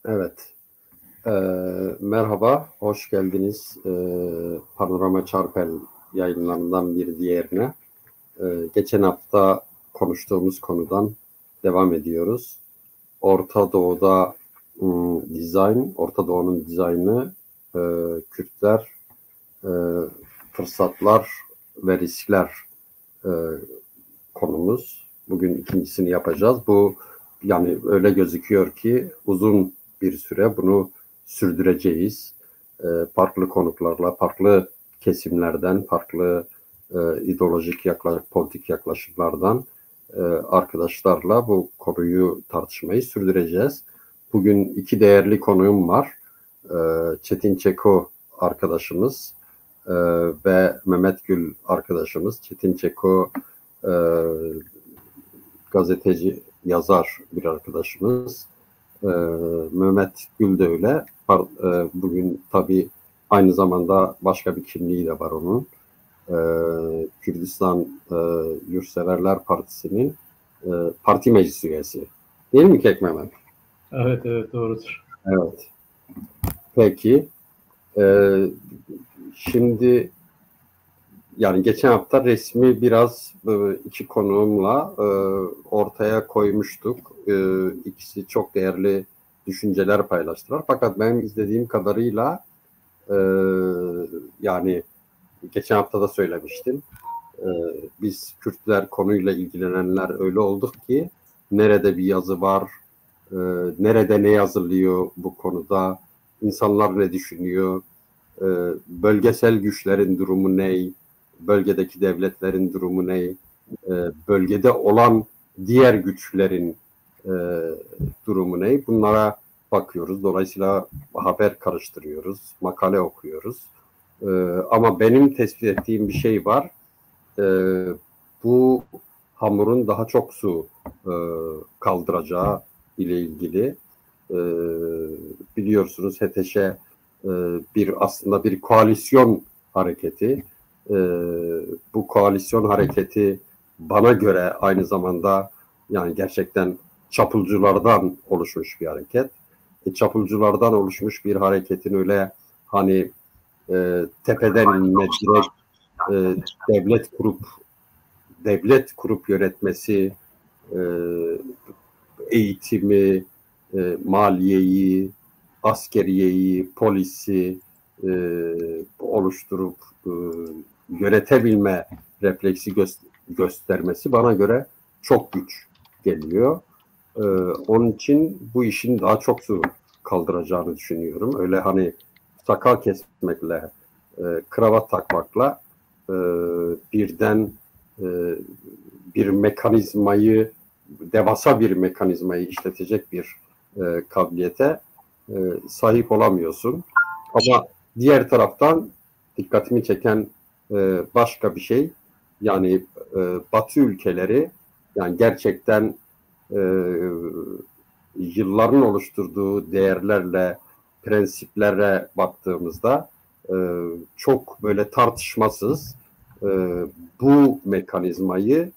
Evet. Merhaba, hoş geldiniz. Panorama Çarpel yayınlarından bir diğerine. Geçen hafta konuştuğumuz konudan devam ediyoruz. Orta Doğu'da Orta Doğu'nun dizaynı, Kürtler, e, fırsatlar ve riskler e, konumuz. Bugün ikincisini yapacağız. Bu yani öyle gözüküyor ki uzun bir süre bunu sürdüreceğiz. Farklı konuklarla, farklı kesimlerden, farklı ideolojik politik yaklaşımlardan arkadaşlarla bu konuyu tartışmayı sürdüreceğiz. Bugün iki değerli konuğum var. Çetin Çeko arkadaşımız ve Mehmet Gül arkadaşımız. Çetin Çeko e, gazeteci, yazar bir arkadaşımız. Mehmet Gül de öyle. Bugün tabii aynı zamanda başka bir kimliği de var onun. Kürdistan Yurtseverler Partisi'nin parti meclis üyesi. Değil mi Kek Mehmet? Evet, evet, doğrudur. Evet. Peki. Şimdi yani geçen hafta resmi biraz iki konuğumla ortaya koymuştuk. İkisi çok değerli düşünceler paylaştılar. Fakat benim izlediğim kadarıyla yani geçen hafta da söylemiştim. Biz Kürtler konuyla ilgilenenler öyle olduk ki nerede bir yazı var, nerede ne yazılıyor bu konuda, insanlar ne düşünüyor, bölgesel güçlerin durumu ne, bölgedeki devletlerin durumu ne, bölgede olan diğer güçlerin durumu ne, bunlara bakıyoruz. Dolayısıyla haber karıştırıyoruz, makale okuyoruz. Ama benim tespit ettiğim bir şey var. Bu hamurun daha çok su kaldıracağı ile ilgili. Biliyorsunuz HTŞ aslında bir koalisyon hareketi. Bu koalisyon hareketi bana göre aynı zamanda yani gerçekten çapulculardan oluşmuş bir hareket. Çapulculardan oluşmuş bir hareketin öyle hani tepeden inme direkt devlet kurup yönetmesi, eğitimi, maliyeyi, askeriyeyi, polisi oluşturup yönetebilme refleksi göstermesi bana göre çok güç geliyor. Onun için bu işin daha çok su kaldıracağını düşünüyorum. Öyle hani sakal kesmekle, kravat takmakla birden bir mekanizmayı, devasa bir mekanizmayı işletecek bir kabiliyete sahip olamıyorsun. Ama diğer taraftan dikkatimi çeken başka bir şey, yani Batı ülkeleri yani gerçekten yılların oluşturduğu değerlerle, prensiplere baktığımızda çok böyle tartışmasız bu mekanizmayı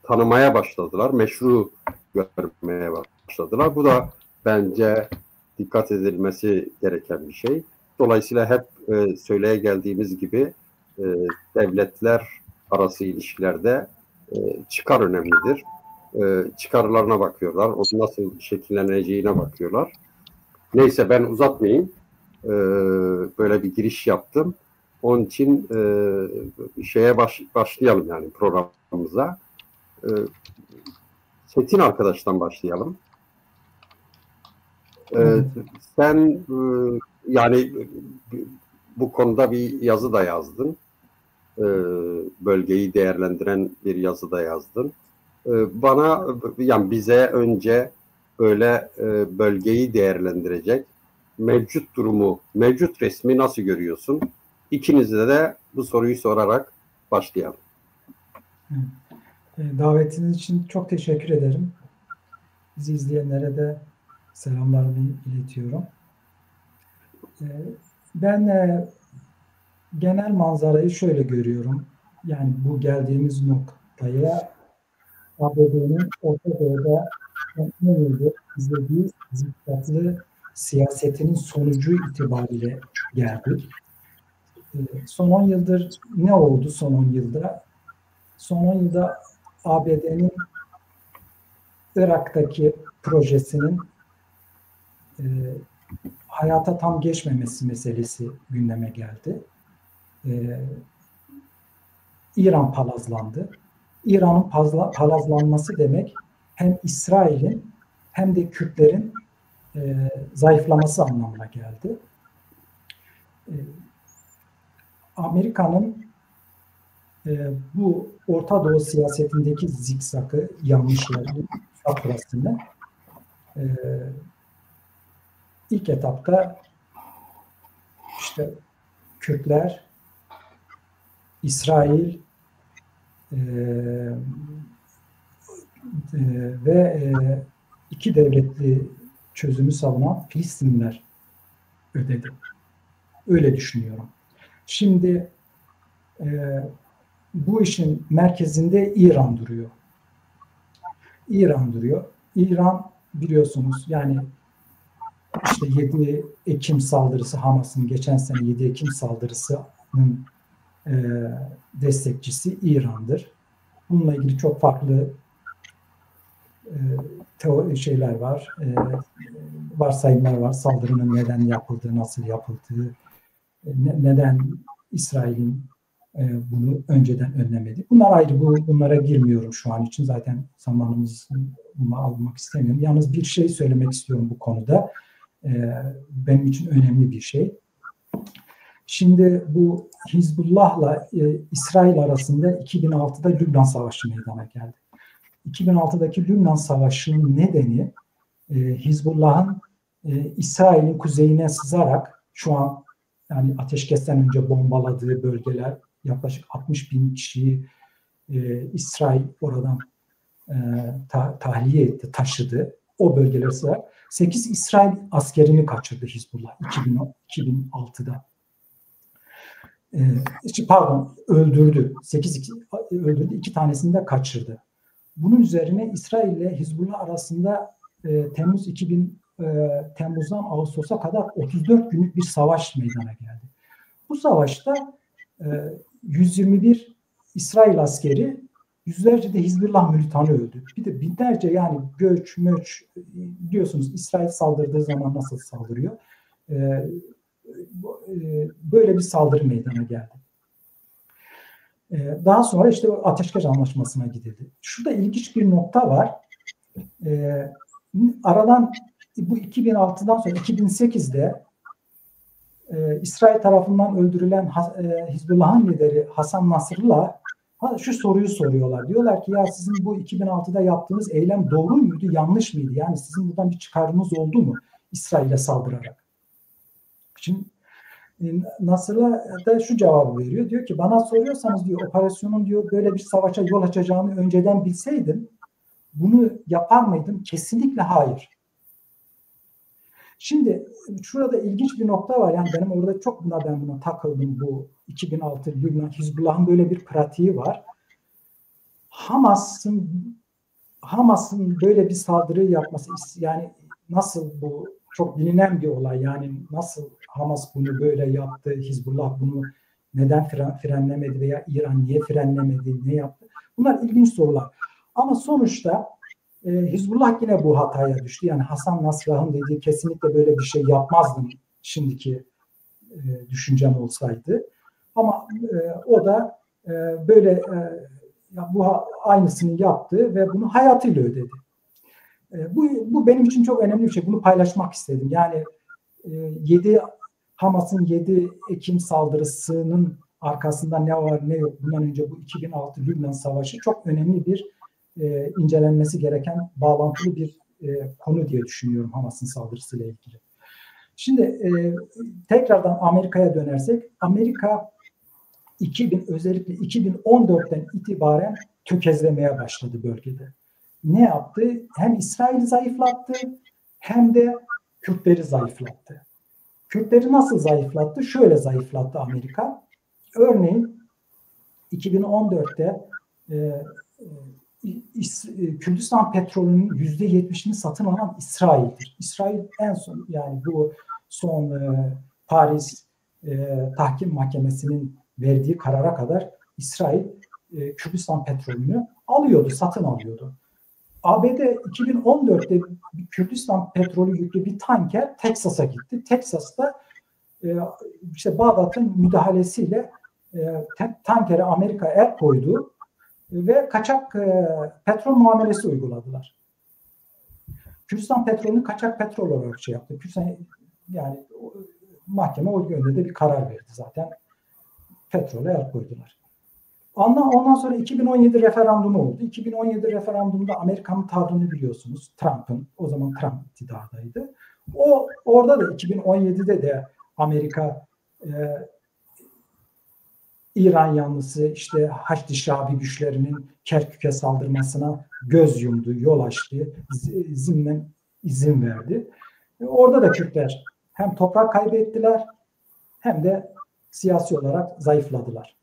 tanımaya başladılar, meşru görmeye başladılar. Bu da bence dikkat edilmesi gereken bir şey. Dolayısıyla hep söyleye geldiğimiz gibi devletler arası ilişkilerde çıkar önemlidir. Çıkarlarına bakıyorlar, o nasıl şekilleneceğine bakıyorlar. Neyse ben uzatmayayım. Böyle bir giriş yaptım. Onun için başlayalım yani programımıza. Çetin arkadaştan başlayalım. Sen yani bu konuda bir yazı da yazdın. Bölgeyi değerlendiren bir yazı da yazdın. Bana yani bize önce böyle bölgeyi değerlendirecek mevcut durumu, mevcut resmi nasıl görüyorsun? İkinize de bu soruyu sorarak başlayalım. Davetiniz için çok teşekkür ederim. Bizi izleyenlere de selamlarımı iletiyorum. Ben genel manzarayı şöyle görüyorum. Yani bu geldiğimiz noktaya ABD'nin Orta Doğu'da son 10 yıldır izlediği zikzaklı siyasetinin sonucu itibariyle geldi. Son 10 yıldır ne oldu son 10 yılda? Son 10 yılda ABD'nin Irak'taki projesinin hayata tam geçmemesi meselesi gündeme geldi. İran palazlandı. İran'ın palazlanması demek hem İsrail'in hem de Kürtlerin zayıflaması anlamına geldi. Amerika'nın bu Orta Doğu siyasetindeki zikzakı, yanlışları, faturasını ilk etapta işte Kürtler, İsrail ve iki devletli çözümü savunan Filistinliler ödedi. Öyle düşünüyorum. Şimdi bu işin merkezinde İran duruyor. İran biliyorsunuz yani işte 7 Ekim saldırısı, Hamas'ın geçen sene 7 Ekim saldırısının destekçisi İran'dır. Bununla ilgili çok farklı şeyler var, varsayımlar var. Saldırının neden yapıldığı, nasıl yapıldığı, neden İsrail'in bunu önceden önlemedi. Bunlar ayrı, bunlara girmiyorum şu an için. Zaten zamanımızı almak istemiyorum. Yalnız bir şey söylemek istiyorum bu konuda. Benim için önemli bir şey. Şimdi bu Hizbullah'la İsrail arasında 2006'da Lübnan Savaşı meydana geldi. 2006'daki Lübnan Savaşı'nın nedeni Hizbullah'ın İsrail'in kuzeyine sızarak şu an yani ateşkesten önce bombaladığı bölgeler yaklaşık 60 bin kişiyi İsrail oradan tahliye etti, taşıdı. O bölgeler sızarak 8 İsrail askerini kaçırdı Hizbullah 2006'da. Öldürdü. 8 öldürdü, 2 tanesini de kaçırdı. Bunun üzerine İsrail ile Hizbullah arasında Temmuz'dan Ağustos'a kadar 34 günlük bir savaş meydana geldi. Bu savaşta 121 İsrail askeri, yüzlerce de Hizbullah militanı öldü. Bir de binlerce yani göç, möç, biliyorsunuz İsrail saldırdığı zaman nasıl saldırıyor. Böyle bir saldırı meydana geldi. Daha sonra işte ateşkes anlaşmasına gidildi. Şurada ilginç bir nokta var. Aradan bu 2006'dan sonra 2008'de İsrail tarafından öldürülen Hizbullah'ın lideri Hasan Nasrallah şu soruyu soruyorlar. Diyorlar ki ya sizin bu 2006'da yaptığınız eylem doğru muydu, yanlış mıydı? Yani sizin buradan bir çıkarınız oldu mu İsrail'e saldırarak? Şimdi Nasrallah da şu cevabı veriyor. Diyor ki bana soruyorsanız diyor operasyonun diyor böyle bir savaşa yol açacağını önceden bilseydim bunu yapar mıydım? Kesinlikle hayır. Şimdi şurada ilginç bir nokta var. Yani benim orada çok buna takıldım bu 2006 Lübnan Hizbullah'ın böyle bir pratiği var. Hamas'ın böyle bir saldırı yapması yani nasıl bu çok bilinen bir olay. Yani nasıl Hamas bunu böyle yaptı, Hizbullah bunu neden frenlemedi veya İran niye frenlemedi, ne yaptı? Bunlar ilginç sorular. Ama sonuçta Hizbullah yine bu hataya düştü. Yani Hasan Nasrallah'ın dediği kesinlikle böyle bir şey yapmazdım şimdiki düşüncem olsaydı. Ama o da böyle bu aynısını yaptı ve bunu hayatıyla ödedi. Bu benim için çok önemli bir şey. Bunu paylaşmak istedim. Yani Hamas'ın 7 Ekim saldırısının arkasında ne var ne yok. Bundan önce bu 2006 Lübnan Savaşı çok önemli bir incelenmesi gereken bağlantılı bir konu diye düşünüyorum Hamas'ın saldırısıyla ilgili. Şimdi tekrardan Amerika'ya dönersek, Amerika özellikle 2014'ten itibaren tökezlemeye başladı bölgede. Ne yaptı? Hem İsrail'i zayıflattı hem de Kürtleri zayıflattı. Kürtleri nasıl zayıflattı? Şöyle zayıflattı Amerika. Örneğin 2014'te Kürdistan petrolünün %70'ini satın alan İsrail'dir. İsrail en son, yani bu son Paris Tahkim Mahkemesi'nin verdiği karara kadar İsrail Kürdistan petrolünü alıyordu, satın alıyordu. ABD 2014'te Kürdistan petrolü yüklü bir tanker Teksas'a gitti. Teksas'ta işte Bağdat'ın müdahalesiyle tankere Amerika el koydu ve kaçak petrol muamelesi uyguladılar. Kürdistan petrolünü kaçak petrol olarak şey yaptı. Kürdistan, yani mahkeme o yönde de bir karar verdi zaten. Petrole el koydular. Ondan sonra 2017 referandumu oldu. 2017 referandumunda Amerika'nın tavrını biliyorsunuz. Trump'ın, o zaman Trump iktidardaydı. Orada da 2017'de de Amerika İran yanlısı işte Haçlı Şabi güçlerinin Kerkük'e saldırmasına göz yumdu, yol açtı, izin verdi. Orada da Kürtler hem toprak kaybettiler hem de siyasi olarak zayıfladılar.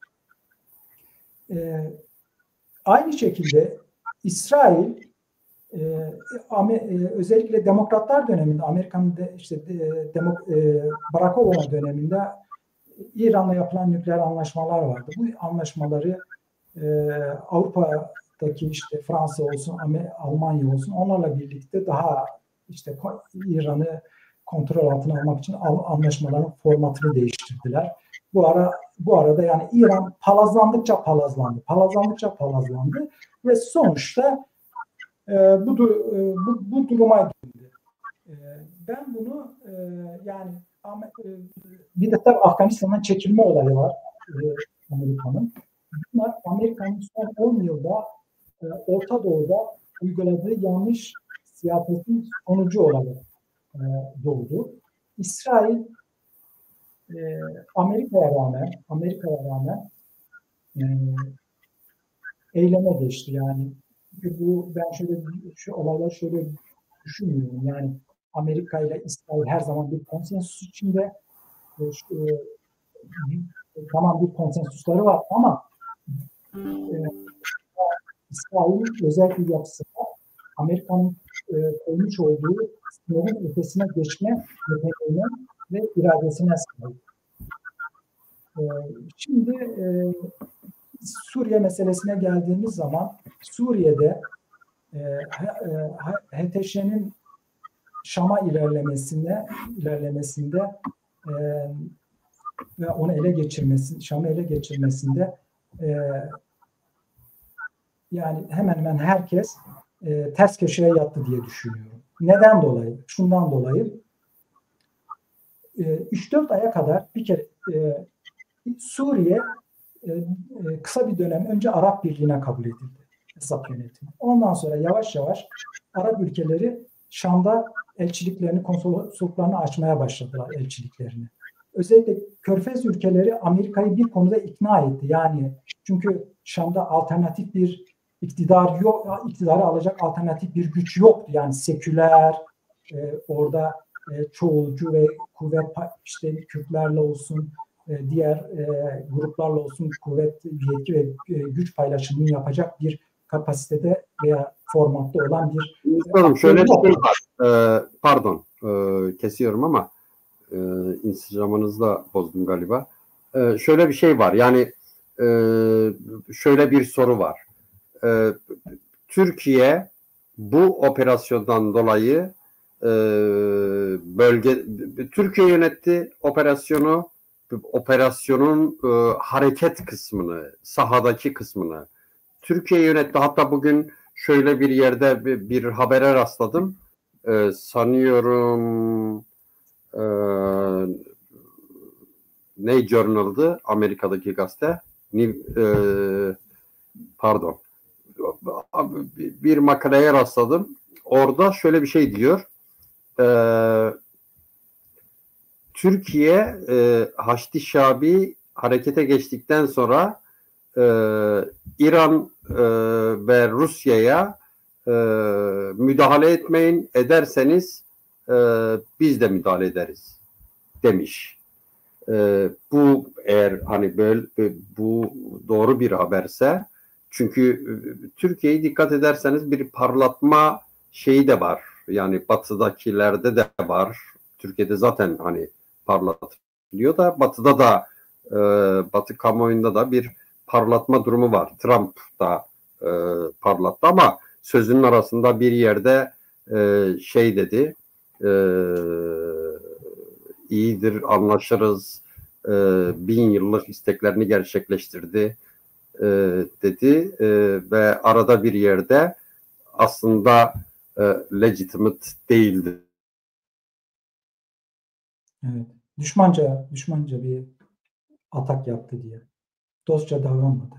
Aynı şekilde İsrail özellikle demokratlar döneminde, Amerika'nın işte Barack Obama döneminde İran'la yapılan nükleer anlaşmalar vardı. Bu anlaşmaları Avrupa'daki işte Fransa olsun, Almanya olsun, onlarla birlikte daha işte İran'ı kontrol altına almak için anlaşmaların formatını değiştirdiler. Bu arada yani İran palazlandıkça palazlandı ve sonuçta bu duruma geldi. Ben bunu yani bir de tabii Afganistan'dan çekilme olayı var Amerika'nın. Bunlar Amerika'nın son 10 yılda Orta Doğu'da uyguladığı yanlış siyasetin sonucu olarak doğdu. İsrail Amerika'ya rağmen eyleme geçti. Yani ben şu olayları şöyle düşünmüyorum. Yani Amerika ile İsrail her zaman bir konsensus içinde, tamam bir konsensusları var ama İsrail'in özel bir yapısında Amerika'nın koymuş olduğu sınırın ötesine geçme yeteneğine ve iradesine sahip. Şimdi Suriye meselesine geldiğimiz zaman Suriye'de HTŞ'nin Şam'a ilerlemesinde ve onu Şam'ı ele geçirmesinde yani hemen hemen herkes ters köşeye yattı diye düşünüyorum. Neden dolayı? Şundan dolayı 3-4 aya kadar bir kere Suriye kısa bir dönem önce Arap Birliği'ne kabul edildi. Esad yönetimi. Ondan sonra yavaş yavaş Arap ülkeleri Şam'da elçiliklerini, konsolosluklarını açmaya başladılar, elçiliklerini. Özellikle Körfez ülkeleri Amerika'yı bir konuda ikna etti. Yani çünkü Şam'da alternatif bir iktidar yok, iktidarı alacak alternatif bir güç yoktu. Yani seküler, orada çoğulcu ve kuvvet, işte Kürtlerle olsun, diğer gruplarla olsun kuvvet, yetki ve güç paylaşımını yapacak bir kapasitede veya formatta olan bir... Şöyle bir şey var. Pardon, kesiyorum ama insicamınızı da bozdum galiba. Şöyle bir şey var. Yani şöyle bir soru var. Türkiye bu operasyondan dolayı Türkiye yönetti operasyonun hareket kısmını, sahadaki kısmını Türkiye yönetti. Hatta bugün şöyle bir yerde bir habere rastladım. Sanıyorum ne Journal'dı? Amerika'daki gazete. Pardon. Bir makaleye rastladım. Orada şöyle bir şey diyor. Türkiye Haçlı Şabi harekete geçtikten sonra İran ve Rusya'ya müdahale etmeyin, ederseniz biz de müdahale ederiz demiş. Bu eğer hani böyle bu doğru bir haberse Çünkü Türkiye'yi dikkat ederseniz bir parlatma şeyi de var. Yani batıdakilerde de var. Türkiye'de zaten hani parlatılıyor da batıda da batı kamuoyunda da bir parlatma durumu var. Trump da parlattı ama sözünün arasında bir yerde şey dedi, iyidir, anlaşırız, 1000 yıllık isteklerini gerçekleştirdi dedi ve arada bir yerde aslında legitimate değildi. Evet. Düşmanca bir atak yaptı diye. Dostça davranmadı.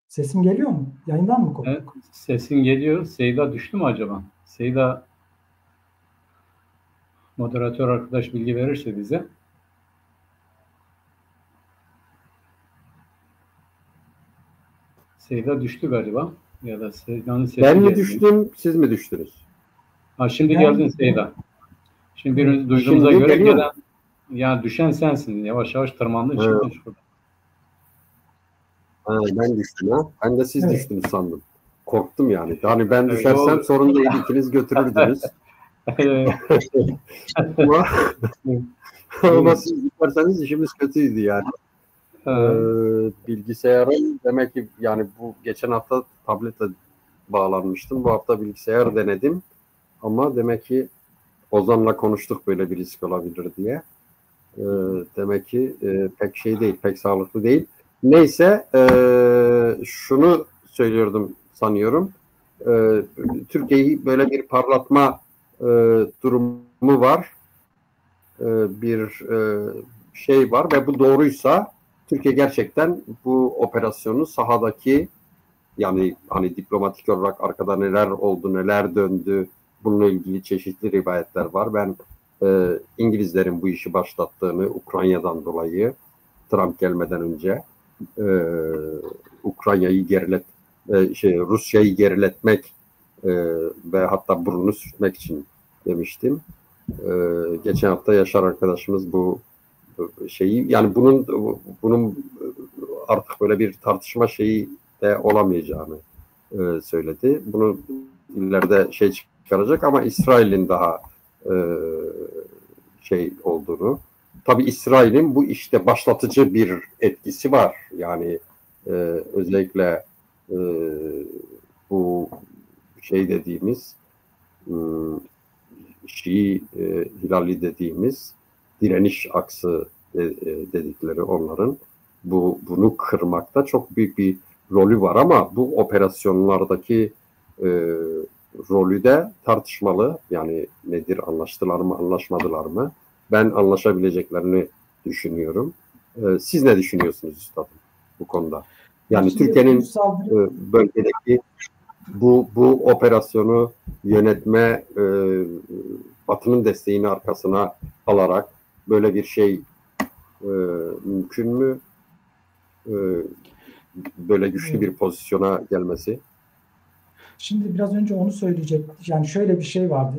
Sesim geliyor mu? Yayından mı koptuk? Evet, sesin geliyor. Seyda düştü mü acaba? Seyda, moderatör arkadaş bilgi verirse bize. Seyda düştü galiba. Ya da Seyda'nın sesi Ben mi gelmiyor. düştüm, siz mi düştünüz? Ha, şimdi Ben- geldin Seyda. Şimdi birimizi duyduğumuza Şimdi göre geliyor mu? gelen, yani düşen sensin. Yavaş yavaş tırmandın çıktın şurada. Ben düştüm ha. Ben de siz Evet. düştünüz sandım. Korktum yani. Yani ben Evet, düşersem doğru. sorun değil, ikiniz götürürdünüz. ama, ama siz düşerseniz işimiz kötüydü yani. Bilgisayarın demek ki yani bu geçen hafta tabletle bağlanmıştım. Bu hafta bilgisayar denedim. Ama demek ki Ozan'la konuştuk böyle bir risk olabilir diye. Demek ki pek şey değil, pek sağlıklı değil. Neyse şunu söylüyordum sanıyorum. Türkiye'yi böyle bir parlatma durumu var. Bir şey var ve bu doğruysa Türkiye gerçekten bu operasyonu sahadaki yani hani diplomatik olarak arkada neler oldu, neler döndü bununla ilgili çeşitli rivayetler var. Ben İngilizlerin bu işi başlattığını Ukrayna'dan dolayı Trump gelmeden önce Ukrayna'yı Rusya'yı geriletmek ve hatta burnunu sürtmek için demiştim. Geçen hafta Yaşar arkadaşımız bu şeyi yani bunun artık böyle bir tartışma şeyi de olamayacağını söyledi. Bunu ileride şey çıkaracak ama İsrail'in daha şey olduğunu. Tabii İsrail'in bu işte başlatıcı bir etkisi var. Yani özellikle bu şey dediğimiz Şii hilali dediğimiz direniş aksı dedikleri onların bunu kırmakta çok büyük bir rolü var ama bu operasyonlardaki rolü de tartışmalı. Yani nedir, anlaştılar mı, anlaşmadılar mı? Ben anlaşabileceklerini düşünüyorum. Siz ne düşünüyorsunuz üstadım bu konuda? Yani Şimdi Türkiye'nin bölgedeki bu operasyonu yönetme Batı'nın desteğini arkasına alarak böyle bir şey mümkün mü? Böyle güçlü bir pozisyona gelmesi. Şimdi biraz önce onu söyleyecek. Yani şöyle bir şey vardı.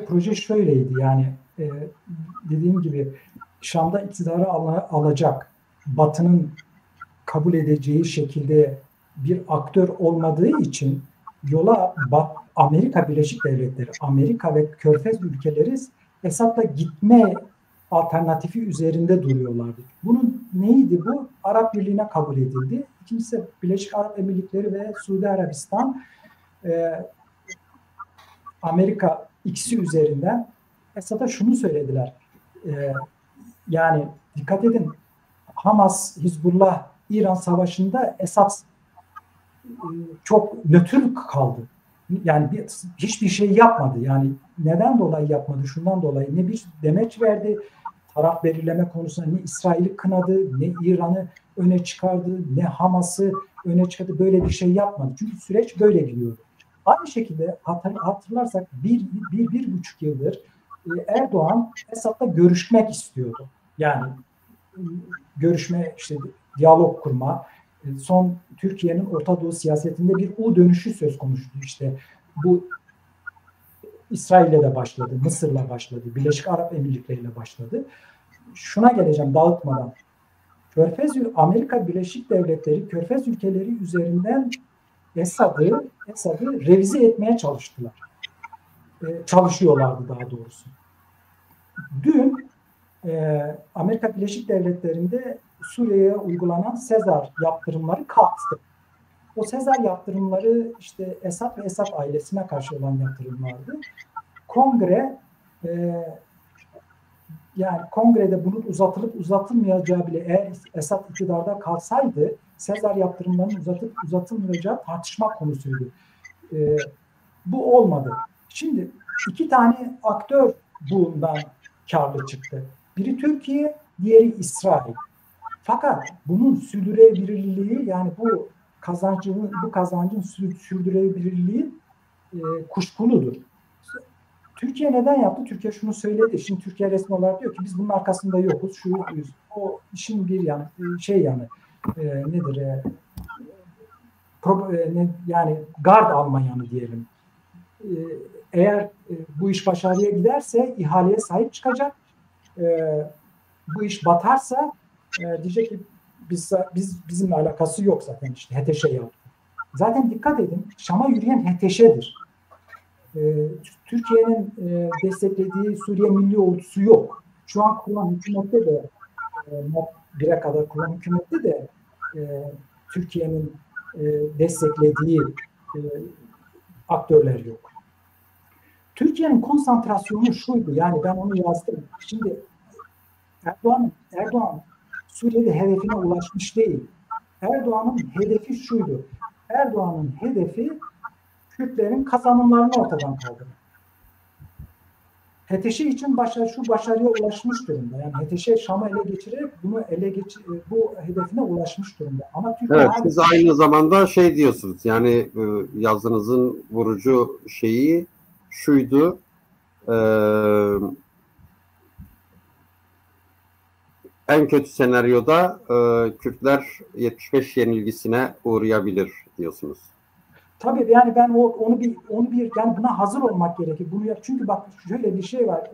Proje şöyleydi. Yani dediğim gibi Şam'da iktidarı alacak, Batı'nın kabul edeceği şekilde bir aktör olmadığı için yola Amerika Birleşik Devletleri, Amerika ve Körfez ülkeleri Esad'la gitme alternatifi üzerinde duruyorlardı. Bunun neydi bu? Arap Birliği'ne kabul edildi. İkincisi Birleşik Arap Emirlikleri ve Suudi Arabistan Amerika ikisi üzerinden Esad'a şunu söylediler. Yani dikkat edin, Hamas, Hizbullah, İran savaşında Esad çok nötr kaldı. Yani hiçbir şey yapmadı. Yani neden dolayı yapmadı? Şundan dolayı ne bir demeç verdi taraf belirleme konusunda, ne İsrail'i kınadı, ne İran'ı öne çıkardı, ne Hamas'ı öne çıkardı. Böyle bir şey yapmadı. Çünkü süreç böyle gidiyordu. Aynı şekilde hatırlarsak bir buçuk yıldır Erdoğan Esad'la görüşmek istiyordu. Yani görüşme, işte diyalog kurma, son Türkiye'nin Orta Doğu siyasetinde bir U dönüşü söz konusuydu. İşte bu İsrail'le de başladı, Mısır'la başladı, Birleşik Arap Emirlikleri'yle başladı. Şuna geleceğim dağıtmadan. Amerika Birleşik Devletleri Körfez ülkeleri üzerinden Esad'ı revize etmeye çalıştılar. Çalışıyorlardı daha doğrusu. Dün Amerika Birleşik Devletleri'nde Suriye'ye uygulanan Sezar yaptırımları kalktı. O Sezar yaptırımları işte Esad ve Esad ailesine karşı olan yaptırımlardı. Kongrede bunun uzatılıp uzatılmayacağı bile eğer Esad iktidarda kalsaydı Sezar yaptırımlarının uzatılmayacağı tartışma konusuydu. Bu olmadı. Şimdi iki tane aktör bundan karlı çıktı. Biri Türkiye, diğeri İsrail. Fakat bunun sürdürülebilirliği yani bu kazancın sürdürülebilirliği kuşkuludur. Türkiye neden yaptı? Türkiye şunu söyledi. Şimdi Türkiye resmi olarak diyor ki biz bunun arkasında yokuz. O işin bir yanı yani gard alma yanı diyelim. Eğer bu iş başarıya giderse ihaleye sahip çıkacak. Bu iş batarsa diyecek ki bizimle alakası yok zaten işte HTŞ yaptı. Zaten dikkat edin Şam'a yürüyen HTŞ'dir. Türkiye'nin desteklediği Suriye Milli Ordusu yok. Şu an kurulan hükümette de bire kadar kurulan hükümette de Türkiye'nin desteklediği aktörler yok. Türkiye'nin konsantrasyonu şuydu. Yani ben onu yazdım. Şimdi Erdoğan Suriye'de hedefine ulaşmış değil. Erdoğan'ın hedefi şuydu. Erdoğan'ın hedefi Kürtlerin kazanımlarını ortadan kaldırmak. HTŞ için şu başarıya ulaşmış durumda. Yani HTŞ Şam'ı ele geçirerek bu hedefine ulaşmış durumda. Ama Türkiye evet, siz aynı zamanda şey diyorsunuz. Yani yazınızın vurucu şeyi şuydu. En kötü senaryoda Kürtler 75 yenilgisine uğrayabilir diyorsunuz. Tabii yani ben onu bir yani buna hazır olmak gerekir. Bunu çünkü bak şöyle bir şey var.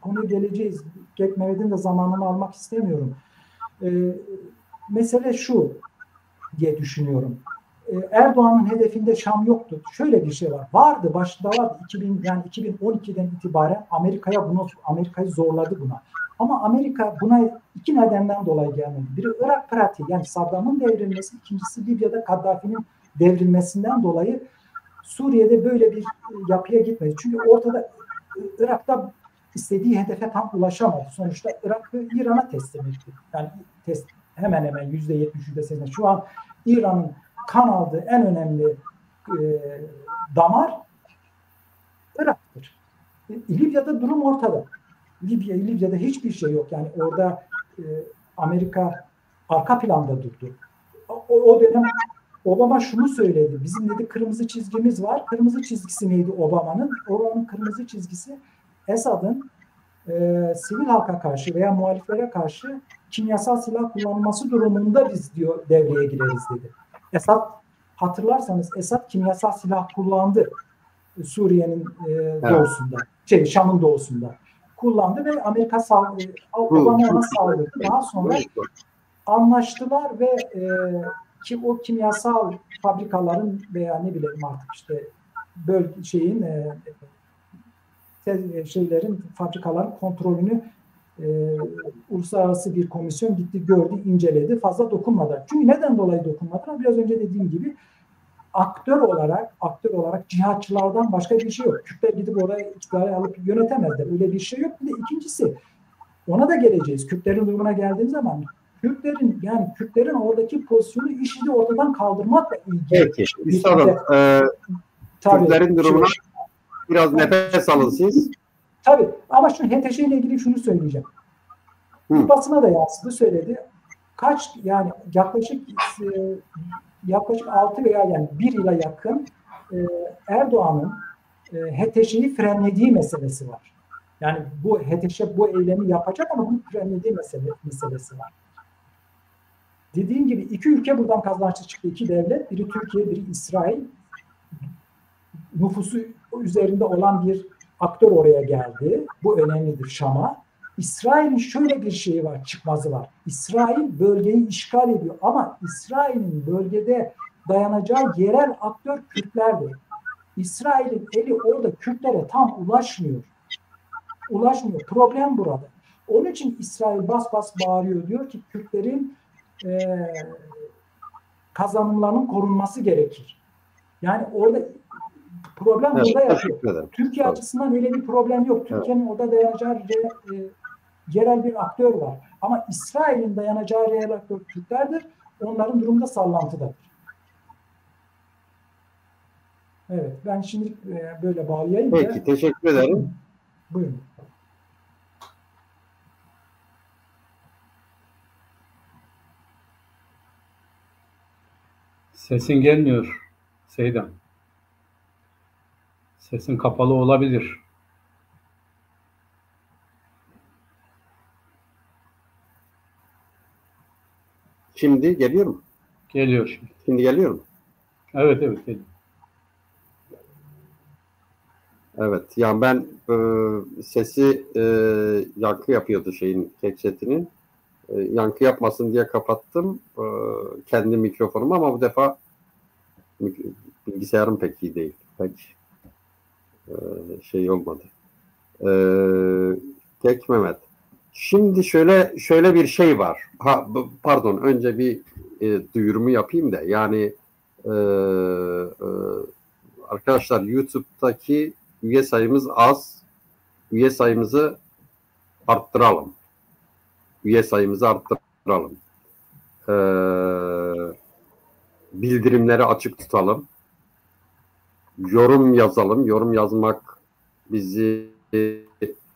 Konuya geleceğiz. Mehmet'in de zamanını almak istemiyorum. Mesele şu diye düşünüyorum. Erdoğan'ın hedefinde Şam yoktu. Şöyle bir şey var. Başında vardı. 2012'den itibaren Amerika'yı zorladı buna. Ama Amerika buna iki nedenden dolayı gelmedi. Biri Irak pratiği yani Saddam'ın devrilmesi, ikincisi Libya'da Kaddafi'nin devrilmesinden dolayı Suriye'de böyle bir yapıya gitmedi. Çünkü ortada Irak'ta istediği hedefe tam ulaşamadı. Sonuçta Irak'ı İran'a teslim etti. Yani hemen hemen %70, %80. Şu an İran'ın kan aldığı en önemli damar Irak'tır. Libya'da durum ortada. Libya'da hiçbir şey yok. Yani orada Amerika arka planda durdu. O dönem Obama şunu söyledi. Bizim dedi kırmızı çizgimiz var. Kırmızı çizgisi neydi Obama'nın? Obama'nın kırmızı çizgisi Esad'ın sivil halka karşı veya muhaliflere karşı kimyasal silah kullanılması durumunda biz diyor devreye gireriz dedi. Hatırlarsanız Esad kimyasal silah kullandı Suriye'nin doğusunda, Şam'ın doğusunda kullandı ve Amerika Obama ona saldırdı. Daha sonra anlaştılar ve ki o kimyasal fabrikaların veya ne bileyim artık işte fabrikaların kontrolünü uluslararası bir komisyon gitti, gördü, inceledi. Fazla dokunmadı. Çünkü neden dolayı dokunmadılar? Biraz önce dediğim gibi aktör olarak cihatçılardan başka bir şey yok. Kürtler gidip oraya iktidarı alıp yönetemezler. Öyle bir şey yok. Bir de ikincisi ona da geleceğiz. Kürtlerin durumuna geldiğimiz zaman Kürtlerin oradaki pozisyonu IŞİD'i ortadan kaldırmakla ilgili. Peki. Bir sorun. Kürtlerin durumuna biraz nefes alın siz. Tabii. Ama şu HTŞ ile ilgili şunu söyleyeceğim. Basına da yansıdı, söyledi. Yaklaşık 6 veya yani 1 yıla yakın Erdoğan'ın HTŞ'yi frenlediği meselesi var. Yani bu HTŞ bu eylemi yapacak ama bunu frenlediği meselesi var. Dediğim gibi iki ülke buradan kazançlı çıktı. İki devlet. Biri Türkiye, biri İsrail. Nüfusu üzerinde olan bir aktör oraya geldi. Bu önemlidir Şam'a. İsrail'in şöyle bir şeyi var, çıkmazı var. İsrail bölgeyi işgal ediyor ama İsrail'in bölgede dayanacağı yerel aktör Kürtlerdir. İsrail'in eli orada Kürtlere tam ulaşmıyor. Ulaşmıyor. Problem burada. Onun için İsrail bas bas bağırıyor. Diyor ki Kürtlerin kazanımlarının korunması gerekir. Yani orada problem Evet, burada yapıyor. Türkiye evet. açısından öyle bir problem yok. Türkiye'nin orada dayanacağı yerel bir aktör var. Ama İsrail'in dayanacağı yerel aktör Türklerdir. Onların durumda sallantıdadır. Evet, ben şimdi böyle bağlayayım. Peki, teşekkür ederim. Buyurun. Sesin gelmiyor Seydan. Sesin kapalı olabilir. Şimdi geliyor mu? Geliyor şimdi. Şimdi geliyor mu? Evet geliyor. Evet, yani ben sesi yankı yapıyordu headset'inin. Yankı yapmasın diye kapattım kendi mikrofonumu ama bu defa bilgisayarım pek iyi değil. Pek olmadı. Tek Mehmet. Şimdi şöyle bir şey var. Pardon, önce bir duyurumu yapayım da. Yani arkadaşlar, YouTube'daki üye sayımız az. Üye sayımızı arttıralım. Bildirimleri açık tutalım. Yorum yazalım. Yorum yazmak bizi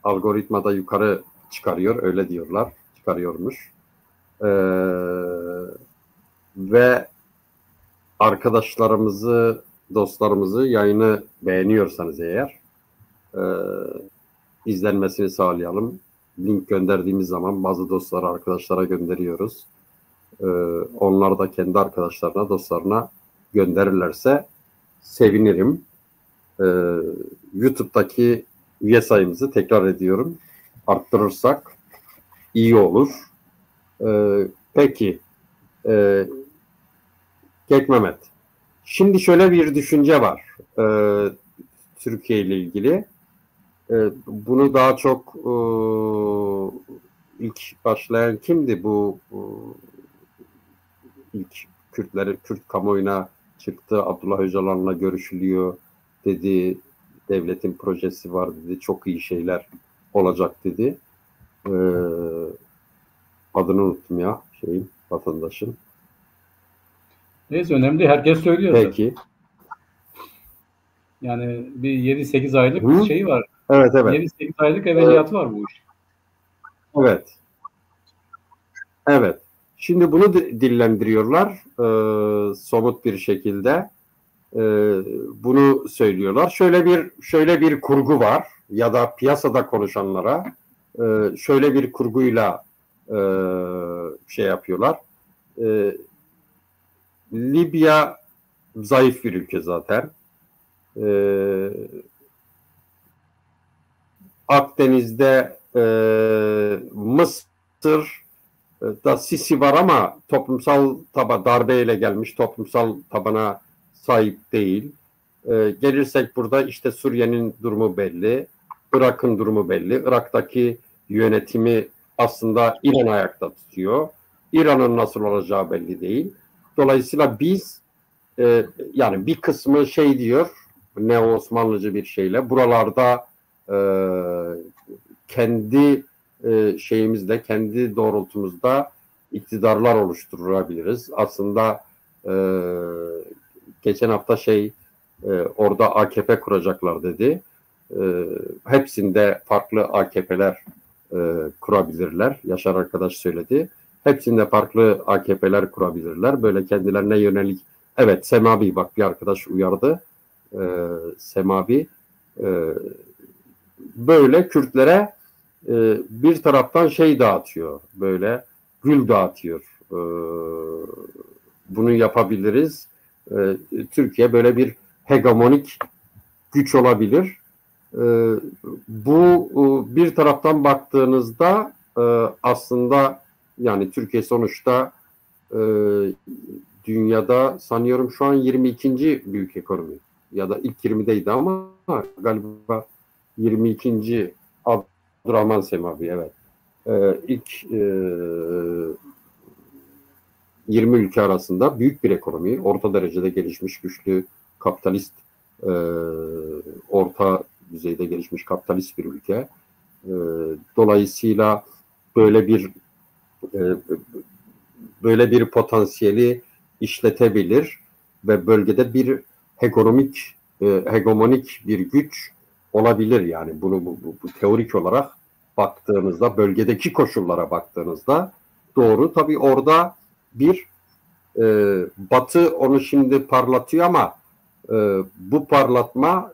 algoritmada yukarı çıkarıyor. Öyle diyorlar. Çıkarıyormuş. Ve arkadaşlarımızı, dostlarımızı, yayını beğeniyorsanız eğer izlenmesini sağlayalım. Link gönderdiğimiz zaman bazı dostlara, arkadaşlara gönderiyoruz. Onlar da kendi arkadaşlarına, dostlarına gönderirlerse sevinirim. YouTube'daki üye sayımızı tekrar ediyorum. Arttırırsak iyi olur. Peki. Kek Mehmet. Şimdi şöyle bir düşünce var. Türkiye ile ilgili. Bunu daha çok ilk başlayan kimdi bu ilk Kürt kamuoyuna çıktı, Abdullah Öcalan'la görüşülüyor dedi, devletin projesi var dedi, çok iyi şeyler olacak dedi. Adını unuttum ya vatandaşın. Neyse, önemli, herkes söylüyor. Peki. Zaten. Yani bir 7-8 aylık şey var. Evet. 7-8 aylık evveliyatı var bu iş. Evet. Şimdi bunu dillendiriyorlar somut bir şekilde. Bunu söylüyorlar. Şöyle bir kurgu var ya da piyasada konuşanlara şöyle bir kurguyla yapıyorlar. Libya zayıf bir ülke zaten. Akdeniz'de Mısır da Sisi var ama toplumsal darbeyle gelmiş, toplumsal tabana sahip değil. Gelirsek burada işte Suriye'nin durumu belli, Irak'ın durumu belli. Irak'taki yönetimi aslında İran ayakta tutuyor. İran'ın nasıl olacağı belli değil. Dolayısıyla biz yani bir kısmı diyor, Neo-Osmanlıcı bir şeyle buralarda kendi şeyimizle, kendi doğrultumuzda iktidarlar oluşturabiliriz. Aslında geçen hafta orada AKP kuracaklar dedi. Hepsinde farklı AKP'ler kurabilirler. Yaşar arkadaş söyledi. Hepsinde farklı AKP'ler kurabilirler. Böyle kendilerine yönelik. Evet, Semavi, bak bir arkadaş uyardı. Semavi böyle Kürtlere bir taraftan dağıtıyor. Böyle gül dağıtıyor. Bunu yapabiliriz. Türkiye böyle bir hegemonik güç olabilir. Bu bir taraftan baktığınızda aslında yani Türkiye sonuçta dünyada sanıyorum şu an 22. büyük ekonomi ya da ilk 20'deydi ama galiba 22. Abdurrahman Semavi, evet. İlk 20 ülke arasında büyük bir ekonomi, orta derecede gelişmiş, güçlü, kapitalist, orta düzeyde gelişmiş kapitalist bir ülke. Dolayısıyla böyle bir potansiyeli işletebilir ve bölgede bir hegemonik bir güç olabilir. Yani bunu bu teorik olarak baktığınızda, bölgedeki koşullara baktığınızda doğru. Tabii orada bir Batı onu şimdi parlatıyor ama bu parlatma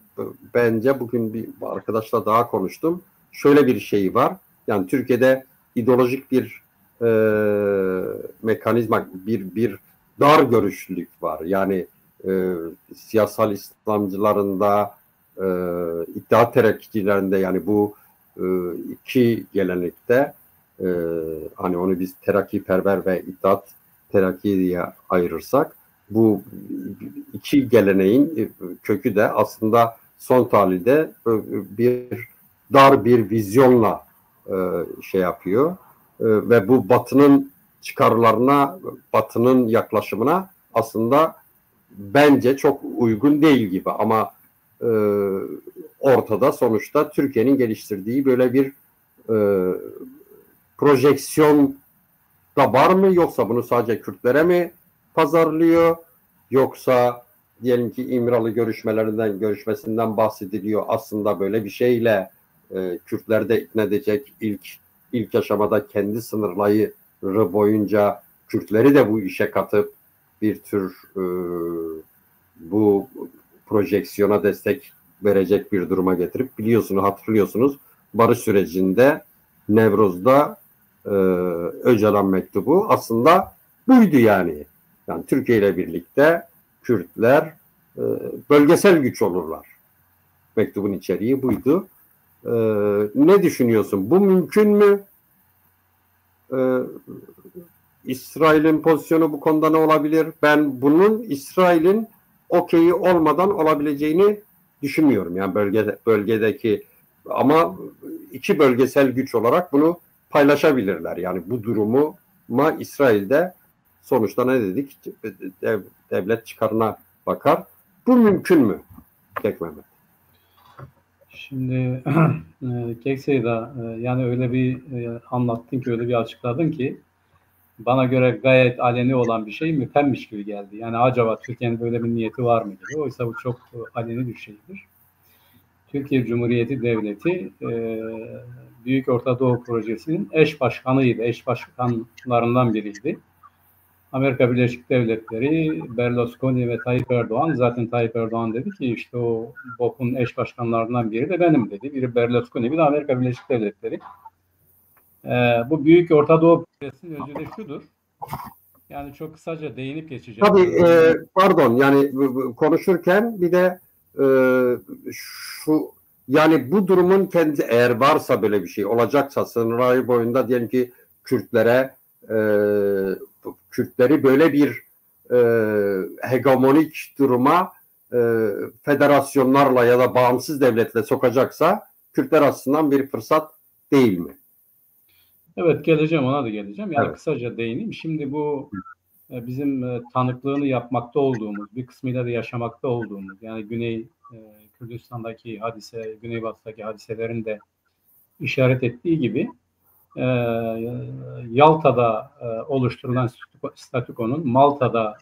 bence bugün bir arkadaşla daha konuştum. Şöyle bir şey var. Yani Türkiye'de ideolojik bir mekanizma, bir dar görüşlülük var. Yani siyasal İslamcılarında, İttihat Terakkiçilerinde, yani bu iki gelenekte hani onu biz terakkiperver ve İttihat Terakki diye ayırırsak, bu iki geleneğin kökü de aslında son tahlilde dar bir vizyonla şey yapıyor ve bu Batı'nın çıkarlarına, Batı'nın yaklaşımına aslında bence çok uygun değil gibi, ama ortada sonuçta Türkiye'nin geliştirdiği böyle bir projeksiyon da var mı, yoksa bunu sadece Kürtlere mi pazarlıyor, yoksa diyelim ki İmralı görüşmesinden bahsediliyor, aslında böyle bir şeyle Kürtler de ikna edecek, ilk aşamada kendi sınırları boyunca Kürtleri de bu işe katıp bir tür bu projeksiyona destek verecek bir duruma getirip, hatırlıyorsunuz barış sürecinde Nevruz'da Öcalan mektubu aslında buydu yani. Yani Türkiye ile birlikte Kürtler bölgesel güç olurlar. Mektubun içeriği buydu. Ne düşünüyorsun? Bu mümkün mü? İsrail'in pozisyonu bu konuda ne olabilir? Ben bunun İsrail'in okeyi olmadan olabileceğini düşünmüyorum. Yani bölgedeki, ama iki bölgesel güç olarak bunu paylaşabilirler. Yani bu durumu İsrail'de sonuçta ne dedik? Devlet çıkarına bakar. Bu mümkün mü? Mehmet. Şimdi Keksey'da yani öyle bir anlattın ki, öyle bir açıkladın ki bana göre gayet aleni olan bir şey müphemmiş gibi geldi. Yani acaba Türkiye'nin böyle bir niyeti var mı gibi. Oysa bu çok aleni bir şeydir. Türkiye Cumhuriyeti Devleti Büyük Orta Doğu Projesi'nin eş başkanıydı. Eş başkanlarından biriydi. Amerika Birleşik Devletleri, Berlusconi ve Tayyip Erdoğan, zaten Tayyip Erdoğan dedi ki işte o BOP'un eş başkanlarından biri de benim dedi. Biri Berlusconi, bir de Amerika Birleşik Devletleri. Bu Büyük Orta Doğu Projesi'nin özü de şudur. Yani çok kısaca değinip geçeceğim. Tabii pardon, yani konuşurken bir de yani bu durumun kendi, eğer varsa böyle bir şey olacaksa, sınırları boyunda diyelim ki Kürtleri böyle bir hegemonik duruma federasyonlarla ya da bağımsız devletle sokacaksa, Kürtler açısından bir fırsat değil mi? Evet, ona da geleceğim. Yani evet. Kısaca değineyim. Şimdi bu bizim tanıklığını yapmakta olduğumuz, bir kısmıyla da yaşamakta olduğumuz, yani Güney Kürdistan'daki hadise, Güneybatı'daki hadiselerin de işaret ettiği gibi Yalta'da oluşturulan statükonun Malta'da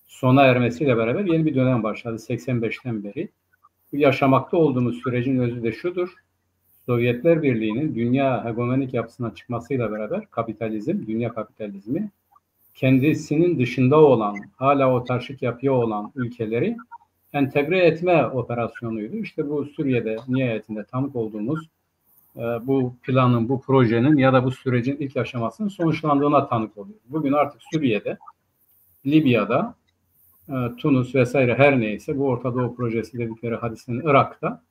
sona ermesiyle beraber yeni bir dönem başladı 85'ten beri. Bu yaşamakta olduğumuz sürecin özü de şudur. Sovyetler Birliği'nin dünya hegemonik yapısına çıkmasıyla beraber dünya kapitalizmi kendisinin dışında olan, hala otarşik yapıya olan ülkeleri entegre etme operasyonuydu. İşte bu Suriye'de nihayetinde tanık olduğumuz bu planın, bu projenin ya da bu sürecin ilk aşamasının sonuçlandığına tanık oluyoruz. Bugün artık Suriye'de, Libya'da, Tunus vesaire, her neyse bu Orta Doğu projesi dedikleri hadisenin Irak'ta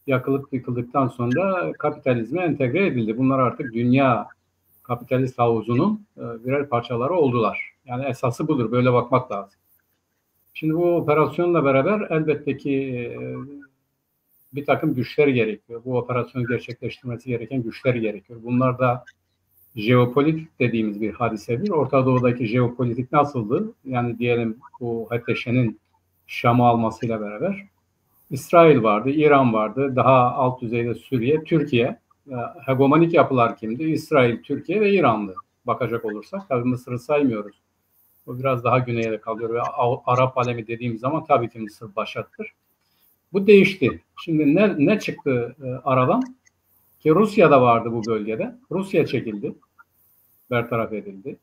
yakılıp yıkıldıktan sonra kapitalizme entegre edildi. Bunlar artık dünya kapitalist havuzunun birer parçaları oldular. Yani esası budur. Böyle bakmak lazım. Şimdi bu operasyonla beraber elbette ki bir takım güçler gerekiyor. Bu operasyonu gerçekleştirmesi gereken güçler gerekiyor. Bunlar da jeopolitik dediğimiz bir hadisedir. Orta Doğu'daki jeopolitik nasıldı? Yani diyelim bu HTŞ'nin Şam'ı almasıyla beraber İsrail vardı, İran vardı, daha alt düzeyde Suriye, Türkiye. Hegemonik yapılar kimdi? İsrail, Türkiye ve İran'dı. Bakacak olursak tabii Mısır'ı saymıyoruz. O biraz daha güneye kalıyor ve Arap alemi dediğimiz zaman tabii ki Mısır başattır. Bu değişti. Şimdi ne çıktı aradan? Ki Rusya da vardı bu bölgede. Rusya çekildi. Bertaraf edildi.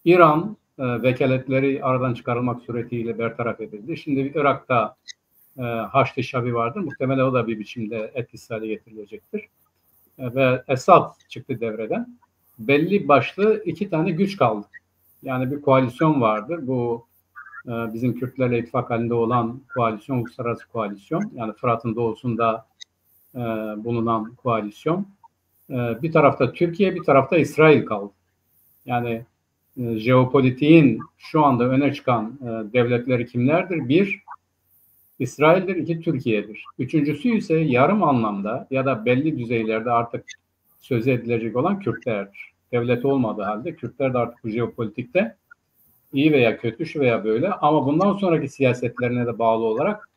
İran vekaletleri aradan çıkarılmak suretiyle bertaraf edildi. Şimdi Irak'ta Haçlı Şabi vardır. Muhtemelen o da bir biçimde etkisiz hale getirilecektir. Ve Esad çıktı devreden. Belli başlı iki tane güç kaldı. Yani bir koalisyon vardır. Bu bizim Kürtlerle ittifak halinde olan koalisyon, uluslararası koalisyon. Yani Fırat'ın doğusunda bulunan koalisyon. Bir tarafta Türkiye, bir tarafta İsrail kaldı. Yani jeopolitiğin şu anda öne çıkan devletleri kimlerdir? Bir, İsrail'dir, iki Türkiye'dir. Üçüncüsü ise yarım anlamda ya da belli düzeylerde artık söz edilecek olan Kürtlerdir. Devlet olmadığı halde Kürtler de artık bu jeopolitikte iyi veya kötü, şu veya böyle, ama bundan sonraki siyasetlerine de bağlı olarak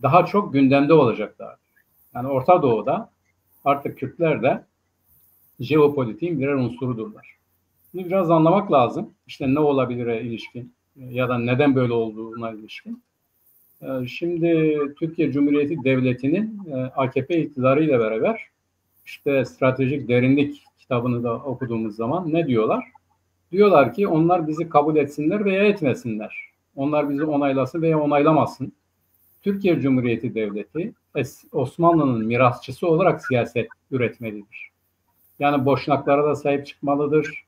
daha çok gündemde olacaklar. Yani Orta Doğu'da artık Kürtler de jeopolitiğin birer unsurudurlar. Bunu biraz anlamak lazım. İşte ne olabilire ilişkin ya da neden böyle olduğuna ilişkin. Şimdi Türkiye Cumhuriyeti Devleti'nin AKP iktidarıyla beraber işte Stratejik Derinlik kitabını da okuduğumuz zaman ne diyorlar? Diyorlar ki onlar bizi kabul etsinler veya etmesinler. Onlar bizi onaylasın veya onaylamasın. Türkiye Cumhuriyeti Devleti Osmanlı'nın mirasçısı olarak siyaset üretmelidir. Yani Boşnaklara da sahip çıkmalıdır.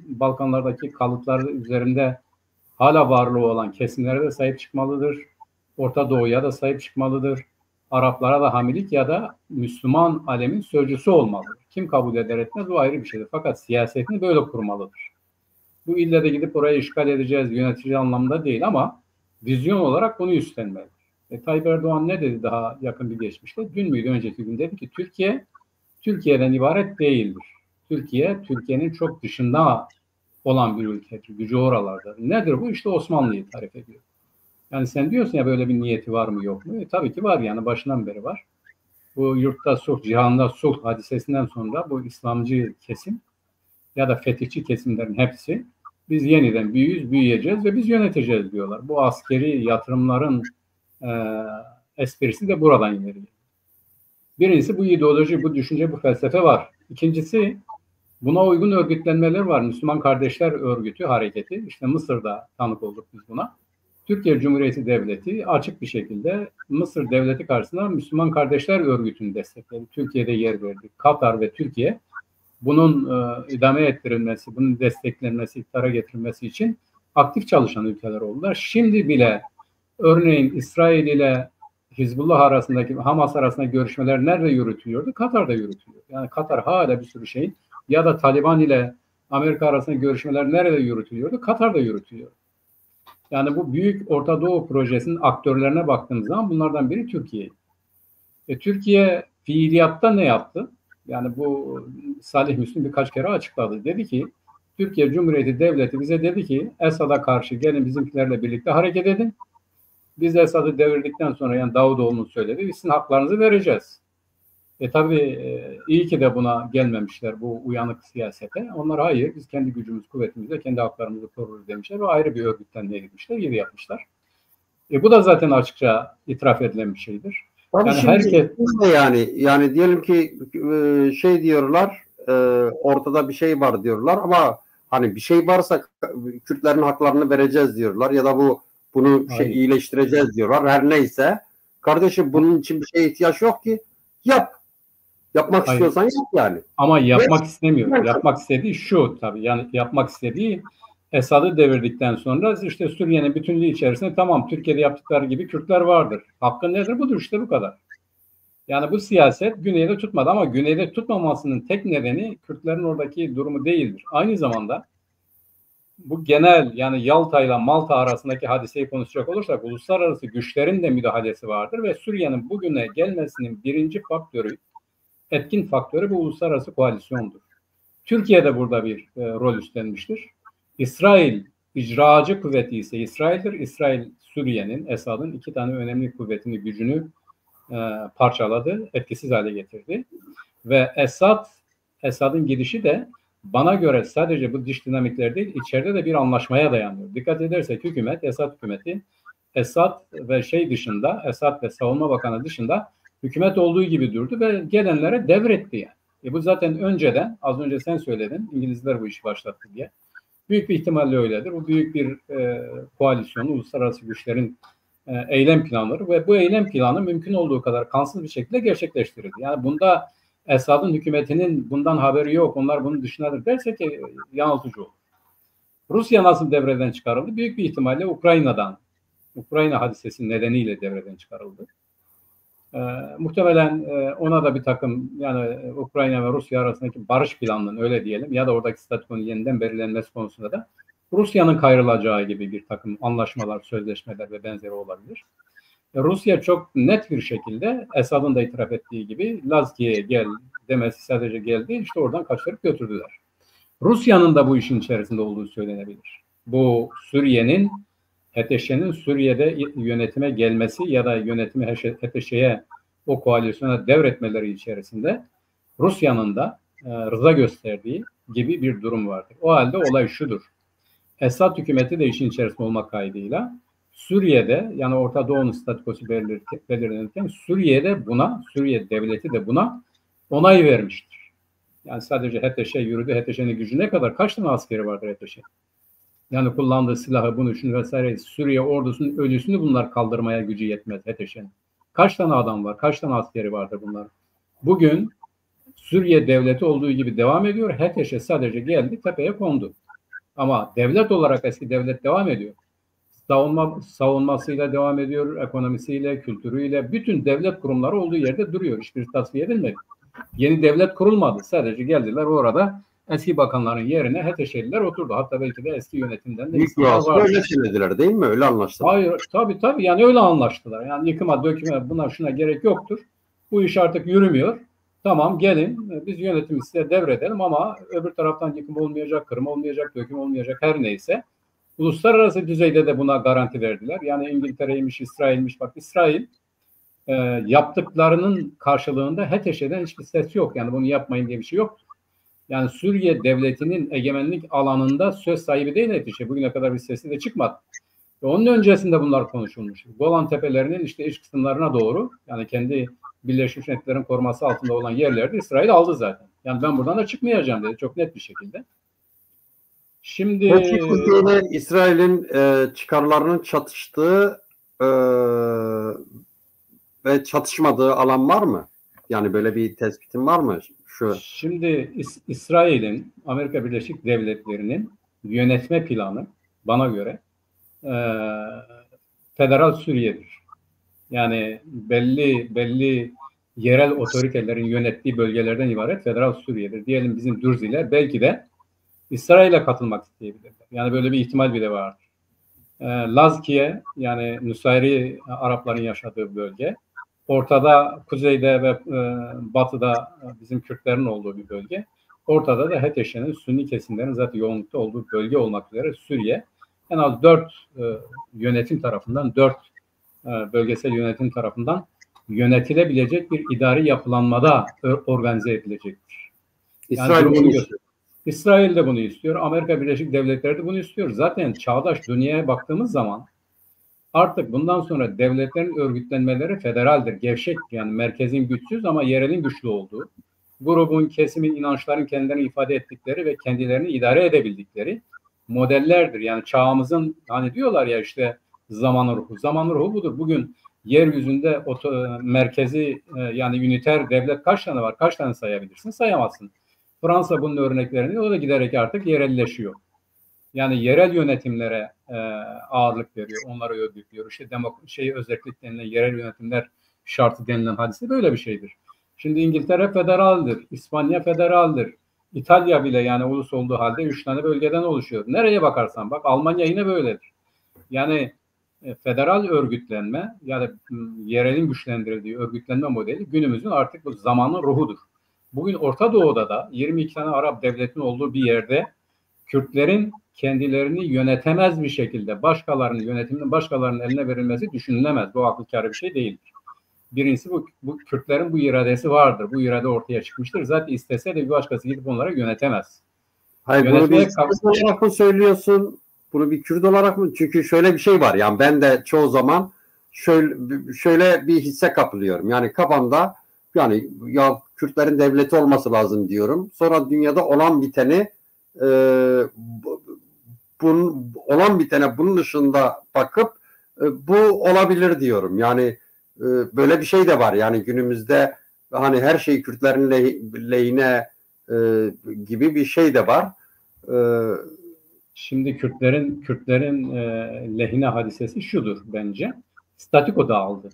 Balkanlardaki kalıplar üzerinde hala varlığı olan kesimlere de sahip çıkmalıdır. Orta Doğu'ya da sahip çıkmalıdır. Araplara da hamilik ya da Müslüman alemin sözcüsü olmalıdır. Kim kabul eder etmez o ayrı bir şeydir. Fakat siyasetini böyle kurmalıdır. Bu ille de gidip orayı işgal edeceğiz, yönetici anlamında değil ama vizyon olarak bunu üstlenmelidir. Tayyip Erdoğan ne dedi daha yakın bir geçmişte? Dün müydü, önceki gün dedi ki Türkiye, Türkiye'den ibaret değildir. Türkiye, Türkiye'nin çok dışında olan bir ülkedir. Gücü oralarda. Nedir bu? İşte Osmanlı'yı tarif ediyor. Yani sen diyorsun ya böyle bir niyeti var mı yok mu? Tabii ki var, yani başından beri var. Bu yurtta sulh, cihanda sulh hadisesinden sonra bu İslamcı kesim ya da fetihçi kesimlerin hepsi biz yeniden büyüyeceğiz ve biz yöneteceğiz diyorlar. Bu askeri yatırımların esprisi de buradan geliyor. Birincisi bu ideoloji, bu düşünce, bu felsefe var. İkincisi buna uygun örgütlenmeler var. Müslüman Kardeşler Örgütü hareketi. İşte Mısır'da tanık olduk biz buna. Türkiye Cumhuriyeti Devleti açık bir şekilde Mısır Devleti karşısında Müslüman Kardeşler Örgütü'nü destekledi. Türkiye'de yer verdi. Katar ve Türkiye bunun idame ettirilmesi, bunun desteklenmesi, iktidara getirilmesi için aktif çalışan ülkeler oldular. Şimdi bile örneğin İsrail ile Hizbullah arasındaki, Hamas arasındaki görüşmeler nerede yürütülüyordu? Katar'da yürütülüyor. Yani Katar hala bir sürü şeyin, ya da Taliban ile Amerika arasındaki görüşmeler nerede yürütülüyordu? Katar'da yürütülüyor. Yani bu büyük Orta Doğu projesinin aktörlerine baktığımız zaman bunlardan biri Türkiye. Türkiye fiiliyatta ne yaptı? Yani bu Salih Müslim birkaç kere açıkladı. Dedi ki Türkiye Cumhuriyeti Devleti bize dedi ki Esad'a karşı gelin bizimkilerle birlikte hareket edin. Biz Esad'ı devirdikten sonra, yani Davutoğlu'nun söyledi, biz sizin haklarınızı vereceğiz. Tabii iyi ki de buna gelmemişler, bu uyanık siyasete. Onlar hayır, biz kendi gücümüz, kuvvetimizle kendi haklarımızı koruruz demişler ve ayrı bir örgütlenmeye gitmişler, gibi yapmışlar. Bu da zaten açıkça itiraf edilen bir şeydir. Tabii yani herkes de yani diyelim ki şey diyorlar, ortada bir şey var diyorlar ama hani bir şey varsa Kürtlerin haklarını vereceğiz diyorlar ya da bunu iyileştireceğiz diyorlar. Her neyse kardeşim, bunun için bir şeye ihtiyaç yok ki, yap. Yapmak istiyorsan yap yani. Ama yapmak istemiyor. Yapmak istediği şu tabii. Yani yapmak istediği Esad'ı devirdikten sonra işte Suriye'nin bütünlüğü içerisinde tamam Türkiye'de yaptıkları gibi Kürtler vardır. Hakkı nedir? Budur işte, bu kadar. Yani bu siyaset Güney'de tutmadı ama Güney'de tutmamasının tek nedeni Kürtlerin oradaki durumu değildir. Aynı zamanda bu genel yani Yalta ile Malta arasındaki hadiseyi konuşacak olursak uluslararası güçlerin de müdahalesi vardır ve Suriye'nin bugüne gelmesinin birinci faktörü, etkin faktörü bu uluslararası koalisyondur. Türkiye de burada bir rol üstlenmiştir. İsrail icracı kuvveti ise İsrail'dir. İsrail Suriye'nin, Esad'ın 2 tane önemli kuvvetini, gücünü parçaladı, etkisiz hale getirdi. Ve Esad'ın gidişi de bana göre sadece bu dış dinamikler değil, içeride de bir anlaşmaya dayanıyor. Dikkat edersek hükümet, Esad hükümeti, Esad ve dışında, Esad ve Savunma Bakanı dışında hükümet olduğu gibi durdu ve gelenlere devretti yani. Bu zaten önceden, az önce sen söyledin, İngilizler bu işi başlattı diye. Büyük bir ihtimalle öyledir. Bu büyük bir koalisyonu, uluslararası güçlerin eylem planları ve bu eylem planı mümkün olduğu kadar kansız bir şekilde gerçekleştirildi. Yani bunda Esad'ın hükümetinin bundan haberi yok, onlar bunun dışındadır dersek yanıltıcı olur. Rusya nasıl devreden çıkarıldı? Büyük bir ihtimalle Ukrayna hadisesi nedeniyle devreden çıkarıldı. Muhtemelen ona da bir takım yani Ukrayna ve Rusya arasındaki barış planının öyle diyelim ya da oradaki statükonun yeniden belirlenmesi konusunda da Rusya'nın kayrılacağı gibi bir takım anlaşmalar, sözleşmeler ve benzeri olabilir. Rusya çok net bir şekilde Esad'ın da itiraf ettiği gibi Lazkiye'ye gel demesi sadece geldi, işte oradan kaçırıp götürdüler. Rusya'nın da bu işin içerisinde olduğu söylenebilir. Bu Suriye'nin, HTŞ'nin Suriye'de yönetime gelmesi ya da yönetimi HTŞ'ye o koalisyona devretmeleri içerisinde Rusya'nın da rıza gösterdiği gibi bir durum vardır. O halde olay şudur. Esad hükümeti de işin içerisinde olmak kaydıyla Suriye'de yani Orta Doğu'nun statükosu belirlenirken Suriye devleti de buna onay vermiştir. Yani sadece HTŞ yürüdü. HTŞ'nin gücü ne kadar? Kaç tane askeri vardır HTŞ? Yani kullandığı silahı, bunu, şunu vesaire. Suriye ordusunun ölüsünü bunlar kaldırmaya gücü yetmez HTŞ'nin. Kaç tane adam var? Kaç tane askeri vardır bunlar? Bugün Suriye devleti olduğu gibi devam ediyor. HTŞ sadece geldi, tepeye kondu. Ama devlet olarak eski devlet devam ediyor. Savunmasıyla devam ediyor, ekonomisiyle, kültürüyle, bütün devlet kurumları olduğu yerde duruyor. Hiçbir tasfiye edilmedi. Yeni devlet kurulmadı. Sadece geldiler orada eski bakanların yerine HTŞ'liler oturdu. Hatta belki de eski yönetimden de insanlar var. Öyle söylediler değil mi? Öyle anlaştılar. Hayır, tabii yani öyle anlaştılar. Yani yıkıma, döküme, buna şuna gerek yoktur. Bu iş artık yürümüyor. Tamam gelin biz yönetimi size devredelim ama öbür taraftan yıkım olmayacak, kırım olmayacak, döküm olmayacak her neyse. Uluslararası düzeyde de buna garanti verdiler. Yani İngiltere'ymiş, İsrail'miş. Bak İsrail yaptıklarının karşılığında HTŞ'den hiçbir ses yok. Yani bunu yapmayın diye bir şey yok. Yani Suriye devletinin egemenlik alanında söz sahibi değil HTŞ. Bugüne kadar bir sesi de çıkmadı. Ve onun öncesinde bunlar konuşulmuş. Golan Tepelerinin işte iç kısımlarına doğru yani kendi Birleşmiş Milletler'in koruması altında olan yerlerde İsrail aldı zaten. Yani ben buradan da çıkmayacağım dedi çok net bir şekilde. Şimdi İsrail'in çıkarlarının çatıştığı ve çatışmadığı alan var mı? Yani böyle bir tespitin var mı? Şimdi İsrail'in, Amerika Birleşik Devletleri'nin yönetme planı bana göre federal Suriye'dir. Yani belli yerel otoritelerin yönettiği bölgelerden ibaret federal Suriye'dir. Diyelim bizim Dürziler belki de İsrail'e katılmak isteyebilirler. Yani böyle bir ihtimal bile vardır. Lazkiye yani Nusayri Arapların yaşadığı bölge. Ortada, kuzeyde ve batıda bizim Kürtlerin olduğu bir bölge. Ortada da HTŞ'nin Sünni kesimlerin zaten yoğunlukta olduğu bölge olmak üzere Suriye. En az 4 yönetim tarafından, 4 bölgesel yönetim tarafından yönetilebilecek bir idari yapılanmada organize edilecektir. İsrail de bunu istiyor. Amerika Birleşik Devletleri de bunu istiyor. Zaten çağdaş dünyaya baktığımız zaman artık bundan sonra devletlerin örgütlenmeleri federaldir. Gevşek yani merkezin güçsüz ama yerelin güçlü olduğu, grubun, kesimin, inançların kendilerini ifade ettikleri ve kendilerini idare edebildikleri modellerdir. Yani çağımızın hani diyorlar ya işte zaman ruhu. Zaman ruhu budur. Bugün yeryüzünde merkezi yani üniter devlet kaç tane var? Kaç tane sayabilirsin? Sayamazsın. Fransa bunun örneklerini o da giderek artık yerelleşiyor. Yani yerel yönetimlere ağırlık veriyor, onlara örgütlüyor. İşte özellik denilen yerel yönetimler şartı denilen hadise böyle bir şeydir. Şimdi İngiltere federaldir, İspanya federaldir. İtalya bile yani ulus olduğu halde 3 tane bölgeden oluşuyor. Nereye bakarsan bak, Almanya yine böyledir. Yani federal örgütlenme yani yerelin güçlendirildiği örgütlenme modeli günümüzün artık bu zamanın ruhudur. Bugün Orta Doğu'da da 22 tane Arap devletinin olduğu bir yerde Kürtlerin kendilerini yönetemez bir şekilde başkalarının yönetiminin başkalarının eline verilmesi düşünülemez. Bu akıl kârı bir şey değildir. Birincisi bu Kürtlerin bu iradesi vardır. Bu irade ortaya çıkmıştır. Zaten istese de bir başkası gidip onları yönetemez. Hayır, bunu bir Kürt olarak mı söylüyorsun? Bunu bir Kürt olarak mı? Çünkü şöyle bir şey var. Yani ben de çoğu zaman şöyle bir hisse kapılıyorum. Yani kafamda yani ya Kürtlerin devleti olması lazım diyorum. Sonra dünyada olan biteni bunun dışında bakıp bu olabilir diyorum. Yani böyle bir şey de var. Yani günümüzde hani her şey Kürtlerin lehine gibi bir şey de var. Şimdi Kürtlerin lehine hadisesi şudur bence. Statiko dağıldı.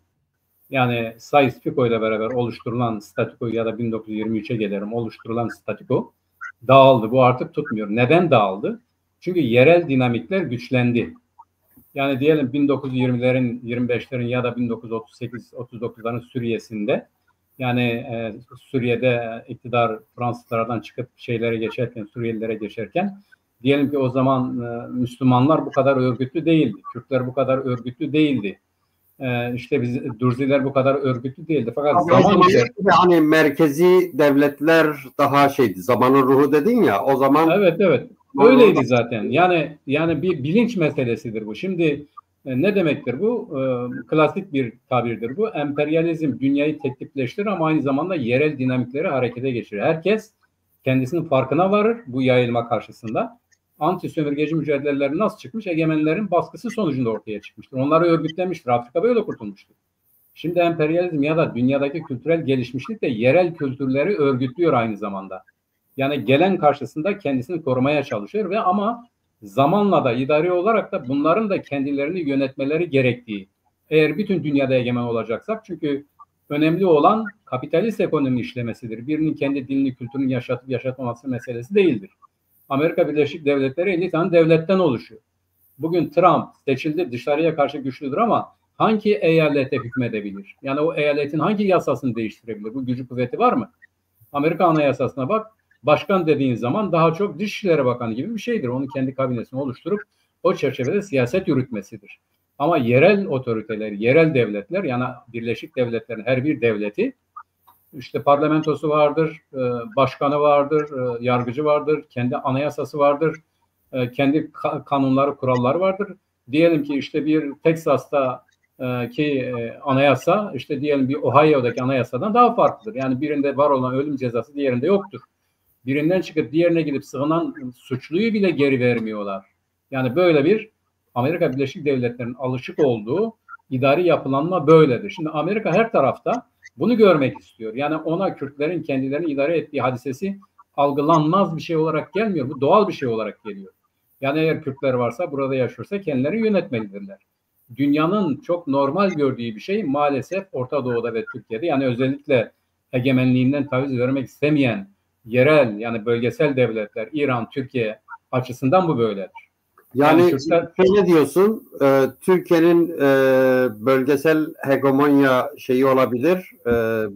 Yani Sykes-Picot ile beraber oluşturulan statiko ya da 1923'e gelelim oluşturulan statiko dağıldı. Bu artık tutmuyor. Neden dağıldı? Çünkü yerel dinamikler güçlendi. Yani diyelim 1920'lerin, 25'lerin ya da 1938-39'ların Suriye'sinde yani Suriye'de iktidar Fransızlardan çıkıp Suriyelilere geçerken diyelim ki o zaman Müslümanlar bu kadar örgütlü değildi. Kürtler bu kadar örgütlü değildi. İşte Durziler bu kadar örgütlü değildi. Fakat zaman hani merkezi devletler daha şeydi. Zamanın ruhu dedin ya. O zaman evet. Öyleydi zaten. Yani bir bilinç meselesidir bu. Şimdi ne demektir bu? Klasik bir tabirdir bu. Emperyalizm dünyayı teklifleştirir ama aynı zamanda yerel dinamikleri harekete geçirir. Herkes kendisinin farkına varır bu yayılma karşısında. Anti-sömürgeci mücadeleleri nasıl çıkmış? Egemenlerin baskısı sonucunda ortaya çıkmıştır. Onları örgütlemiştir. Afrika böyle kurtulmuştur. Şimdi emperyalizm ya da dünyadaki kültürel gelişmişlik de yerel kültürleri örgütlüyor aynı zamanda. Yani gelen karşısında kendisini korumaya çalışıyor ve ama zamanla da idari olarak da bunların da kendilerini yönetmeleri gerektiği. Eğer bütün dünyada egemen olacaksak çünkü önemli olan kapitalist ekonomi işlemesidir. Birinin kendi dilini, kültürünü yaşatıp yaşatmaması meselesi değildir. Amerika Birleşik Devletleri 50 tane devletten oluşuyor. Bugün Trump seçildi, dışarıya karşı güçlüdür ama hangi eyalete hükmedebilir? Yani o eyaletin hangi yasasını değiştirebilir? Bu gücü kuvveti var mı? Amerika Anayasası'na bak. Başkan dediğin zaman daha çok Dışişleri Bakanı gibi bir şeydir. Onun kendi kabinesini oluşturup o çerçevede siyaset yürütmesidir. Ama yerel otoriteler, yerel devletler yani Birleşik Devletler'in her bir devleti işte parlamentosu vardır, başkanı vardır, yargıcı vardır, kendi anayasası vardır, kendi kanunları, kuralları vardır. Diyelim ki işte bir Teksas'ta ki anayasa işte diyelim bir Ohio'daki anayasadan daha farklıdır. Yani birinde var olan ölüm cezası diğerinde yoktur. Birinden çıkıp diğerine gidip sığınan suçluyu bile geri vermiyorlar. Yani böyle bir Amerika Birleşik Devletleri'nin alışık olduğu idari yapılanma böyledir. Şimdi Amerika her tarafta bunu görmek istiyor. Yani ona Kürtlerin kendilerini idare ettiği hadisesi algılanmaz bir şey olarak gelmiyor. Bu doğal bir şey olarak geliyor. Yani eğer Kürtler varsa burada yaşıyorsa kendileri yönetmelidirler. Dünyanın çok normal gördüğü bir şey maalesef Orta Doğu'da ve Türkiye'de yani özellikle egemenliğinden taviz vermek istemeyen yerel yani bölgesel devletler İran, Türkiye açısından bu böyledir. Yani şöyle diyorsun Türkiye'nin bölgesel hegemonya şeyi olabilir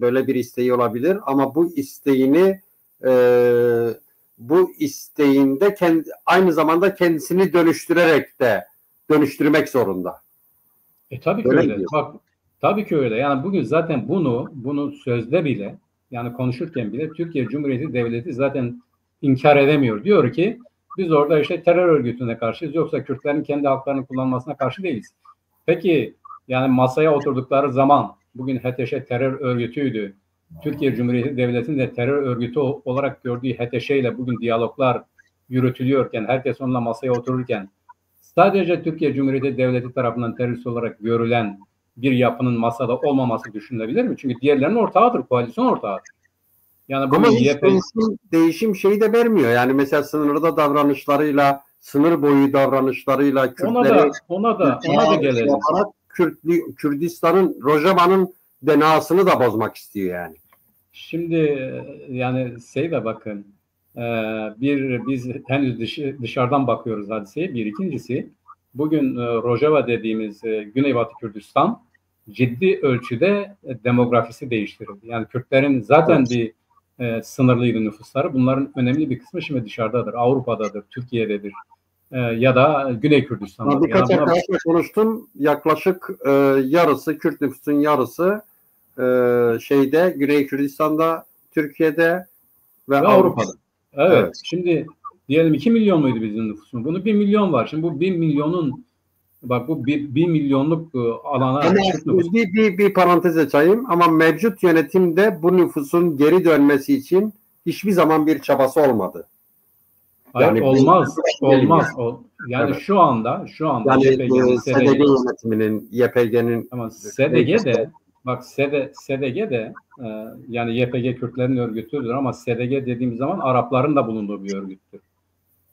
böyle bir isteği olabilir ama bu isteğinde aynı zamanda kendisini dönüştürmek zorunda. Tabii ki öyle. Bak, tabii ki öyle. Yani bugün zaten bunu sözde bile yani konuşurken bile Türkiye Cumhuriyeti Devleti zaten inkar edemiyor. Diyor ki biz orada işte terör örgütüne karşıyız yoksa Kürtlerin kendi haklarını kullanmasına karşı değiliz. Peki yani masaya oturdukları zaman bugün HTŞ terör örgütüydü. Türkiye Cumhuriyeti Devleti'nin de terör örgütü olarak gördüğü HTŞ ile bugün diyaloglar yürütülüyorken herkes onunla masaya otururken sadece Türkiye Cumhuriyeti Devleti tarafından terörist olarak görülen bir yapının masada olmaması düşünülebilir mi? Çünkü diğerlerinin ortağıdır, koalisyon ortağıdır. Yani ama hiç değişim şeyi de vermiyor. Yani mesela sınırda davranışlarıyla, sınır boyu davranışlarıyla Kürtleri ona da gelelim. Kürdistan'ın, Rojava'nın DNA'sını da bozmak istiyor yani. Şimdi yani de bakın, biz henüz dışarıdan bakıyoruz hadiseye. Bir, ikincisi, bugün Rojava dediğimiz Güneybatı Kürdistan ciddi ölçüde demografisi değiştirildi. Yani Kürtlerin zaten bir sınırlıydı nüfusları. Bunların önemli bir kısmı şimdi dışarıdadır. Avrupa'dadır, Türkiye'dedir ya da Güney Kürdistan'da. Birkaç arkadaşla konuştum. Yaklaşık yarısı, Kürt nüfusun yarısı Güney Kürdistan'da, Türkiye'de ve Avrupa'da. Evet. Şimdi diyelim 2 milyon muydu bizim nüfusumuz? Bunu 1 milyon var. Şimdi bu 1 milyonun, bak bu 1 milyonluk alana... Bir parantez açayım ama mevcut yönetimde bu nüfusun geri dönmesi için hiçbir zaman bir çabası olmadı. Hayır, yani olmaz. Yani evet. şu anda yani SDG yönetiminin, YPG'nin... Ama SDG de yani YPG Kürtlerin örgütüdür ama SDG dediğimiz zaman Arapların da bulunduğu bir örgüttür.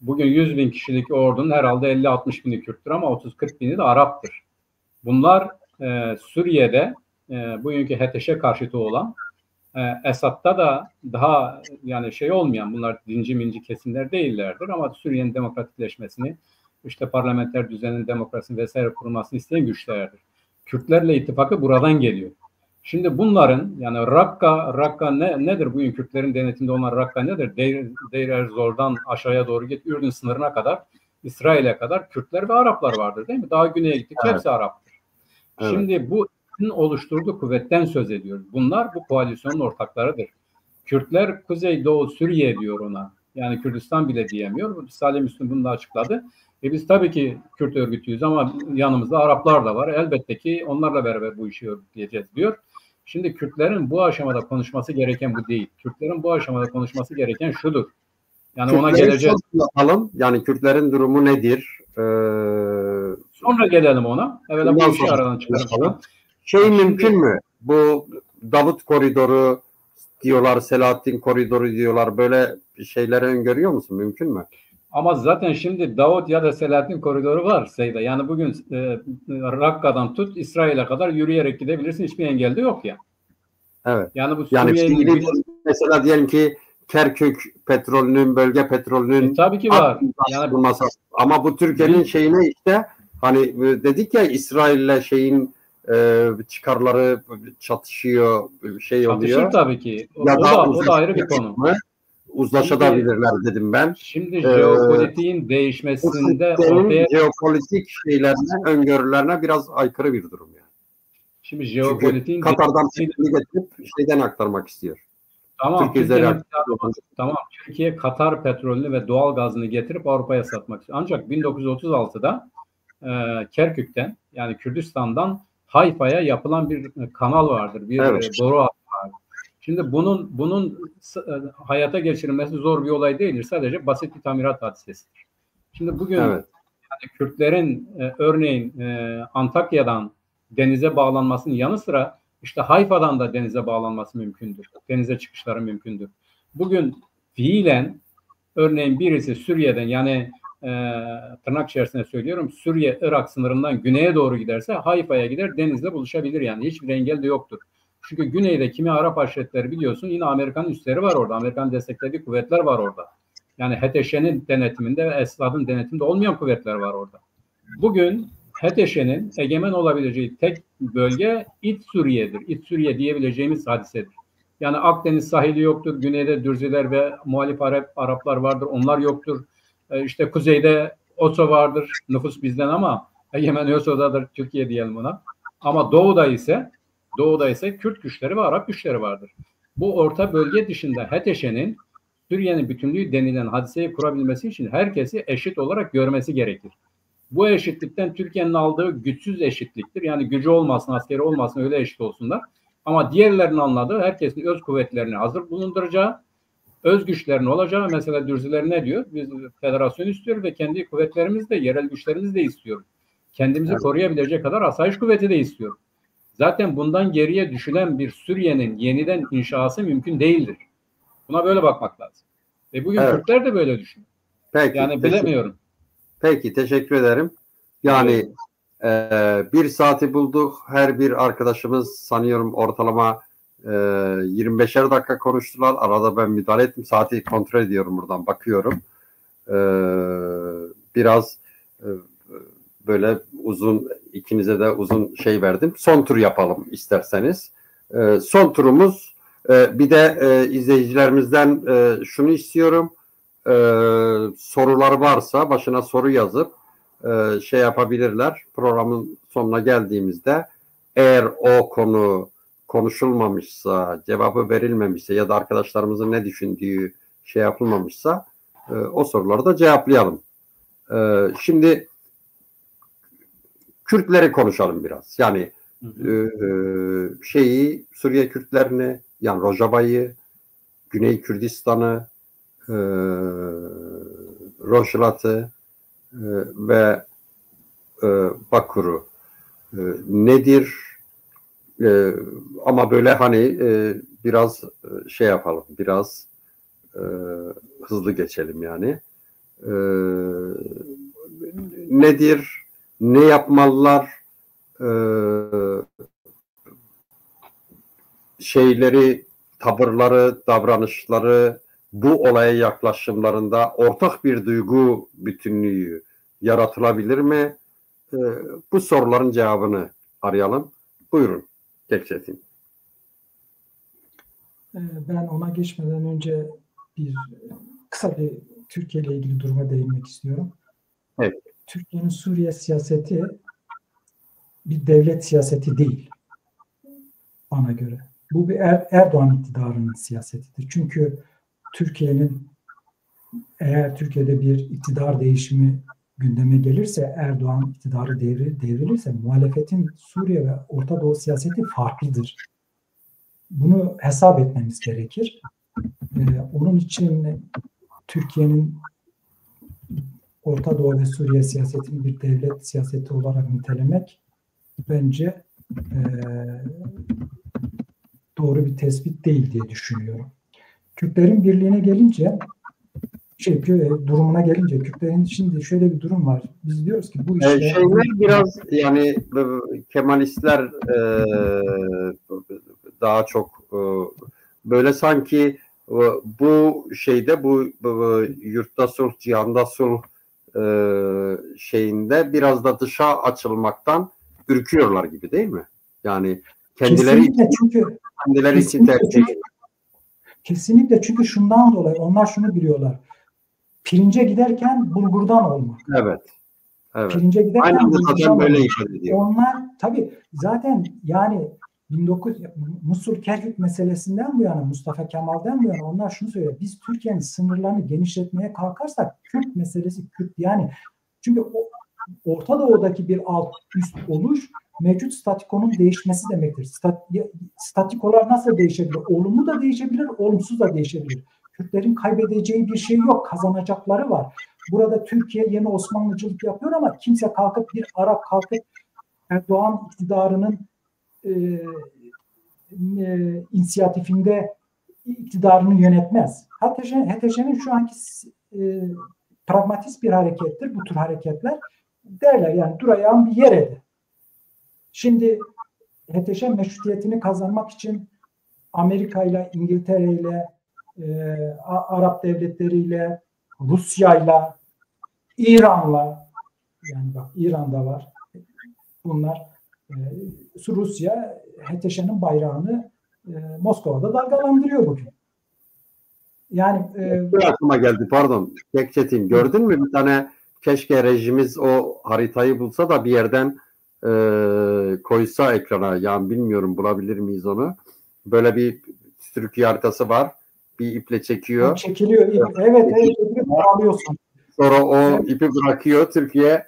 Bugün 100 bin kişilik ordunun herhalde 50-60 bini Kürttür ama 30-40 bini de Arap'tır. Bunlar Suriye'de bugünkü HTŞ karşıtı olan, Esad'da da daha yani olmayan, bunlar dinci minci kesimler değillerdir ama Suriye'nin demokratikleşmesini, işte parlamenter düzenin demokrasinin vesaire kurulmasını isteyen güçlerdir. Kürtlerle ittifakı buradan geliyor. Şimdi bunların yani Rakka nedir bugün Kürtlerin denetiminde olan Rakka nedir? Deir ez-Zor'dan aşağıya doğru git, Ürdün sınırına kadar, İsrail'e kadar Kürtler ve Araplar vardır değil mi? Daha güneye gittikçe hepsi Arap'tır. Evet. Şimdi bu oluşturduğu kuvvetten söz ediyoruz. Bunlar bu koalisyonun ortaklarıdır. Kürtler Kuzeydoğu Suriye diyor ona. Yani Kürdistan bile diyemiyor. Salih Müslüm bunu da açıkladı. Biz tabii ki Kürt örgütüyüz ama yanımızda Araplar da var. Elbette ki onlarla beraber bu işi örgütleyeceğiz diyor. Şimdi Kürtlerin bu aşamada konuşması gereken bu değil. Kürtlerin bu aşamada konuşması gereken şudur. Yani Kürtlerin ona geleceğiz. Yani Kürtlerin durumu nedir? Sonra gelelim ona. Evet, bu işi aradan çıkaralım. Mümkün mü? Bu Davut Koridoru diyorlar, Selahattin Koridoru diyorlar. Böyle şeyleri öngörüyor musun? Mümkün mü? Ama zaten şimdi Davut ya da Selahattin koridoru var Seyda. Yani bugün Rakka'dan tut İsrail'e kadar yürüyerek gidebilirsin. Hiçbir engel de yok ya. Evet. Yani bu mesela diyelim ki Kerkük petrolünün, bölge petrolünün tabii ki var. Yani ama bu Türkiye'nin şeyine işte hani dedik ya İsrail'le çıkarları çatışıyor, oluyor. Çatışır tabii ki. O da ayrı bir konu. Uzlaşabilirler dedim ben. Şimdi jeopolitiğin değişmesinde ortaya... Jeopolitik şeylerine, öngörülerine biraz aykırı bir durum yani. Şimdi jeopolitiğin... Katar'dan getirip aktarmak istiyor. Tamam, Türkiye Katar petrolünü ve doğal gazını getirip Avrupa'ya satmak istiyor. Ancak 1936'da Kerkük'ten yani Kürdistan'dan Hayfa'ya yapılan bir kanal vardır. Bir boru hattı vardır. Şimdi bunun hayata geçirilmesi zor bir olay değildir. Sadece basit bir tamirat hadisesidir. Şimdi bugün yani Kürtlerin örneğin Antakya'dan denize bağlanmasının yanı sıra işte Hayfa'dan da denize bağlanması mümkündür. Denize çıkışları mümkündür. Bugün fiilen örneğin birisi Suriye'den yani tırnak içerisinde söylüyorum Suriye-Irak sınırından güneye doğru giderse Hayfa'ya gider denizle buluşabilir yani. Hiçbir engel de yoktur. Çünkü güneyde kimi Arap aşiretleri biliyorsun yine Amerikan üsleri var orada. Amerikan desteklediği kuvvetler var orada. Yani HTŞ'nin denetiminde ve Esad'ın denetiminde olmayan kuvvetler var orada. Bugün HTŞ'nin egemen olabileceği tek bölge İç Suriye'dir. İç Suriye diyebileceğimiz hadisedir. Yani Akdeniz sahili yoktur. Güneyde Dürziler ve muhalif Araplar vardır. Onlar yoktur. İşte kuzeyde Oso vardır. Nüfus bizden ama egemen Oso'dadır. Türkiye diyelim ona. Ama doğuda ise Kürt güçleri ve Arap güçleri vardır. Bu orta bölge dışında HTŞ'nin Suriye'nin bütünlüğü denilen hadiseyi kurabilmesi için herkesi eşit olarak görmesi gerekir. Bu eşitlikten Türkiye'nin aldığı güçsüz eşitliktir. Yani gücü olmasın, askeri olmasın öyle eşit olsunlar. Ama diğerlerinin anladığı herkesin öz kuvvetlerini hazır bulunduracağı, öz güçlerin olacağı. Mesela Dürziler ne diyor? Biz federasyon istiyoruz ve kendi kuvvetlerimiz de, yerel güçlerimiz de istiyoruz. Kendimizi koruyabilecek kadar asayiş kuvveti de istiyoruz. Zaten bundan geriye düşülen bir Suriye'nin yeniden inşası mümkün değildir. Buna böyle bakmak lazım. Ve bugün Kürtler de böyle düşünüyor. Peki, yani bilemiyorum. Peki, teşekkür ederim. Yani Bir saati bulduk. Her bir arkadaşımız sanıyorum ortalama 25'er dakika konuştular. Arada ben müdahale ettim. Saati kontrol ediyorum, buradan bakıyorum. Biraz böyle uzun, ikinize de uzun şey verdim. Son tur yapalım isterseniz. Son turumuz, bir de izleyicilerimizden şunu istiyorum. Sorular varsa başına soru yazıp şey yapabilirler. Programın sonuna geldiğimizde eğer o konu konuşulmamışsa, cevabı verilmemişse ya da arkadaşlarımızın ne düşündüğü şey yapılmamışsa o soruları da cevaplayalım. Şimdi Kürtleri konuşalım biraz. Yani Suriye Kürtlerini, yani Rojava'yı, Güney Kürdistan'ı, Rojlat'ı ve Bakur'u nedir? Ama böyle hani biraz şey yapalım, biraz hızlı geçelim yani. Nedir? Ne yapmalılar? Şeyleri, tavırları, davranışları, bu olaya yaklaşımlarında ortak bir duygu bütünlüğü yaratılabilir mi? Bu soruların cevabını arayalım. Buyurun, Gökçetin. Ben ona geçmeden önce kısa bir Türkiye ile ilgili duruma değinmek istiyorum. Evet. Türkiye'nin Suriye siyaseti bir devlet siyaseti değil bana göre. Bu bir Erdoğan iktidarının siyasetidir. Çünkü eğer Türkiye'de bir iktidar değişimi gündeme gelirse, Erdoğan iktidarı devrilirse, muhalefetin Suriye ve Orta Doğu siyaseti farklıdır. Bunu hesap etmemiz gerekir. Onun için Türkiye'nin Orta Doğu ve Suriye siyasetini bir devlet siyaseti olarak nitelemek bence doğru bir tespit değil diye düşünüyorum. Kürtlerin birliğine gelince, durumuna gelince, Kürtlerin şimdi şöyle bir durum var. Biz diyoruz ki bu işte... Şeyler biraz yani Kemalistler daha çok böyle sanki bu şeyde, bu yurtta sulh, cihanda sulh şeyinde biraz da dışa açılmaktan ürküyorlar gibi, değil mi? Yani kendileri için tercih. Kesinlikle, çünkü şundan dolayı onlar şunu biliyorlar. Pirince giderken bulgurdan olmak. Evet. Pirince giderken bulgurdan böyle olmak. Onlar tabii zaten yani Musul-Kerkük meselesinden bu yana, Mustafa Kemal'den bu yana onlar şunu söylüyor. Biz Türkiye'nin sınırlarını genişletmeye kalkarsak Kürt meselesi, yani çünkü Orta Doğu'daki bir alt üst oluş mevcut statikonun değişmesi demektir. Statikolar nasıl değişebilir? Olumlu da değişebilir, olumsuz da değişebilir. Kürtlerin kaybedeceği bir şey yok, kazanacakları var. Burada Türkiye yeni Osmanlıcılık yapıyor ama kimse kalkıp bir Arap kalkıp Erdoğan iktidarının inisiyatifinde iktidarını yönetmez. HTŞ'nin şu anki pragmatist bir harekettir bu tür hareketler. Derler yani dur ayağın bir yere. Şimdi HTŞ meşrutiyetini kazanmak için Amerika ile, İngiltere ile, Arap devletleriyle, Rusya'yla, İran'la, yani bak İran'da var. Bunlar Rusya HTŞ'nin bayrağını Moskova'da dalgalandırıyor bugün. Yani aklıma geldi, pardon. Gökçetin, gördün mü bir tane, keşke rejimiz o haritayı bulsa da bir yerden koysa ekrana. Yani bilmiyorum, bulabilir miyiz onu? Böyle bir Türkiye haritası var. Bir iple çekiyor. Çekiliyor. Evet. Alıyorsun. Sonra o ipi bırakıyor. Türkiye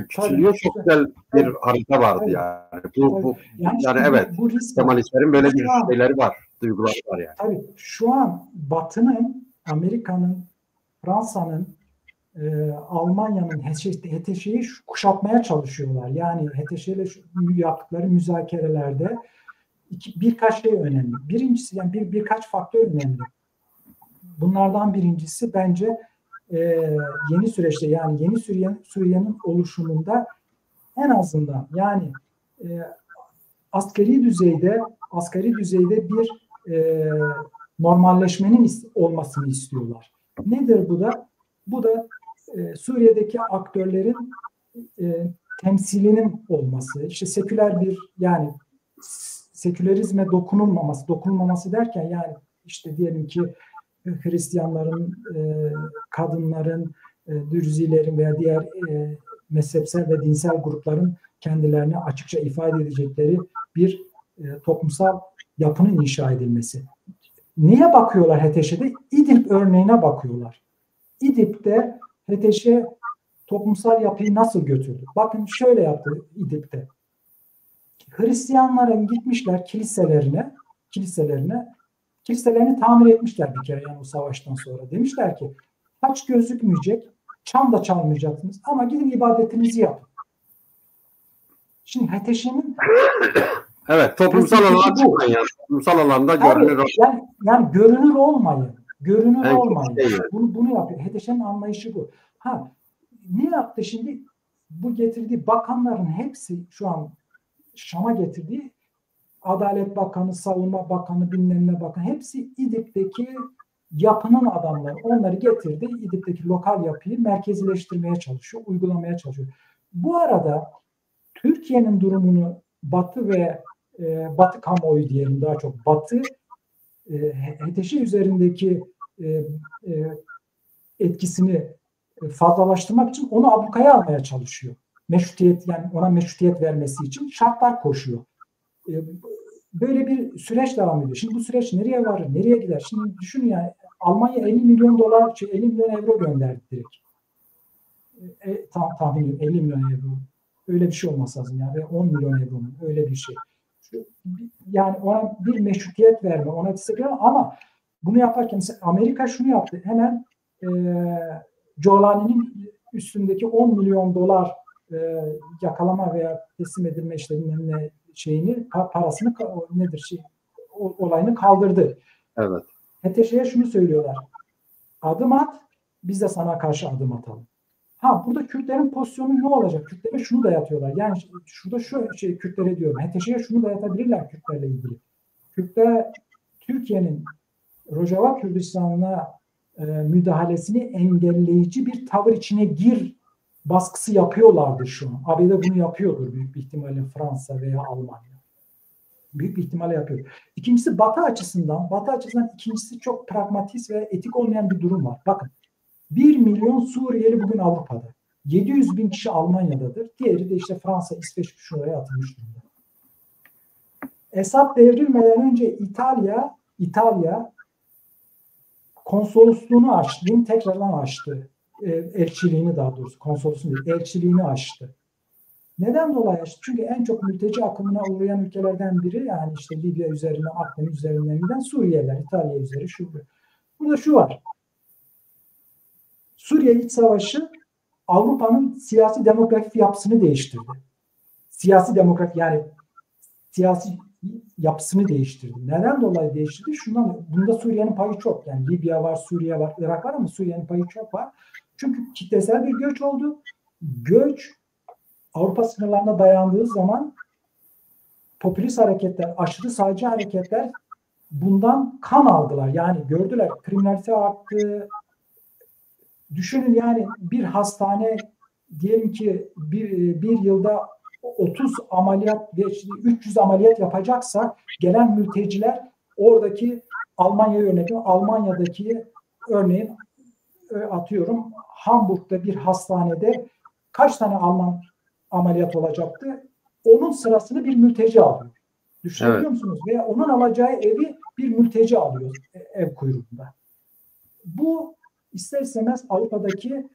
küçülüyor. Tabii, çok güzel bir harita vardı yani. Yani evet. Kemalistlerin böyle bir şeyleri var. Duyguları var yani. Tabii şu an Batı'nın, Amerika'nın, Fransa'nın, Almanya'nın HTŞ'yi kuşatmaya çalışıyorlar. Yani HTŞ ile yaptıkları müzakerelerde birkaç şey önemli. Birincisi, yani birkaç faktör önemli. Bunlardan birincisi bence yeni süreçte, yani yeni Suriye'nin oluşumunda en azından yani asgari düzeyde bir normalleşmenin olmasını istiyorlar. Nedir bu da? Bu da Suriye'deki aktörlerin temsilinin olması, işte seküler bir yani sekülerizme dokunulmaması derken yani işte diyelim ki Hristiyanların, kadınların, Dürzilerin veya diğer mezhepsel ve dinsel grupların kendilerini açıkça ifade edecekleri bir toplumsal yapının inşa edilmesi. Neye bakıyorlar HTŞ'de? İdlib örneğine bakıyorlar. İdlib'de HTŞ toplumsal yapıyı nasıl götürdü? Bakın şöyle yaptı İdlib'de. Hristiyanların gitmişler kiliselerini tamir etmişler bir kere yani o savaştan sonra. Demişler ki haç gözükmeyecek, çan da çalmayacaksınız ama gidin ibadetinizi yapın. Şimdi HTŞ'nin evet, toplumsal alana çıkmayın yani. Toplumsal alanda görünür olmayın. Yani görünür olmayın. Bunu yapıyor. HTŞ'nin anlayışı bu. Ne yaptı şimdi? Bu getirdiği bakanların hepsi şu an Şam'a getirdiği Adalet Bakanı, Savunma Bakanı, bilmem ne bakanı hepsi İdlib'deki yapının adamları. Onları getirdi. İdlib'deki lokal yapıyı merkezileştirmeye çalışıyor, uygulamaya çalışıyor. Bu arada Türkiye'nin durumunu Batı ve Batı kamuoyu diyelim daha çok Batı HTŞ üzerindeki etkisini fazlalaştırmak için onu ablukaya almaya çalışıyor. Ona meşrutiyet vermesi için şartlar koşuyor. Böyle bir süreç devam ediyor. Şimdi bu süreç nereye varır, nereye gider? Şimdi düşünün yani Almanya 50 milyon euro gönderdi direkt. Tahminim 50 milyon euro. Öyle bir şey olması lazım yani. Ve 10 milyon euronun öyle bir şey. Yani ona bir meşrutiyet verme, ona destek ama bunu yaparken Amerika şunu yaptı. Hemen Jolani'nin üstündeki 10 milyon dolar yakalama veya teslim edilme işleminin parasını olayını kaldırdı. Evet. HTŞ'ye şunu söylüyorlar. Adım at, biz de sana karşı adım atalım. Burada Kürtlerin pozisyonu ne olacak? Kürtlere şunu dayatıyorlar. Yani şurada Kürtlere diyorum. HTŞ'ye şunu dayatabilirler Kürtlerle ilgili. Kürtler Türkiye'nin Rojava Kürdistan'ına müdahalesini engelleyici bir tavır içine baskısı yapıyorlardı şu an. ABD bunu yapıyordur büyük bir ihtimalle Fransa veya Almanya. Büyük bir ihtimalle yapıyor. İkincisi Batı açısından ikincisi çok pragmatist ve etik olmayan bir durum var. Bakın 1 milyon Suriyeli bugün Avrupa'da. 700 bin kişi Almanya'dadır. Diğeri de işte Fransa, İsveç şuraya atılmış durumda. Esad devrilmeden önce İtalya konsolosluğunu açtı. Tekrardan açtı. Elçiliğini daha doğrusu. Konsolosluğunu değil, elçiliğini açtı. Neden dolayı açtı? Çünkü en çok mülteci akımına uğrayan ülkelerden biri yani işte Libya üzerinden, Akdeniz üzerinden giden Suriyeliler, İtalya üzeri Burada şu var. Suriye İç Savaşı Avrupa'nın siyasi demografik yapısını değiştirdi. Siyasi yapısını değiştirdi. Neden dolayı değiştirdi? Bunda Suriye'nin payı çok. Yani Libya var, Suriye var, Irak var ama Suriye'nin payı çok var. Çünkü kitlesel bir göç oldu. Göç Avrupa sınırlarına dayandığı zaman popülist hareketler, aşırı sağcı hareketler bundan kan aldılar. Yani gördüler kriminalite arttı. Düşünün yani bir hastane diyelim ki bir yılda 30 ameliyat ve 300 ameliyat yapacaksa gelen mülteciler oradaki Almanya'daki örneğin atıyorum Hamburg'da bir hastanede kaç tane Alman ameliyat olacaktı? Onun sırasını bir mülteci alıyor. Düşünebiliyor musunuz? Veya onun alacağı evi bir mülteci alıyor ev kuyruğunda. Bu ister istemez Avrupa'daki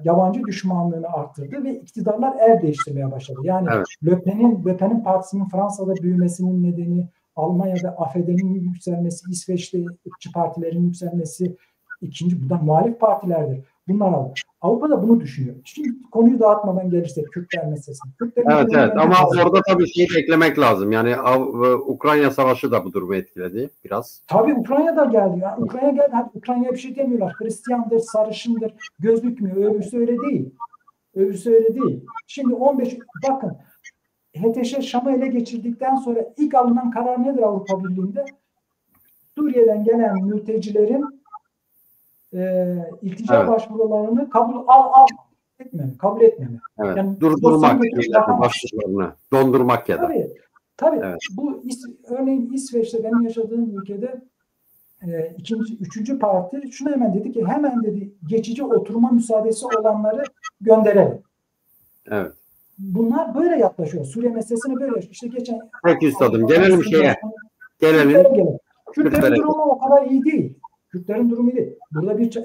yabancı düşmanlığını arttırdı ve iktidarlar el değiştirmeye başladı. Yani Le Pen'in partisinin Fransa'da büyümesinin nedeni Almanya'da AfD'nin yükselmesi, İsveç'te ırkçı partilerin yükselmesi, bundan muhalif partilerdir. Bunlar aldı. Avrupa'da bunu düşünüyor. Şimdi konuyu dağıtmadan gelirsek Kürtler meselesine. Evet ama orada tabii şeyi eklemek lazım. Yani Ukrayna Savaşı da bu durumu etkiledi biraz. Tabii Ukrayna da geldi. Yani Ukrayna'ya bir şey demiyorlar. Hristiyandır, sarışındır, göz bükmüyor. Öbürsü öyle değil. Öbürsü öyle değil. Şimdi 15 bakın HTŞ Şam'ı ele geçirdikten sonra ilk alınan karar nedir Avrupa Birliği'nde? Suriye'den gelen mültecilerin iltica başvurularını kabul etmeme. Evet. Yani Durdurmak, başvurularını dondurmak ya da. Tabii. Evet. Bu örneğin İsveç'te benim yaşadığım ülkede üçüncü parti şunu hemen dedi ki hemen dedi geçici oturma müsaadesi olanları gönderelim. Evet. Bunlar böyle yaklaşıyor. Suriye meselesine böyle işte geçen. Peki üstadım gelelim şeye. Kürtlerin durumu o kadar iyi değil. Kürtlerin durumu değil. Burada bir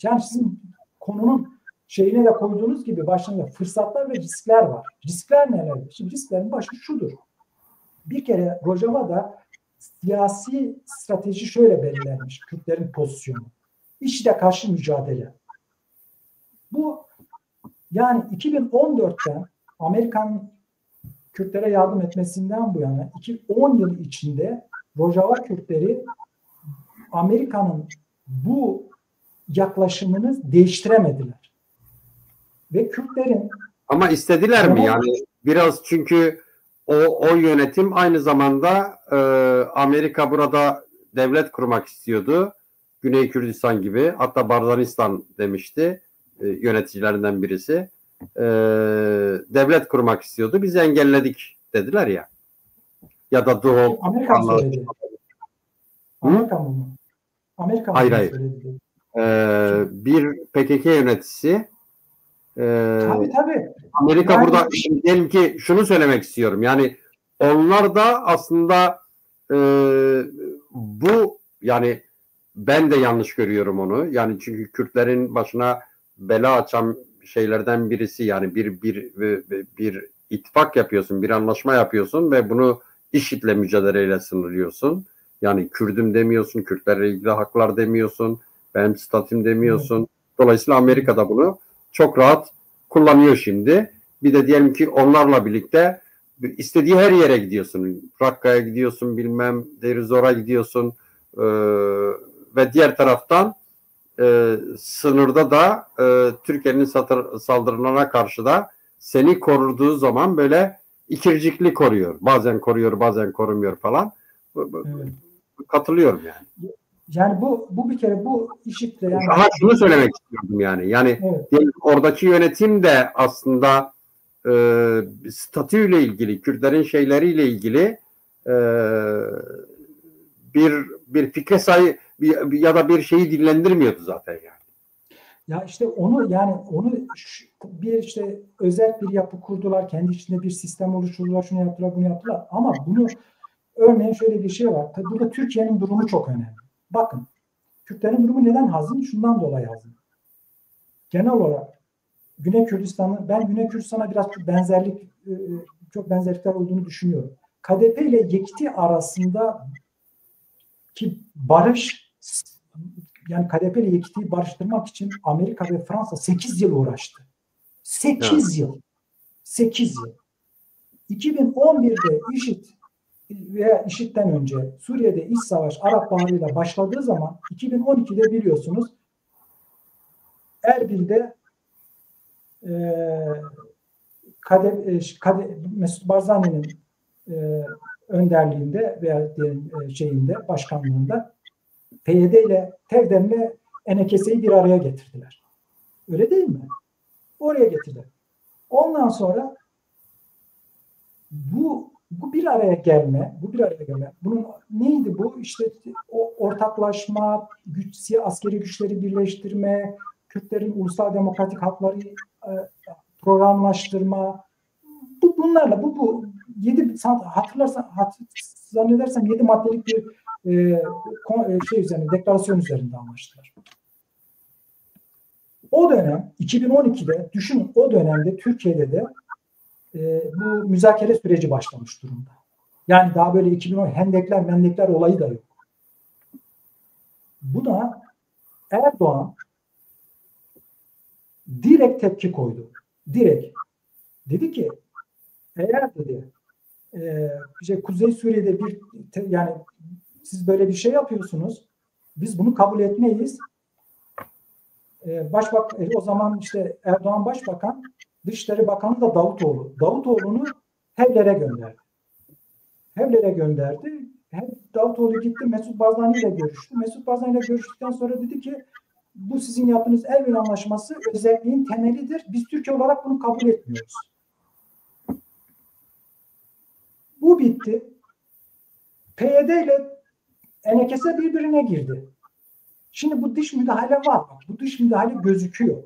yani sizin konunun şeyine de koyduğunuz gibi başında fırsatlar ve riskler var. Riskler neler? Şimdi risklerin başı şudur. Bir kere Rojava'da siyasi strateji şöyle belirlenmiş. Kürtlerin pozisyonu. IŞİD'e karşı mücadele. Bu yani 2014'ten Amerikan Kürtlere yardım etmesinden bu yana 10 yıl içinde Rojava Kürtleri Amerika'nın bu yaklaşımını değiştiremediler. Ve Kürtlerin ama istediler mi yani? Biraz çünkü o yönetim aynı zamanda Amerika burada devlet kurmak istiyordu. Güney Kürdistan gibi. Hatta Barzanistan demişti yöneticilerinden birisi. Devlet kurmak istiyordu. Biz engelledik dediler ya. Ya da Doğu. Amerika mı söyledi? Amerika mı? Amerika mı söyledi? Bir PKK yöneticisi tabii. Amerika yani, burada şimdi diyelim ki şunu söylemek istiyorum. Yani onlar da aslında bu yani ben de yanlış görüyorum onu. Yani çünkü Kürtlerin başına bela açan şeylerden birisi yani bir ittifak yapıyorsun, bir anlaşma yapıyorsun ve bunu IŞİD'le mücadeleyle sınırlıyorsun. Yani Kürdüm demiyorsun, Kürtlerle ilgili haklar demiyorsun, benim statüm demiyorsun. Dolayısıyla Amerika da bunu çok rahat kullanıyor şimdi. Bir de diyelim ki onlarla birlikte istediği her yere gidiyorsun. Rakka'ya gidiyorsun, bilmem Deir ez-Zor'a gidiyorsun ve diğer taraftan sınırda da Türkiye'nin saldırılarına karşı da seni koruduğu zaman böyle ikircikli koruyor. Bazen koruyor, bazen korumuyor falan. Evet. Katılıyorum yani. Yani bu bir kere bu IŞİD'le yani. Aha şunu söylemek istiyordum yani. Yani evet. Oradaki yönetim de aslında statüyle ilgili, Kürtlerin şeyleriyle ilgili bir fikre sahip ya da bir şeyi dillendirmiyordu zaten yani. Ya işte onu bir işte özel bir yapı kurdular, kendi içinde bir sistem oluşturdular, şunu yaptılar, bunu yaptılar. Ama bunu örneğin şöyle bir şey var. Tabii burada Türkiye'nin durumu çok önemli. Bakın, Kürtlerin durumu neden hazin? Şundan dolayı hazin. Genel olarak Güney Kürdistan'a biraz çok benzerlikler olduğunu düşünüyorum. KDP ile YEKTİ arasında ki barış, yani KDP ile YEKTİ'yi barıştırmak için Amerika ve Fransa 8 yıl uğraştı. 8 yıl. 8 yıl. 2011'de IŞİD'den önce Suriye'de iç savaş Arap Baharı'yla başladığı zaman 2012'de biliyorsunuz Erbil'de Mesut Barzani'nin önderliğinde veya başkanlığında PYD ile TEVDEM'le Enekese'yi bir araya getirdiler. Öyle değil mi? Oraya getirdiler. Ondan sonra bu bir araya gelme. Bunun neydi bu? İşte o ortaklaşma, askeri güçleri birleştirme, Kürtlerin ulusal demokratik hakları programlaştırma. Bunlarla bu 7 zannedersem 7 maddelik bir deklarasyon üzerinde anlaştılar. O dönem 2012'de düşünün o dönemde Türkiye'de de bu müzakere süreci başlamış durumda. Yani daha böyle 2010 hendekler olayı da yok. Buna Erdoğan direkt tepki koydu. Direkt. Dedi ki eğer dedi Kuzey Suriye'de yani siz böyle bir şey yapıyorsunuz, biz bunu kabul etmeyiz. O zaman işte Erdoğan Başbakan, Dışişleri Bakanı da Davutoğlu. Davutoğlu'nu Hevler'e gönderdi. Davutoğlu gitti Mesut Barzani ile görüştü. Mesut Barzani ile görüştükten sonra dedi ki bu sizin yaptığınız Erbil Anlaşması özelliğin temelidir. Biz Türkiye olarak bunu kabul etmiyoruz. Bu bitti. PYD ile NKS birbirine girdi. Şimdi bu dış müdahale var. Bu dış müdahale gözüküyor.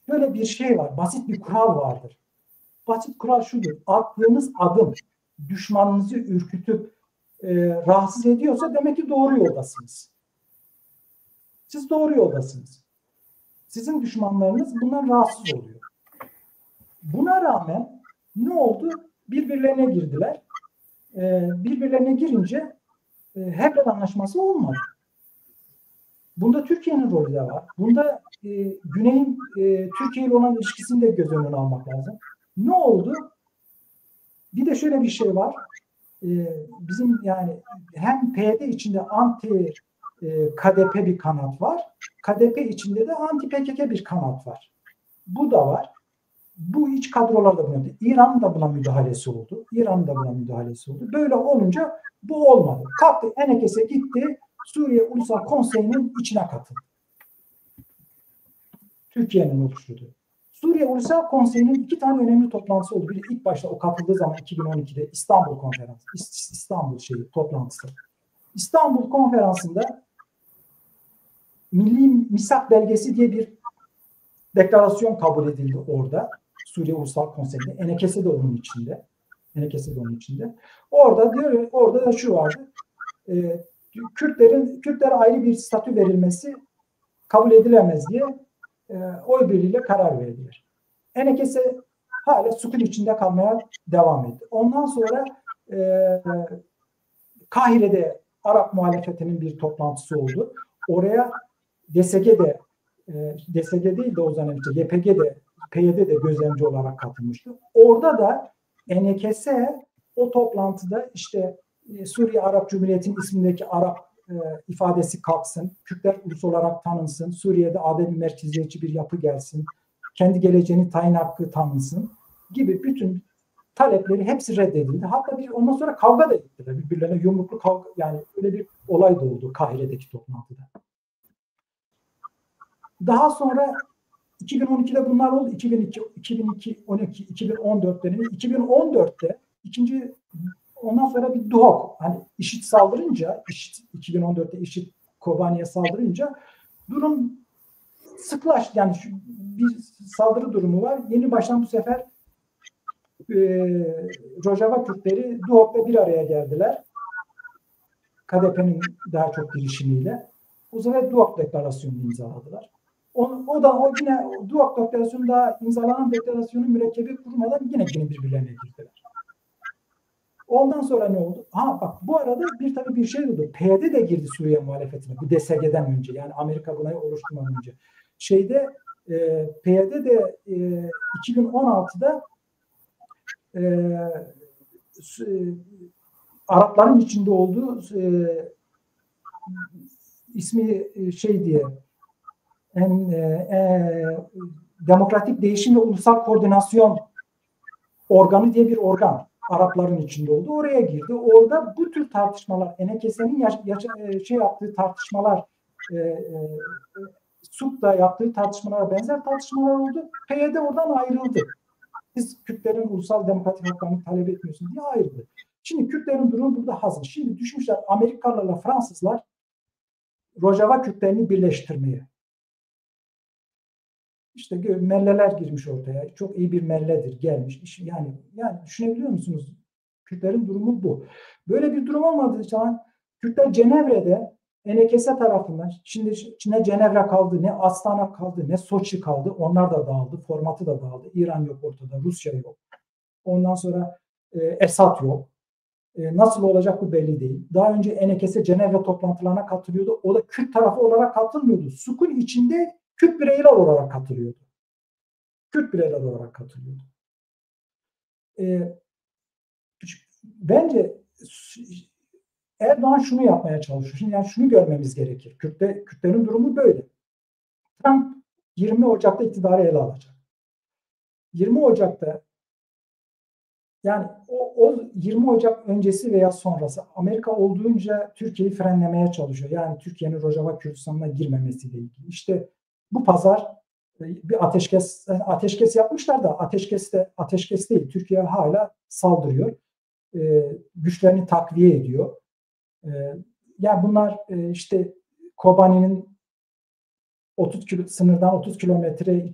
Böyle bir şey var. Basit bir kural vardır. Basit kural şudur. Attığınız adım düşmanınızı ürkütüp rahatsız ediyorsa demek ki doğru yoldasınız. Siz doğru yoldasınız. Sizin düşmanlarınız bundan rahatsız oluyor. Buna rağmen ne oldu? Birbirlerine girdiler. Birbirlerine girince Hevler Anlaşması olmadı. Bunda Türkiye'nin rolü de var. Bunda Güney'in Türkiye ile olan ilişkisini de göz önüne almak lazım. Ne oldu? Bir de şöyle bir şey var. Bizim yani hem PYD içinde anti KDP bir kanat var. KDP içinde de anti PKK bir kanat var. Bu da var. Bu iç kadrolarda buna, İran'ın da buna müdahalesi oldu. Böyle olunca bu olmadı. Kalktı, NKS'e gitti, Suriye Ulusal Konseyi'nin içine katıldı. Türkiye'nin oluşturduğu. Suriye Ulusal Konseyi'nin 2 tane önemli toplantısı oldu. Biri ilk başta o katıldığı zaman 2012'de İstanbul Konferansı, toplantısı. İstanbul Konferansı'nda Milli Misak Belgesi diye bir deklarasyon kabul edildi orada. Suriye Ulusal Konseyi'nde. NKS de onun içinde. Orada da şu vardı. Kürtlere ayrı bir statü verilmesi kabul edilemez diye oy birliğiyle karar verdiler. NKS hala sukun içinde kalmaya devam etti. Ondan sonra Kahire'de Arap muhalefetinin bir toplantısı oldu. Oraya DSG değil de o zaman işte PYD de gözlemci olarak katılmıştı. Orada da NKS o toplantıda işte Suriye Arap Cumhuriyeti'nin ismindeki Arap ifadesi kalksın, Kürtler ulus olarak tanınsın, Suriye'de adil merkeziyetçi bir yapı gelsin, kendi geleceğini tayin hakkı tanınsın gibi bütün talepleri hepsi reddedildi. Hatta ondan sonra kavga da ettiler. Birbirlerine yumruklu kavga, yani öyle bir olay da oldu Kahire'deki toplantıda. Daha sonra 2012'de bunlar oldu. 2002, 12, 2014 dönemi. 2014'te ondan sonra bir DUHOK, hani IŞİD saldırınca, 2014'te IŞİD Kobani'ye saldırınca durum sıklaştı. Yani bir saldırı durumu var. Yeni baştan bu sefer Rojava Kürtleri DUHOK'la bir araya geldiler. KDP'nin daha çok girişimiyle. O sefer DUHOK deklarasyonunu imzaladılar. Yine DUHOK deklarasyonu daha imzalanan deklarasyonun mürekkebi kurmadan yine birbirlerine girdiler. Ondan sonra ne oldu? Bu arada bir şey oldu. PYD de girdi Suriye muhalefetine. Bu DSG'den önce. Yani Amerika buna oluşturmadan önce. PYD de 2016'da Arapların içinde olduğu ismi Demokratik Değişim ve Ulusal Koordinasyon Organı diye bir organ Arapların içinde oldu. Oraya girdi. Orada bu tür tartışmalar, NKS'nin yaptığı tartışmalar, SUP'da yaptığı tartışmalara benzer tartışmalar oldu. PYD oradan ayrıldı. Siz Kürtlerin ulusal demokratik haklarını talep etmiyorsunuz diye ayrıldı. Şimdi Kürtlerin durumu burada hazır. Şimdi düşmüşler Amerikalılarla Fransızlar Rojava Kürtlerini birleştirmeye. İşte melleler girmiş ortaya. Çok iyi bir melledir gelmiş. Yani düşünebiliyor musunuz? Kürtlerin durumu bu. Böyle bir durum olmadığı zaman Kürtler Cenevre'de NKS tarafından, şimdi ne Cenevre kaldı, ne Astana kaldı, ne Soçi kaldı. Onlar da dağıldı. Formatı da dağıldı. İran yok ortada. Rusya yok. Ondan sonra Esad yok. Nasıl olacak bu belli değil. Daha önce NKS Cenevre toplantılarına katılıyordu. O da Kürt tarafı olarak katılmıyordu. Sukun içinde Kürt bireyler olarak katılıyordu. Bence Erdoğan şunu yapmaya çalışıyor. Yani şunu görmemiz gerekir. Kürtlerin durumu böyle. Trump 20 Ocak'ta iktidarı ele alacak. 20 Ocak'ta yani o 20 Ocak öncesi veya sonrası Amerika olduğunca Türkiye'yi frenlemeye çalışıyor. Yani Türkiye'nin Rojava Kürdistan'ına girmemesiyle ilgili. İşte bu pazar bir ateşkes yapmışlar da ateşkes değil. Türkiye hala saldırıyor. Güçlerini takviye ediyor. Yani bunlar işte Kobani'nin sınırdan 30 kilometre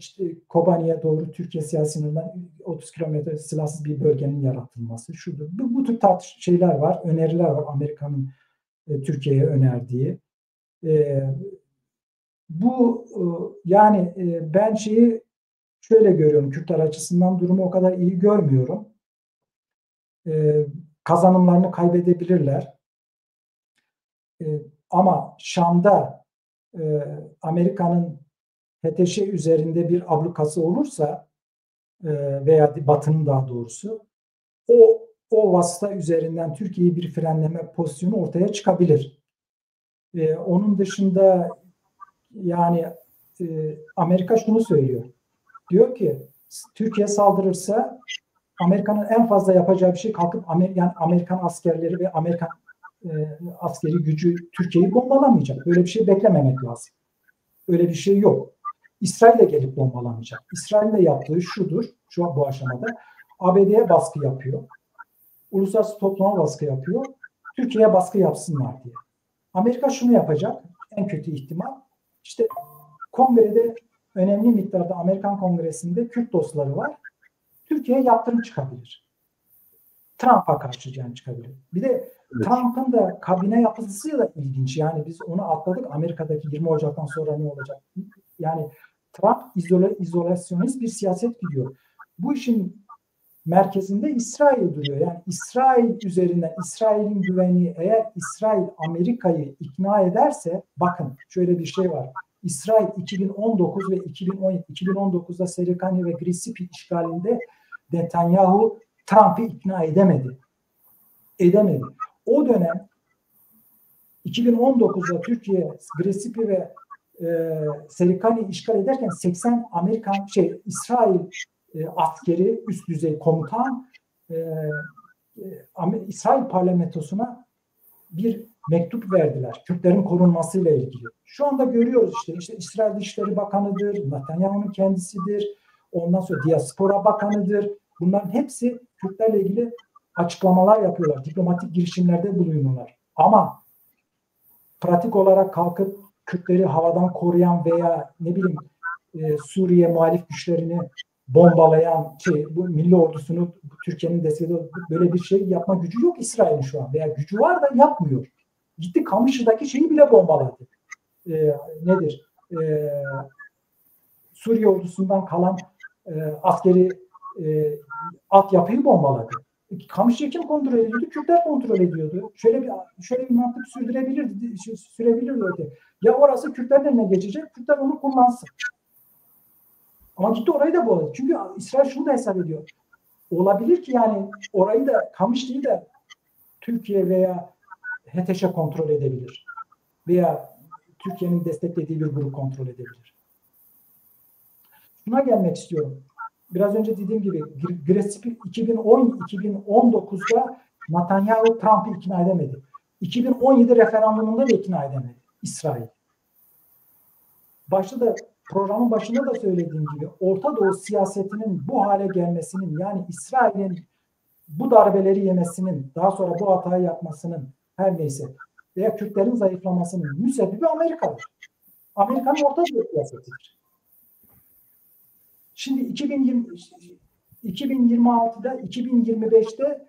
Kobani'ye doğru Türkiye siyasi sınırından 30 kilometre silahsız bir bölgenin yaratılması. Şudur. Bu tür şeyler var, öneriler var Amerika'nın Türkiye'ye önerdiği. Yani ben şeyi şöyle görüyorum, Kürtler açısından durumu o kadar iyi görmüyorum. Kazanımlarını kaybedebilirler. Ama Şam'da Amerika'nın HTŞ üzerinde bir ablukası olursa veya Batı'nın daha doğrusu o vasıta üzerinden Türkiye'yi bir frenleme pozisyonu ortaya çıkabilir. Onun dışında yani Amerika şunu söylüyor. Diyor ki Türkiye saldırırsa Amerika'nın en fazla yapacağı bir şey kalkıp yani Amerikan askerleri ve Amerikan askeri gücü Türkiye'yi bombalamayacak. Böyle bir şey beklememek lazım. Öyle bir şey yok. İsrail de gelip bombalamayacak. İsrail'in de yaptığı şudur, bu aşamada ABD'ye baskı yapıyor. Uluslararası topluma baskı yapıyor. Türkiye'ye baskı yapsınlar diye. Amerika şunu yapacak, en kötü ihtimal. İşte kongrede önemli miktarda Amerikan Kongresi'nde Kürt dostları var. Türkiye'ye yaptırım çıkabilir. Trump'a karşı yani çıkabilir. Bir de Trump'ın da kabine yapısı da ilginç. Yani biz onu atladık. Amerika'daki 20 Ocak'tan sonra ne olacak? Yani Trump izolasyonist bir siyaset gidiyor. Bu işin merkezinde İsrail duruyor. Yani İsrail üzerinden İsrail'in güvenliği, eğer İsrail Amerika'yı ikna ederse, bakın şöyle bir şey var. İsrail 2019 ve 2019'da Serikani ve Grisipi işgalinde Netanyahu Trump'ı ikna edemedi. O dönem 2019'da Türkiye Grisipi ve Serikani işgal ederken 80 İsrail askeri üst düzey komutan İsrail parlamentosuna bir mektup verdiler. Kürtlerin korunmasıyla ilgili. Şu anda görüyoruz işte İsrail Dışişleri Bakanı'dır, Netanyahu'nun kendisidir, ondan sonra Diaspora Bakanı'dır. Bunların hepsi Kürtlerle ilgili açıklamalar yapıyorlar. Diplomatik girişimlerde bulunuyorlar. Ama pratik olarak kalkıp Kürtleri havadan koruyan veya ne bileyim Suriye muhalif güçlerini bombalayan bu milli ordusunu Türkiye'nin desteğiyle böyle bir şey yapma gücü yok İsrail'in şu an. Veya gücü var da yapmıyor. Gitti Kamışlı'daki şeyi bile bombaladı. Suriye ordusundan kalan askeri altyapıyı bombaladı. Kamışlı'yı kim kontrol ediyordu? Kürtler kontrol ediyordu. Şöyle bir mantık sürebilirdi. Ya orası Kürtlerin eline geçecek, Kürtler onu kullansın. Ama gitti orayı da boğuladı. Çünkü İsrail şunu da hesap ediyor. Olabilir ki yani orayı da, Kamışlı'yı da Türkiye veya HTŞ kontrol edebilir. Veya Türkiye'nin desteklediği bir grup kontrol edebilir. Şuna gelmek istiyorum. Biraz önce dediğim gibi Grisipi 2019'da Netanyahu Trump'ı ikna edemedi. 2017 referandumunda da ikna edemedi İsrail. Programın başında da söylediğim gibi Orta Doğu siyasetinin bu hale gelmesinin, yani İsrail'in bu darbeleri yemesinin, daha sonra bu hatayı yapmasının, her neyse, veya Kürtlerin zayıflamasının müsebbibi Amerika'dır. Amerika'nın Orta Doğu siyasetidir. Şimdi 2026'da, 2025'te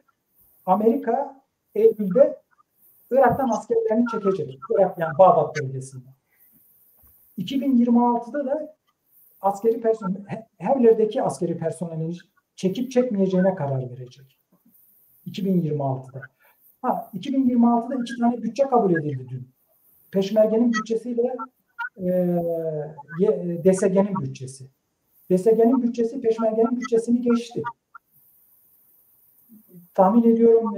Amerika Eylül'de Irak'tan askerlerini çekecek. Irak, yani Bağdat bölgesinde. 2026'da da askeri personel, her yerdeki askeri personelini çekip çekmeyeceğine karar verecek. 2026'da. 2026'da 2 tane bütçe kabul edildi dün. Peşmerge'nin bütçesiyle DSG'nin bütçesi. DSG'nin bütçesi Peşmerge'nin bütçesini geçti. Tahmin ediyorum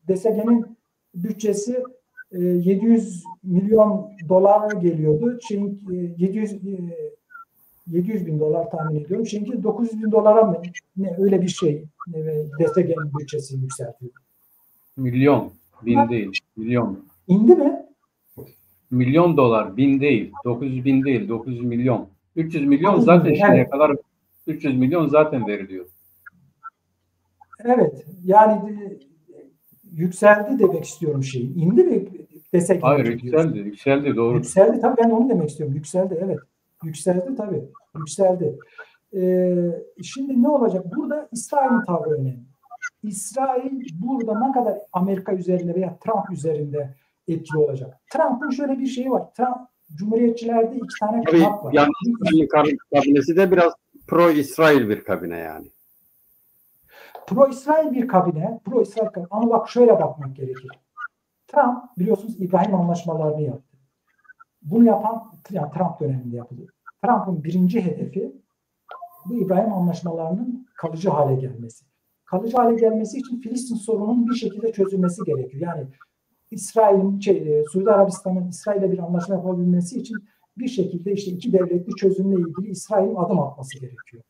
DSG'nin bütçesi 700 milyon dolar geliyordu. 700 bin dolar tahmin ediyorum. Çünkü 900 bin dolara mı? Ne, öyle bir şey. Destegenin bütçesi yükseltildi. Milyon. Bin değil. Milyon. İndi mi? Milyon dolar. Bin değil. 900 bin değil. 900 milyon. 300 milyon 900 zaten milyon, şimdiye evet. kadar 300 milyon zaten veriliyor. Evet. Yani yükseldi demek istiyorum şeyi. İndi mi? Desek Hayır, yükseldi. Yükseldi, doğru. Yükseldi tabii, ben onu demek istiyorum. Yükseldi, evet. Yükseldi tabii. Yükseldi. Şimdi ne olacak? Burada İsrail'in tavrı önemli. İsrail burada ne kadar Amerika üzerinde veya Trump üzerinde etkili olacak? Trump'ın şöyle bir şeyi var. Trump, Cumhuriyetçilerde iki tane kanat var. Yani İsrail'in kabinesi de biraz pro-İsrail bir kabine yani. Pro-İsrail bir kabine, pro-İsrail kabine. Ama bak şöyle bakmak gerekir. Trump biliyorsunuz İbrahim anlaşmalarını yaptı. Bunu yapan yani Trump döneminde yapıldı. Trump'ın birinci hedefi bu İbrahim anlaşmalarının kalıcı hale gelmesi. Kalıcı hale gelmesi için Filistin sorununun bir şekilde çözülmesi gerekiyor. Yani İsrail'in, Suudi Arabistan'ın İsrail'le bir anlaşma yapabilmesi için bir şekilde işte iki devletli çözümle ilgili İsrail'in adım atması gerekiyor.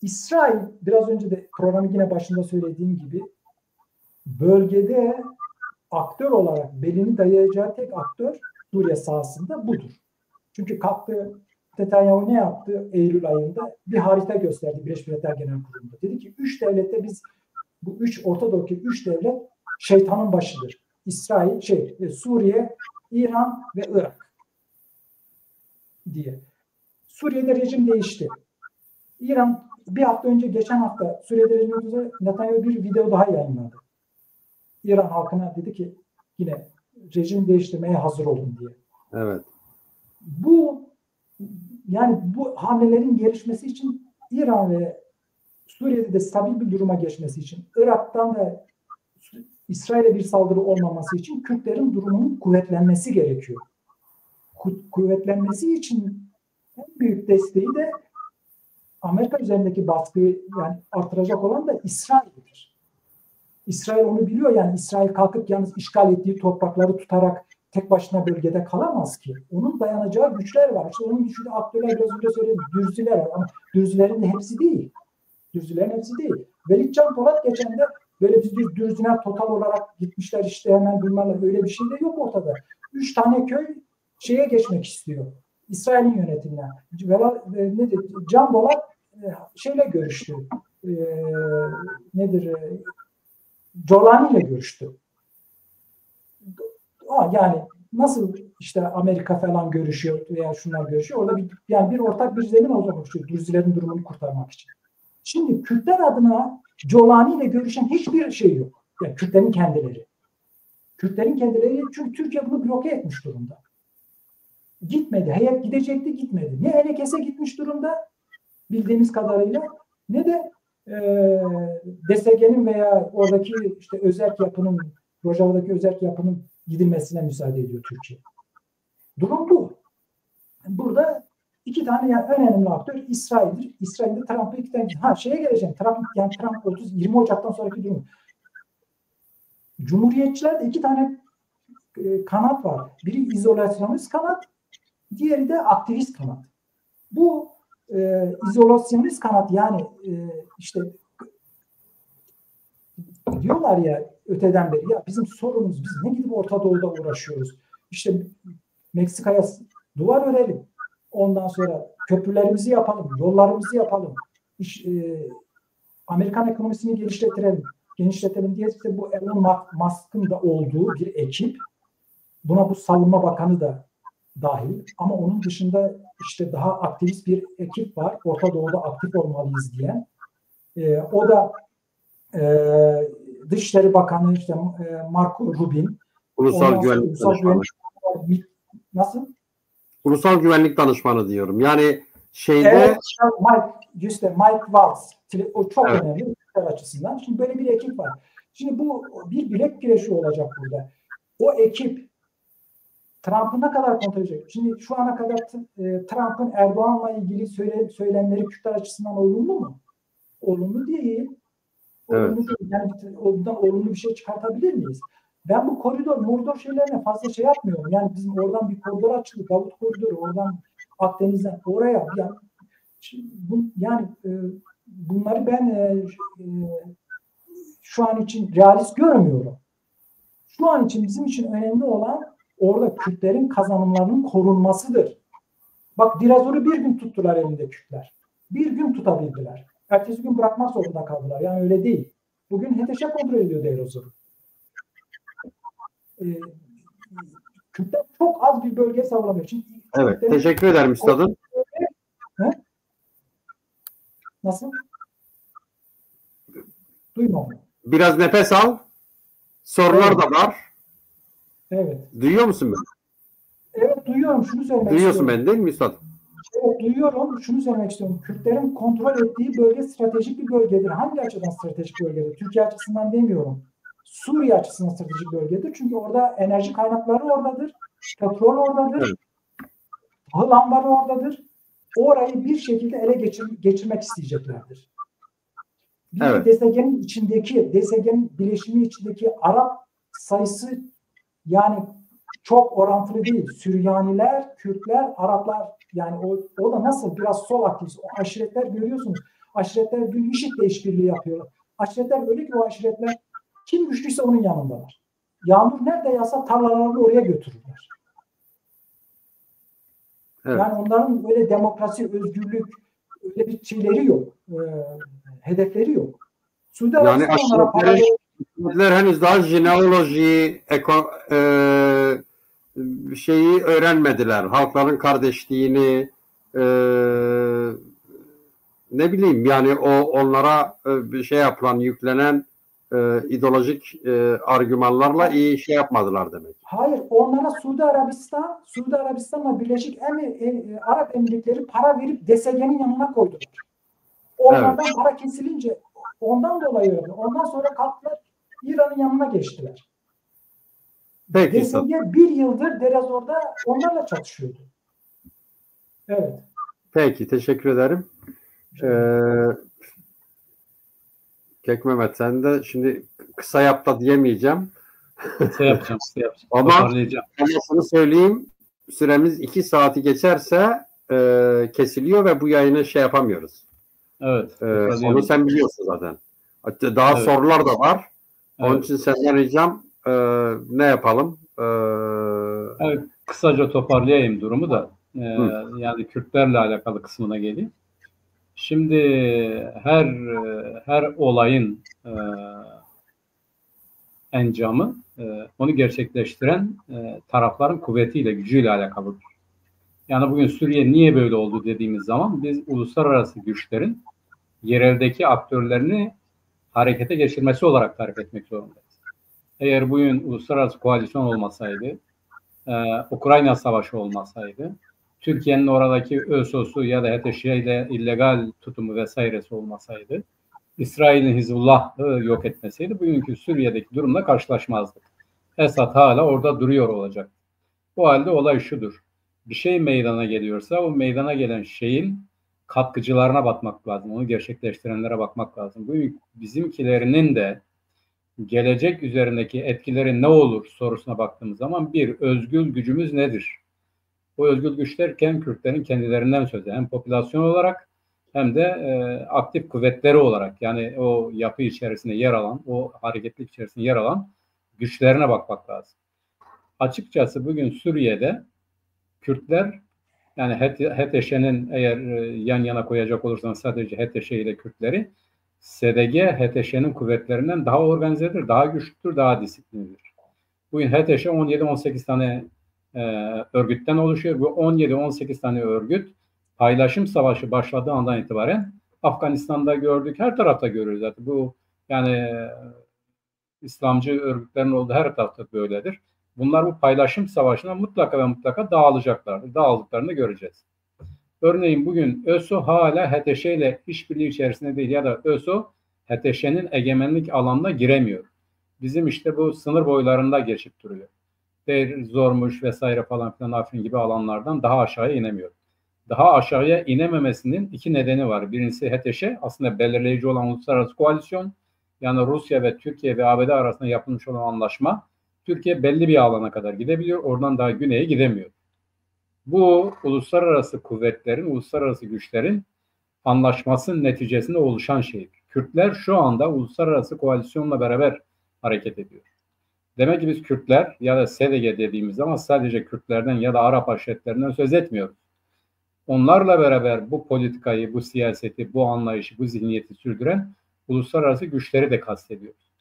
İsrail, biraz önce de programın yine başında söylediğim gibi, bölgede aktör olarak belini dayayacağı tek aktör Suriye sahasında budur. Çünkü kalktı, Netanyahu ne yaptı Eylül ayında? Bir harita gösterdi Birleşmiş Milletler Genel Kurulu'nda. Dedi ki 3 devlette biz, bu 3 Orta Doğu'daki 3 devlet şeytanın başıdır. İsrail, Suriye, İran ve Irak diye. Suriye'de rejim değişti. İran bir hafta önce, geçen hafta Suriye'de rejim değişti. Netanyahu bir video daha yayınladı. İran halkına dedi ki yine rejim değiştirmeye hazır olun diye. Evet. Bu hamlelerin gelişmesi için İran ve Suriye'de de stabil bir duruma geçmesi için, Irak'tan da İsrail'e bir saldırı olmaması için Kürtlerin durumunun kuvvetlenmesi gerekiyor. Kuvvetlenmesi için en büyük desteği de Amerika üzerindeki baskıyı yani artıracak olan da İsrail'dir. İsrail onu biliyor, yani İsrail kalkıp yalnız işgal ettiği toprakları tutarak tek başına bölgede kalamaz ki. Onun dayanacağı güçler var. İşte onun güçlü aktörler, biraz önce söyledim, Dürzüler var ama Dürzülerin de hepsi değil. Dürzülerin hepsi değil. Velid Can Polat geçen de böyle bir Dürzüler total olarak gitmişler işte hemen bunlarla, öyle bir şey de yok ortada. 3 tane köy şeye geçmek istiyor. İsrail'in yönetimine. Can Polat şeyle görüştü. Jolani ile görüştü. Yani nasıl işte Amerika falan görüşüyor veya şunlar görüşüyor. Orada bir ortak bir zemin oluşuyor Dürzülerin durumunu kurtarmak için. Şimdi Kürtler adına Jolani ile görüşen hiçbir şey yok. Yani Kürtlerin kendileri. Çünkü Türkiye bunu bloke etmiş durumda. Gitmedi. Heyet gidecekti, gitmedi. Ne Elekes'e gitmiş durumda bildiğimiz kadarıyla, ne de DSG'nin veya oradaki işte özerk yapının, Rojava'daki özerk yapının gidilmesine müsaade ediyor Türkiye. Durum bu. Burada iki tane önemli aktör İsrail'dir. İsrail'de Trump'ı iki tane... Şeye geleceğim. Trump 20 Ocak'tan sonraki durum. Cumhuriyetçilerde iki tane kanat var. Biri izolasyonist kanat, diğeri de aktivist kanat. Bu izolasyonist kanat, yani işte diyorlar ya öteden beri, ya bizim sorunumuz, biz ne gidip Orta Doğu'da uğraşıyoruz. İşte Meksika'ya duvar örelim. Ondan sonra köprülerimizi yapalım, yollarımızı yapalım. Amerikan ekonomisini genişletelim diye işte bu Elon Musk'ın da olduğu bir ekip. Buna bu Savunma Bakanı da dahil. Ama onun dışında işte daha aktivist bir ekip var. Orta Doğu'da aktif olmalıyız diyen. O da Dışişleri Bakanı işte Marco Rubin. Ulusal Güvenlik Danışmanı. Nasıl? Ulusal Güvenlik Danışmanı diyorum. Yani şeyde... Evet, Mike Waltz. O çok önemli açısından. Şimdi böyle bir ekip var. Şimdi bu bir bilek güreşi olacak burada. O ekip Trump'ı ne kadar kontrol edecek? Şimdi şu ana kadar Trump'ın Erdoğan'la ilgili söylemleri Kürtler açısından olumlu mu? Olumlu değil. Evet. Yani ondan olumlu bir şey çıkartabilir miyiz? Ben bu moridor şeylerine fazla şey yapmıyorum. Yani bizim oradan bir koridor açıldı. Davut Koridoru, oradan Akdeniz'den oraya. Yani bunları ben şu an için realist görmüyorum. Şu an için bizim için önemli olan orada Kürtlerin kazanımlarının korunmasıdır. Bak Dirazor'u bir gün tuttular elinde Kürtler. Bir gün tutabildiler. Ertesi gün bırakmak zorunda kaldılar. Yani öyle değil. Bugün HTŞ kontrol ediyor Dirazor'u. Kürtler çok az bir bölgeye savunamıyor. Çünkü evet, teşekkür ederim üstadım. Nasıl? Duymadım. Biraz nefes al. Sorular evet. da var. Evet. Duyuyor musun beni? Evet, duyuyorum. Şunu söylemek Duyuyorsun istiyorum. beni değil mi üstadım? Evet, duyuyorum. Şunu söylemek istiyorum. Kürtlerin kontrol ettiği bölge stratejik bir bölgedir. Hangi açıdan stratejik bölgedir? Türkiye açısından demiyorum. Suriye açısından stratejik bölgedir. Çünkü orada enerji kaynakları oradadır. Petrol oradadır. Evet. Tahıl ambarı oradadır. Orayı bir şekilde ele geçirmek isteyeceklerdir. Bir evet. DSG'nin bileşimi içindeki Arap sayısı yani çok orantılı değil. Süryaniler, Kürtler, Araplar yani o da nasıl biraz sol aktivist. O aşiretler görüyorsunuz. Aşiretler dün IŞİD'le işbirliği yapıyor. Aşiretler öyle ki o aşiretler kim güçlüyse onun yanındalar. Yağmur nerede yağsa tarlalarını oraya götürürler. Evet. Yani onların böyle demokrasi, özgürlük öyle bir şeyleri yok. Hedefleri yok. Suudi Yani aşiretler henüz daha jeneoloji, şeyi öğrenmediler. Halkların kardeşliğini, ne bileyim yani onlara bir şey yapılan, yüklenen ideolojik argümanlarla iyi şey yapmadılar demek. Hayır, onlara Suudi Arabistan'la Birleşik Arap Emirlikleri para verip DSG'nin yanına koydular. Onlardan evet. Para kesilince ondan dolayı öyle. Ondan sonra kalktılar İran'ın yanına geçtiler. Peki. DSG bir yıldır Derazor'da onlarla çatışıyordu. Evet. Peki, teşekkür ederim. Kek Mehmet sen de şimdi kısa yap da diyemeyeceğim. Kısa yapacağım. Ama şunu söyleyeyim. Süremiz 2 saati geçerse kesiliyor ve bu yayını şey yapamıyoruz. Evet. Onu sen biliyorsun zaten. Daha evet. Sorular da var. Evet. Onun için senden ricam ne yapalım? Evet, kısaca toparlayayım durumu da. Yani Kürtlerle alakalı kısmına geleyim. Şimdi her olayın encamı onu gerçekleştiren tarafların kuvvetiyle, gücüyle alakalıdır. Yani bugün Suriye niye böyle oldu dediğimiz zaman biz uluslararası güçlerin yereldeki aktörlerini harekete geçirmesi olarak tarif etmek zorundayız. Eğer bugün uluslararası koalisyon olmasaydı, Ukrayna Savaşı olmasaydı, Türkiye'nin oradaki ÖSO'su ya da HTŞ ile illegal tutumu vesairesi olmasaydı, İsrail'in Hizbullah'ı yok etmeseydi bugünkü Suriye'deki durumla karşılaşmazdık. Esad hala orada duruyor olacak. Bu halde olay şudur. Bir şey meydana geliyorsa o meydana gelen şeyin katkıcılarına bakmak lazım. Onu gerçekleştirenlere bakmak lazım. Bugün bizimkilerinin de gelecek üzerindeki etkileri ne olur sorusuna baktığımız zaman bir, özgül gücümüz nedir? Bu özgül güç derken Kürtlerin kendilerinden söz hem popülasyon olarak hem de aktif kuvvetleri olarak yani o yapı içerisinde yer alan, o hareketlik içerisinde yer alan güçlerine bakmak lazım. Açıkçası bugün Suriye'de Kürtler yani HTŞ'nin eğer yan yana koyacak olursanız sadece HTŞ ile Kürtleri SDG HTŞ'nin kuvvetlerinden daha organizedir, daha güçlüdür, daha disiplinlidir. Bugün HTŞ 17-18 tane örgütten oluşuyor. Bu 17-18 tane örgüt paylaşım savaşı başladığı andan itibaren Afganistan'da gördük, her tarafta görüyoruz zaten. Bu yani İslamcı örgütlerin olduğu her tarafta böyledir. Bunlar bu paylaşım savaşına mutlaka ve mutlaka dağılacaklardır. Dağıldıklarını göreceğiz. Örneğin bugün ÖSO hala HTŞ ile işbirliği içerisinde değil ya da ÖSO HTŞ'nin egemenlik alanına giremiyor. Bizim işte bu sınır boylarında geçip duruyor. Deir Zormuş vesaire falan filan Afrin gibi alanlardan daha aşağıya inemiyor. Daha aşağıya inememesinin iki nedeni var. Birincisi HTŞ aslında belirleyici olan uluslararası koalisyon. Yani Rusya ve Türkiye ve ABD arasında yapılmış olan anlaşma Türkiye belli bir alana kadar gidebiliyor. Oradan daha güneye gidemiyor. Bu uluslararası kuvvetlerin, uluslararası güçlerin anlaşmasının neticesinde oluşan şeydir. Kürtler şu anda uluslararası koalisyonla beraber hareket ediyor. Demek ki biz Kürtler ya da SDG dediğimiz zaman sadece Kürtlerden ya da Arap aşiretlerinden söz etmiyoruz. Onlarla beraber bu politikayı, bu siyaseti, bu anlayışı, bu zihniyeti sürdüren uluslararası güçleri de kastediyoruz.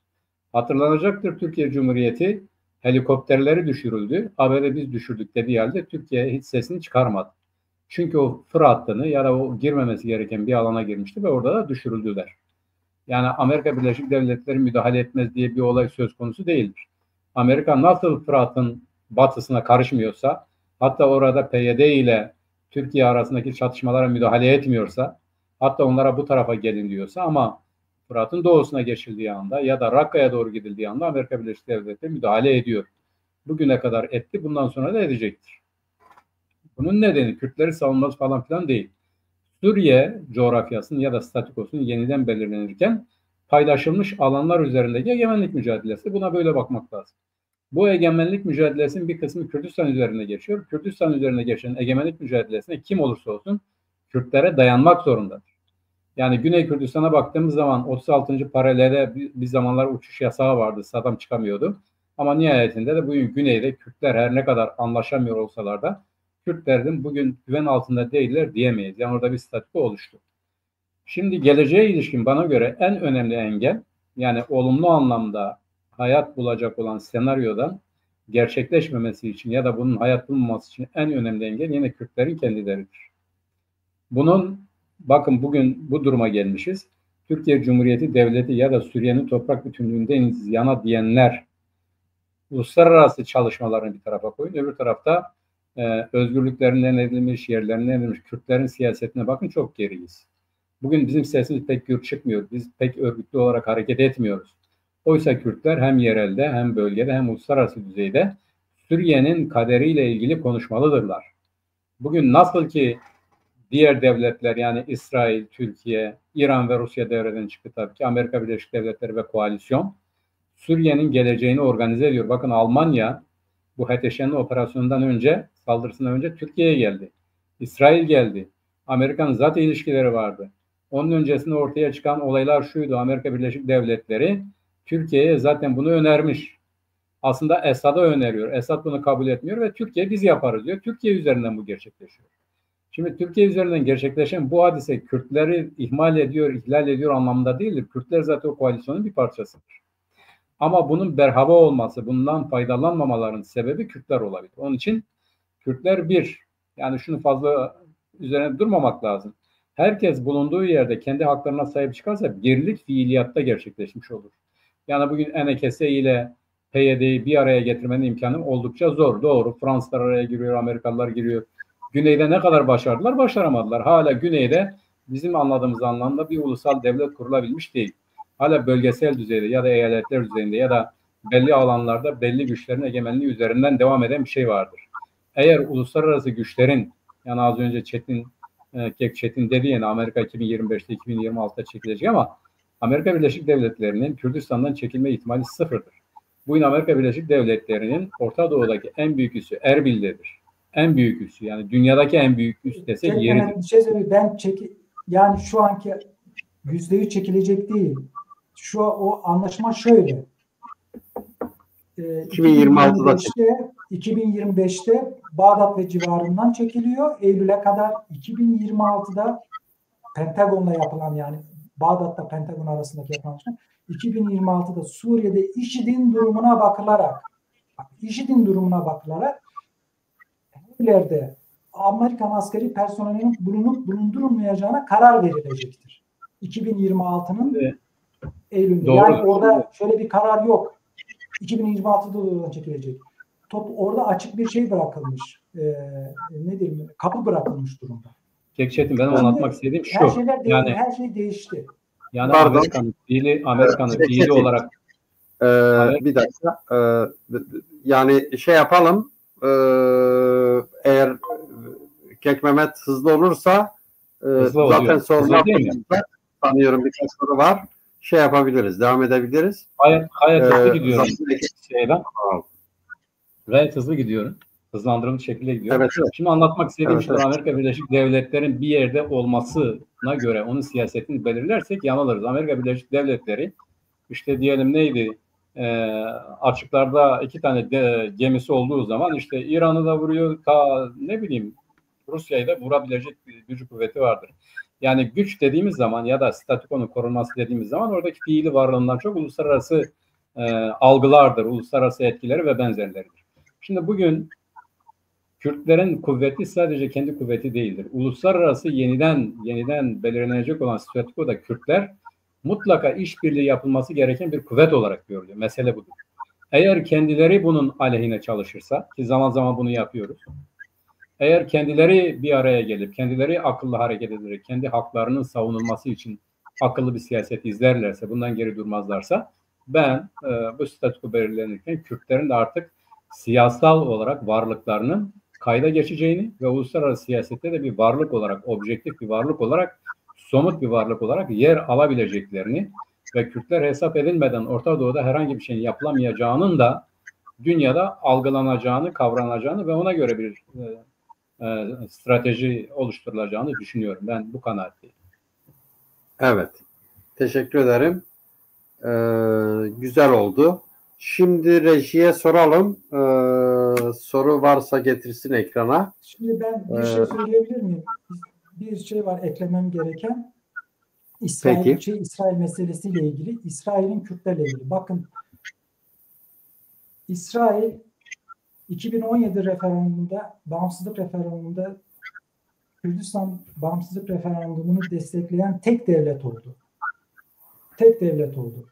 Hatırlanacaktır, Türkiye Cumhuriyeti helikopterleri düşürüldü. ABD biz düşürdük dediği halde Türkiye hiç sesini çıkarmadı. Çünkü o Fırat hattını ya da o girmemesi gereken bir alana girmişti ve orada da düşürüldüler. Yani Amerika Birleşik Devletleri müdahale etmez diye bir olay söz konusu değildir. Amerika nasıl Fırat'ın batısına karışmıyorsa, hatta orada PYD ile Türkiye arasındaki çatışmalara müdahale etmiyorsa, hatta onlara bu tarafa gelin diyorsa ama Fırat'ın doğusuna geçildiği anda ya da Rakka'ya doğru gidildiği anda Amerika Birleşik Devletleri müdahale ediyor. Bugüne kadar etti, bundan sonra da edecektir. Bunun nedeni Kürtleri savunması falan filan değil. Suriye coğrafyasının ya da statükosunun yeniden belirlenirken paylaşılmış alanlar üzerindeki egemenlik mücadelesi. Buna böyle bakmak lazım. Bu egemenlik mücadelesinin bir kısmı Kürdistan üzerine geçiyor. Kürdistan üzerine geçen egemenlik mücadelesine kim olursa olsun Kürtlere dayanmak zorundadır. Yani Güney Kürdistan'a baktığımız zaman 36. paralelde bir zamanlar uçuş yasağı vardı. Saddam çıkamıyordu. Ama nihayetinde de bugün Güney'de Kürtler her ne kadar anlaşamıyor olsalar da Kürtlerin bugün güven altında değiller diyemeyiz. Yani orada bir statü oluştu. Şimdi geleceğe ilişkin bana göre en önemli engel, yani olumlu anlamda hayat bulacak olan senaryodan gerçekleşmemesi için ya da bunun hayat bulmaması için en önemli engel yine Kürtlerin kendileridir. Bakın bugün bu duruma gelmişiz. Türkiye Cumhuriyeti Devleti ya da Suriye'nin toprak bütünlüğünden yana diyenler uluslararası çalışmalarını bir tarafa koyun. Öbür tarafta özgürlüklerinden edilmiş, yerlerinden edilmiş Kürtlerin siyasetine bakın, çok geriyiz. Bugün bizim sesimiz pek gür çıkmıyor. Biz pek örgütlü olarak hareket etmiyoruz. Oysa Kürtler hem yerelde hem bölgede hem uluslararası düzeyde Suriye'nin kaderiyle ilgili konuşmalıdırlar. Bugün nasıl ki diğer devletler, yani İsrail, Türkiye, İran ve Rusya devreden çıktı tabii ki, Amerika Birleşik Devletleri ve koalisyon Suriye'nin geleceğini organize ediyor. Bakın Almanya bu HTŞ'nin operasyonundan önce, saldırısından önce Türkiye'ye geldi. İsrail geldi. Amerika'nın zaten ilişkileri vardı. Onun öncesinde ortaya çıkan olaylar şuydu: Amerika Birleşik Devletleri Türkiye'ye zaten bunu önermiş. Aslında Esad'a öneriyor. Esad bunu kabul etmiyor ve Türkiye biz yaparız diyor. Türkiye üzerinden bu gerçekleşiyor. Şimdi Türkiye üzerinden gerçekleşen bu hadise Kürtleri ihmal ediyor, ihlal ediyor anlamında değildir. Kürtler zaten o koalisyonun bir parçasıdır. Ama bunun berhava olması, bundan faydalanmamaların sebebi Kürtler olabilir. Onun için Kürtler yani şunu fazla üzerine durmamak lazım. Herkes bulunduğu yerde kendi haklarına sahip çıkarsa birlik fiiliyatta gerçekleşmiş olur. Yani bugün NKS ile PYD'yi bir araya getirmenin imkanı oldukça zor. Doğru, Fransızlar araya giriyor, Amerikalılar giriyor. Güneyde ne kadar başardılar? Başaramadılar. Hala Güneyde bizim anladığımız anlamda bir ulusal devlet kurulabilmiş değil. Hala bölgesel düzeyde ya da eyaletler düzeyinde ya da belli alanlarda belli güçlerin egemenliği üzerinden devam eden bir şey vardır. Eğer uluslararası güçlerin, yani az önce Çetin dedi, yani Amerika 2025'te 2026'da çekilecek ama Amerika Birleşik Devletleri'nin Kürdistan'dan çekilme ihtimali sıfırdır. Bugün Amerika Birleşik Devletleri'nin Orta Doğu'daki en büyük üssü Erbil'dedir. En büyük üssü, yani dünyadaki en büyük üs desek yeridir. Bir şey söyleyeyim, yani şu anki %100 çekilecek değil. O anlaşma şöyle. 2025'te Bağdat ve civarından çekiliyor. Eylül'e kadar 2026'da Pentagon'la yapılan, yani Bağdat'ta Pentagon arasındaki yapılan 2026'da Suriye'de IŞİD'in durumuna bakılarak yerlerde Amerikan askeri personelinin bulunup bulundurulmayacağına karar verilecektir. 2026'nın Eylül'de. Doğru. Yani orada şöyle bir karar yok. 2026'da da çekilecek. Orada açık bir şey bırakılmış. Ne diyeyim? Kapı bırakılmış durumda. Çetin, benim anlatmak istediğim şu. Her şey değişti. Yani Amerika'nın fiili olarak bir dakika. Yani şey yapalım. Eğer Kek Mehmet hızlı olursa zaten sorular sanıyorum birkaç soru var. Şey yapabiliriz, devam edebiliriz. Gayet hızlı gidiyorum. Gayet hızlı gidiyorum. Hızlandırılmış şekilde gidiyorum. Evet, evet. Şimdi anlatmak istediğim Evet, şu, Amerika Birleşik Devletleri'nin bir yerde olmasına göre onun siyasetini belirlersek yanılırız. Amerika Birleşik Devletleri işte diyelim neydi? Açıklarda 2 tane gemisi olduğu zaman işte İran'ı da vuruyor, ne bileyim Rusya'yı da vurabilecek bir gücü kuvveti vardır. Yani güç dediğimiz zaman ya da statükonun korunması dediğimiz zaman oradaki fiili varlığından çok uluslararası algılardır, uluslararası etkileri ve benzerleridir. Şimdi bugün Kürtlerin kuvveti sadece kendi kuvveti değildir. Uluslararası yeniden belirlenecek olan statükoda Kürtler mutlaka işbirliği yapılması gereken bir kuvvet olarak görülüyor. Mesele budur. Eğer kendileri bunun aleyhine çalışırsa, ki zaman zaman bunu yapıyoruz, eğer kendileri bir araya gelip, kendileri akıllı hareket ederek, kendi haklarının savunulması için akıllı bir siyaset izlerlerse, bundan geri durmazlarsa, ben bu statüko belirlenirken Kürtlerin de artık siyasal olarak varlıklarının kayda geçeceğini ve uluslararası siyasette de bir varlık olarak, objektif bir varlık olarak, somut bir varlık olarak yer alabileceklerini ve Kürtler hesap edilmeden Orta Doğu'da herhangi bir şeyin yapılamayacağının da dünyada algılanacağını, kavranacağını ve ona göre bir strateji oluşturulacağını düşünüyorum. Ben bu kanaatteyim. Evet. Teşekkür ederim. Güzel oldu. Şimdi rejiye soralım. Soru varsa getirsin ekrana. Şimdi ben bir şey söyleyebilir miyim? Bir şey var eklemem gereken. İsrail meselesiyle ilgili. İsrail'in Kürtlerle ilgili. Bakın İsrail 2017 referandumunda, bağımsızlık referandumunda Kürdistan bağımsızlık referandumunu destekleyen tek devlet oldu. Tek devlet oldu.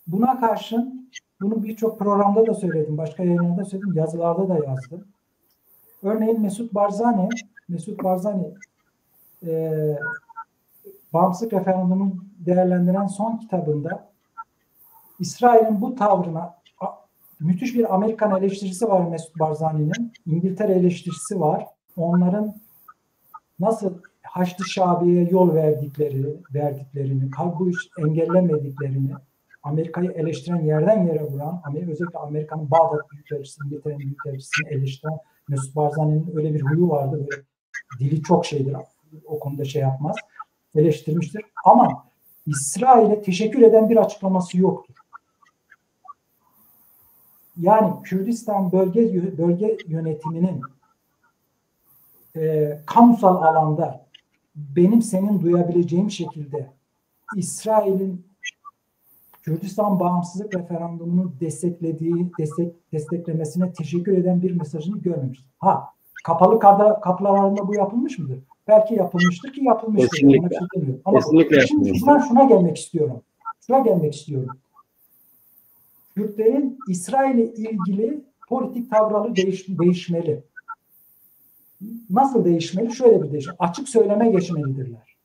Buna karşın, bunu birçok programda da söyledim, başka yayınlarda söyledim, yazılarda da yazdım. Örneğin Mesut Barzani bağımsızlık referandumunu değerlendiren son kitabında İsrail'in bu tavrına müthiş bir Amerikan eleştirisi var Mesut Barzani'nin. İngiltere eleştirisi var. Onların nasıl Haçlı Şabi'ye yol verdiklerini, bu iş engellemediklerini, Amerika'yı eleştiren, yerden yere vuran, özellikle Amerika'nın Bağdat Büyükelçisi, İngiltere'nin Büyükelçisi'ni eleştiren Mesut Barzani'nin öyle bir huyu vardı. Böyle dili çok şeydir. O konuda şey yapmaz. Eleştirmiştir. Ama İsrail'e teşekkür eden bir açıklaması yoktur. Yani Kürdistan bölge yönetiminin kamusal alanda benim senin duyabileceğim şekilde İsrail'in Kürdistan bağımsızlık referandumunu desteklemesine teşekkür eden bir mesajını görmemiştim. Kapalı kapılar arasında bu yapılmış mıdır? Belki yapılmıştır ki yapılmıştır. Kesinlikle. Ama kesinlikle şimdi şuna gelmek istiyorum. Kürtlerin İsrail'e ilgili politik tavrları değişmeli. Nasıl değişmeli? Şöyle bir değişmeli. Açık söyleme geçmelidirler.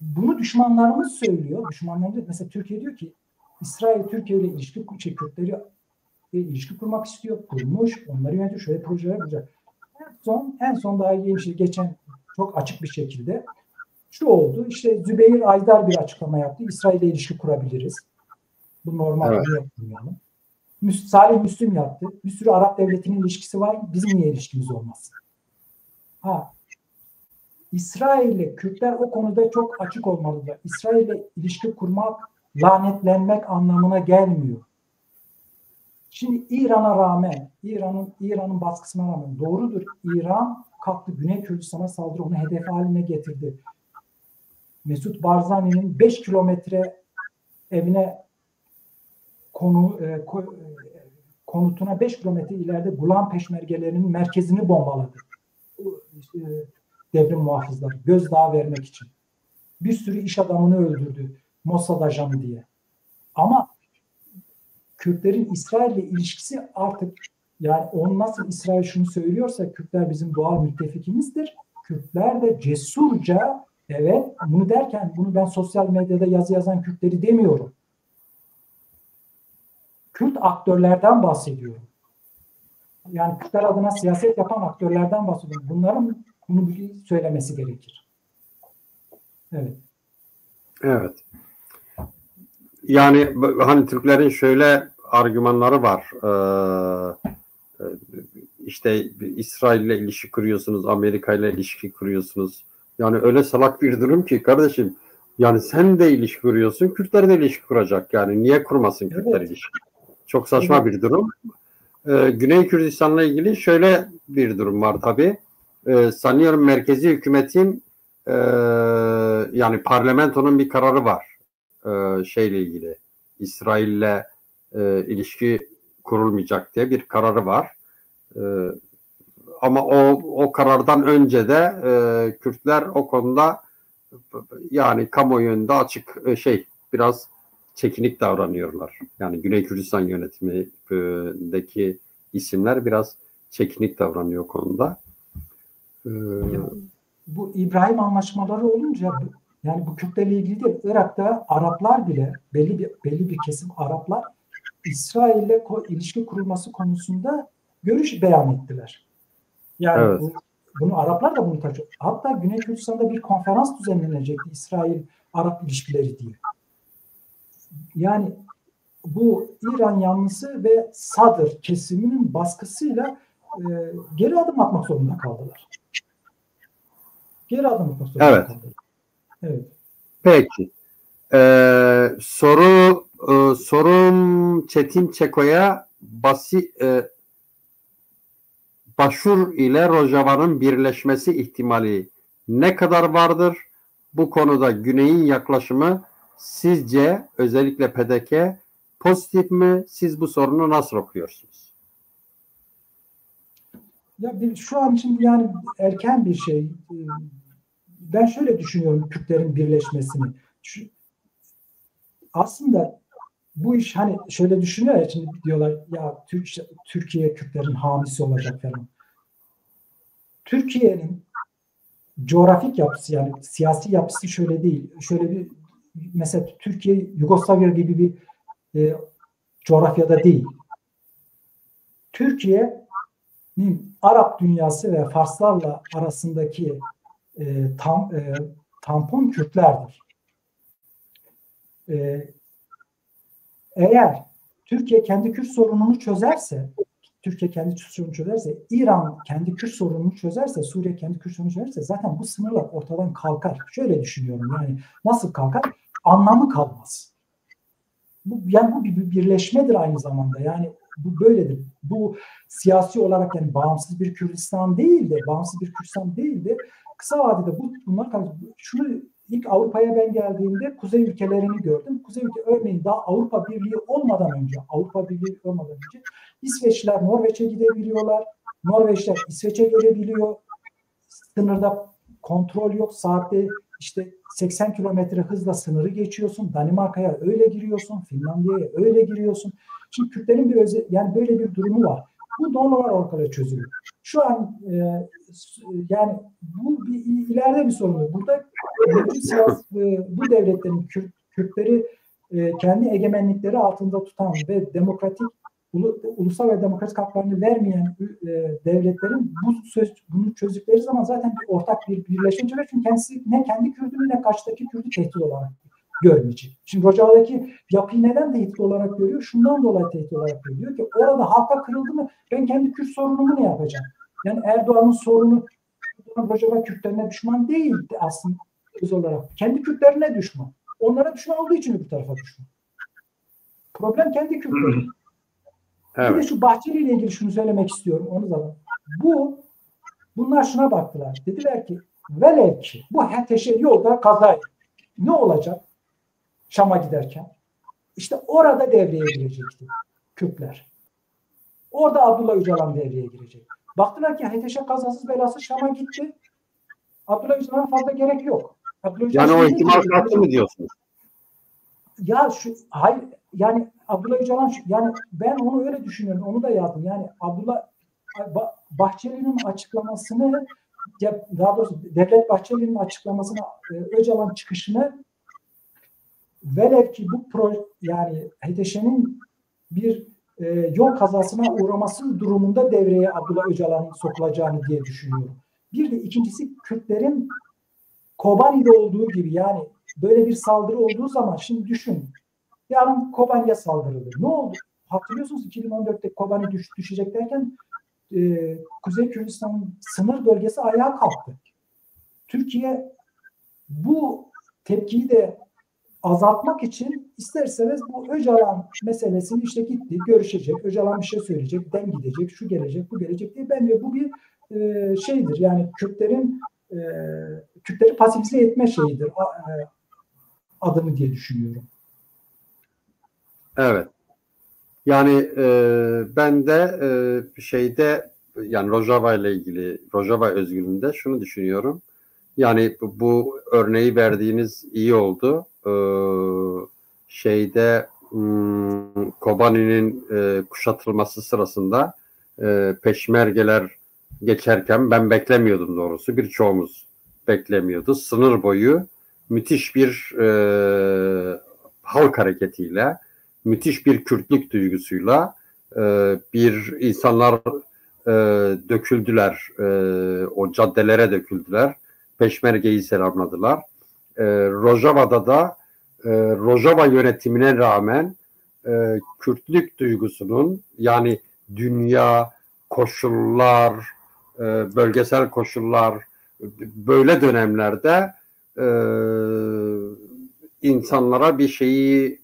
Bunu düşmanlarımız söylüyor. Düşmanlarımız mesela Türkiye diyor ki İsrail Türkiye ile Kürtleri ilişki kurmak istiyor. Kurmuş. Onları yönetiyor. Şöyle projeler yapacak. En son daha yeni şey geçen çok açık bir şekilde şu oldu. İşte Zübeyir Aydar bir açıklama yaptı. İsrail ile ilişki kurabiliriz. Bu normal bir yapmayalım. Salih Müslim yaptı. Bir sürü Arap devletinin ilişkisi var. Bizim niye ilişkimiz olmaz? İsrail ile Kürtler o konuda çok açık olmalıdır. İsrail ile ilişki kurmak lanetlenmek anlamına gelmiyor. Şimdi İran'a rağmen, İran'ın baskısına rağmen doğrudur. İran kalktı Güney Kürdistan'a saldırı, onu hedef haline getirdi. Mesut Barzani'nin 5 kilometre evine konutuna 5 kilometre ileride Gulan peşmergelerinin merkezini bombaladı. Devrim muhafızları gözdağı vermek için. Bir sürü iş adamını öldürdü. Mossad ajanı diye. Ama Kürtlerin İsrail'le ilişkisi artık yani nasıl İsrail şunu söylüyorsa Kürtler bizim doğal müttefikimizdir. Kürtler de cesurca evet bunu derken bunu ben sosyal medyada yazı yazan Kürtleri demiyorum. Kürt aktörlerden bahsediyorum. Yani Kürtler adına siyaset yapan aktörlerden bahsediyorum. Bunların bunu söylemesi gerekir. Evet. Evet. Yani hani Türklerin şöyle argümanları var. İşte İsrail'le ilişki kuruyorsunuz, Amerika'yla ilişki kuruyorsunuz. Yani öyle salak bir durum ki kardeşim. Yani sen de ilişki kuruyorsun, Kürtler de ilişki kuracak. Yani niye kurmasın Kürtler ilişki? Çok saçma bir durum. Güney Kürdistan'la ilgili şöyle bir durum var tabii. Sanıyorum merkezi hükümetin yani parlamentonun bir kararı var. Şeyle ilgili. İsrail'le ilişki kurulmayacak diye bir kararı var. Ama o karardan önce de Kürtler o konuda yani kamuoyunda açık biraz çekinik davranıyorlar. Yani Güney Kürdistan yönetimindeki isimler biraz çekinik davranıyor o konuda. Bu İbrahim anlaşmaları olunca yani bu Kürtlerle ilgili değil, Irak'ta Araplar bile belli bir kesim Araplar İsrail'le ilişki kurulması konusunda görüş beyan ettiler. Yani evet. Bunu Araplar da bunu taşıyor. Hatta Güney Kürdistan'da bir konferans düzenlenecekti İsrail-Arap ilişkileri diye. Yani bu İran yanlısı ve Sadr kesiminin baskısıyla geri adım atmak zorunda kaldılar. Geri adım atmak zorunda kaldılar. Evet. Peki. Sorum Çetin Çeko'ya Başur ile Rojava'nın birleşmesi ihtimali ne kadar vardır? Bu konuda Güney'in yaklaşımı sizce özellikle PDK pozitif mi? Siz bu sorunu nasıl okuyorsunuz? Ya şu an için yani erken bir şey. Ben şöyle düşünüyorum Kürtlerin birleşmesini. Aslında bu iş hani şöyle düşünüyor ya, şimdi diyorlar ya Türkiye Kürtlerin hamisi olacak falan. Türkiye'nin coğrafik yapısı yani siyasi yapısı şöyle değil. Şöyle bir mesela Türkiye Yugoslavya gibi bir coğrafyada değil. Türkiye'nin Arap dünyası ve Farslarla arasındaki tampon Kürtlerdir. Eğer Türkiye kendi Kürt sorununu çözerse, İran kendi Kürt sorununu çözerse, Suriye kendi Kürt sorununu çözerse zaten bu sınırlar ortadan kalkar. Şöyle düşünüyorum yani nasıl kalkar? Anlamı kalmaz. Bu bir birleşmedir aynı zamanda. Yani bu böyledir. Bu siyasi olarak yani bağımsız bir Kürdistan değil de kısa vadede bunlar şunu ilk Avrupa'ya ben geldiğimde kuzey ülkelerini gördüm. Kuzey ülke örneğin daha Avrupa Birliği olmadan önce İsveçliler Norveç'e gidebiliyorlar. Norveçler İsveç'e gelebiliyor. Sınırda kontrol yok. Saatte işte 80 kilometre hızla sınırı geçiyorsun. Danimarka'ya öyle giriyorsun. Finlandiya'ya öyle giriyorsun. Şimdi Kürtlerin yani böyle bir durumu var. Bu normal ortada çözülür. Şu an yani bu ileride bir sorun. Burada bu devletlerin Kürtleri kendi egemenlikleri altında tutan ve ulusal ve demokratik haklarını vermeyen devletlerin bunu çözdükleri zaman zaten bir ortak bir birleşme çıkar. Çünkü kendisi ne kendi Kürdünü ne karşıdaki Kürdü tehdit olarak görmeyecek. Şimdi Rojava'daki yapıyı neden tehdit olarak görüyor? Şundan dolayı tehdit olarak görüyor ki orada halka kırıldı mı ben kendi Kürt sorunumu ne yapacağım? Yani Erdoğan'ın sorunu Rojava Kürtlerine düşman değildi aslında öz olarak. Kendi Kürtlerine düşman. Onlara düşman olduğu için bir tarafa düşman. Problem kendi Kürtleri. Evet. Bir de şu Bahçeli ile ilgili şunu söylemek istiyorum. Onu da. Bunlar şuna baktılar. Dediler ki velev ki bu HTŞ yolda kaza ne olacak? Şam'a giderken. İşte orada devreye girecekti Kürtler. Orada Abdullah Öcalan devreye girecek. Baktılar ki HTŞ kazasız belasız Şam'a gitti. Abdullah Öcalan'a fazla gerek yok. Yani o ihtimal kalktı mı diyorsunuz? Ya hayır yani Abdullah Öcalan yani ben onu öyle düşünüyorum. Onu da yazdım. Yani Bahçeli'nin açıklamasını daha doğrusu Devlet Bahçeli'nin açıklamasını Öcalan çıkışını velev ki yani HTŞ'nin bir yol kazasına uğraması durumunda devreye Abdullah Öcalan'ın sokulacağını diye düşünüyorum. Bir de ikincisi Kürtlerin Kobani'de olduğu gibi yani böyle bir saldırı olduğu zaman şimdi düşün. Yarın Kobani'ye saldırıldı. Ne oldu? hatırlıyorsunuz 2014'te Kobani düşecek derken Kuzey Kürdistan sınır bölgesi ayağa kalktı. Türkiye bu tepkiyi de azaltmak için ister istemez bu Öcalan meselesini işte gitti, görüşecek, Öcalan bir şey söyleyecek, dem gidecek, şu gelecek, bu gelecek diye. Bence bu bir şeydir. Yani Kürtleri pasifize etme şeyidir, adımı diye düşünüyorum. Evet. Yani ben de yani Rojava ile ilgili, Rojava özgürlüğünde şunu düşünüyorum. Yani bu örneği verdiğiniz iyi oldu. Kobani'nin kuşatılması sırasında peşmergeler geçerken ben beklemiyordum doğrusu. Birçoğumuz beklemiyordu. Sınır boyu müthiş bir halk hareketiyle, müthiş bir Kürtlük duygusuyla bir insanlar döküldüler. O caddelere döküldüler. Peşmergeyi selamladılar. Rojava'da da Rojava yönetimine rağmen Kürtlük duygusunun, yani dünya, koşullar, bölgesel koşullar, böyle dönemlerde insanlara bir şeyi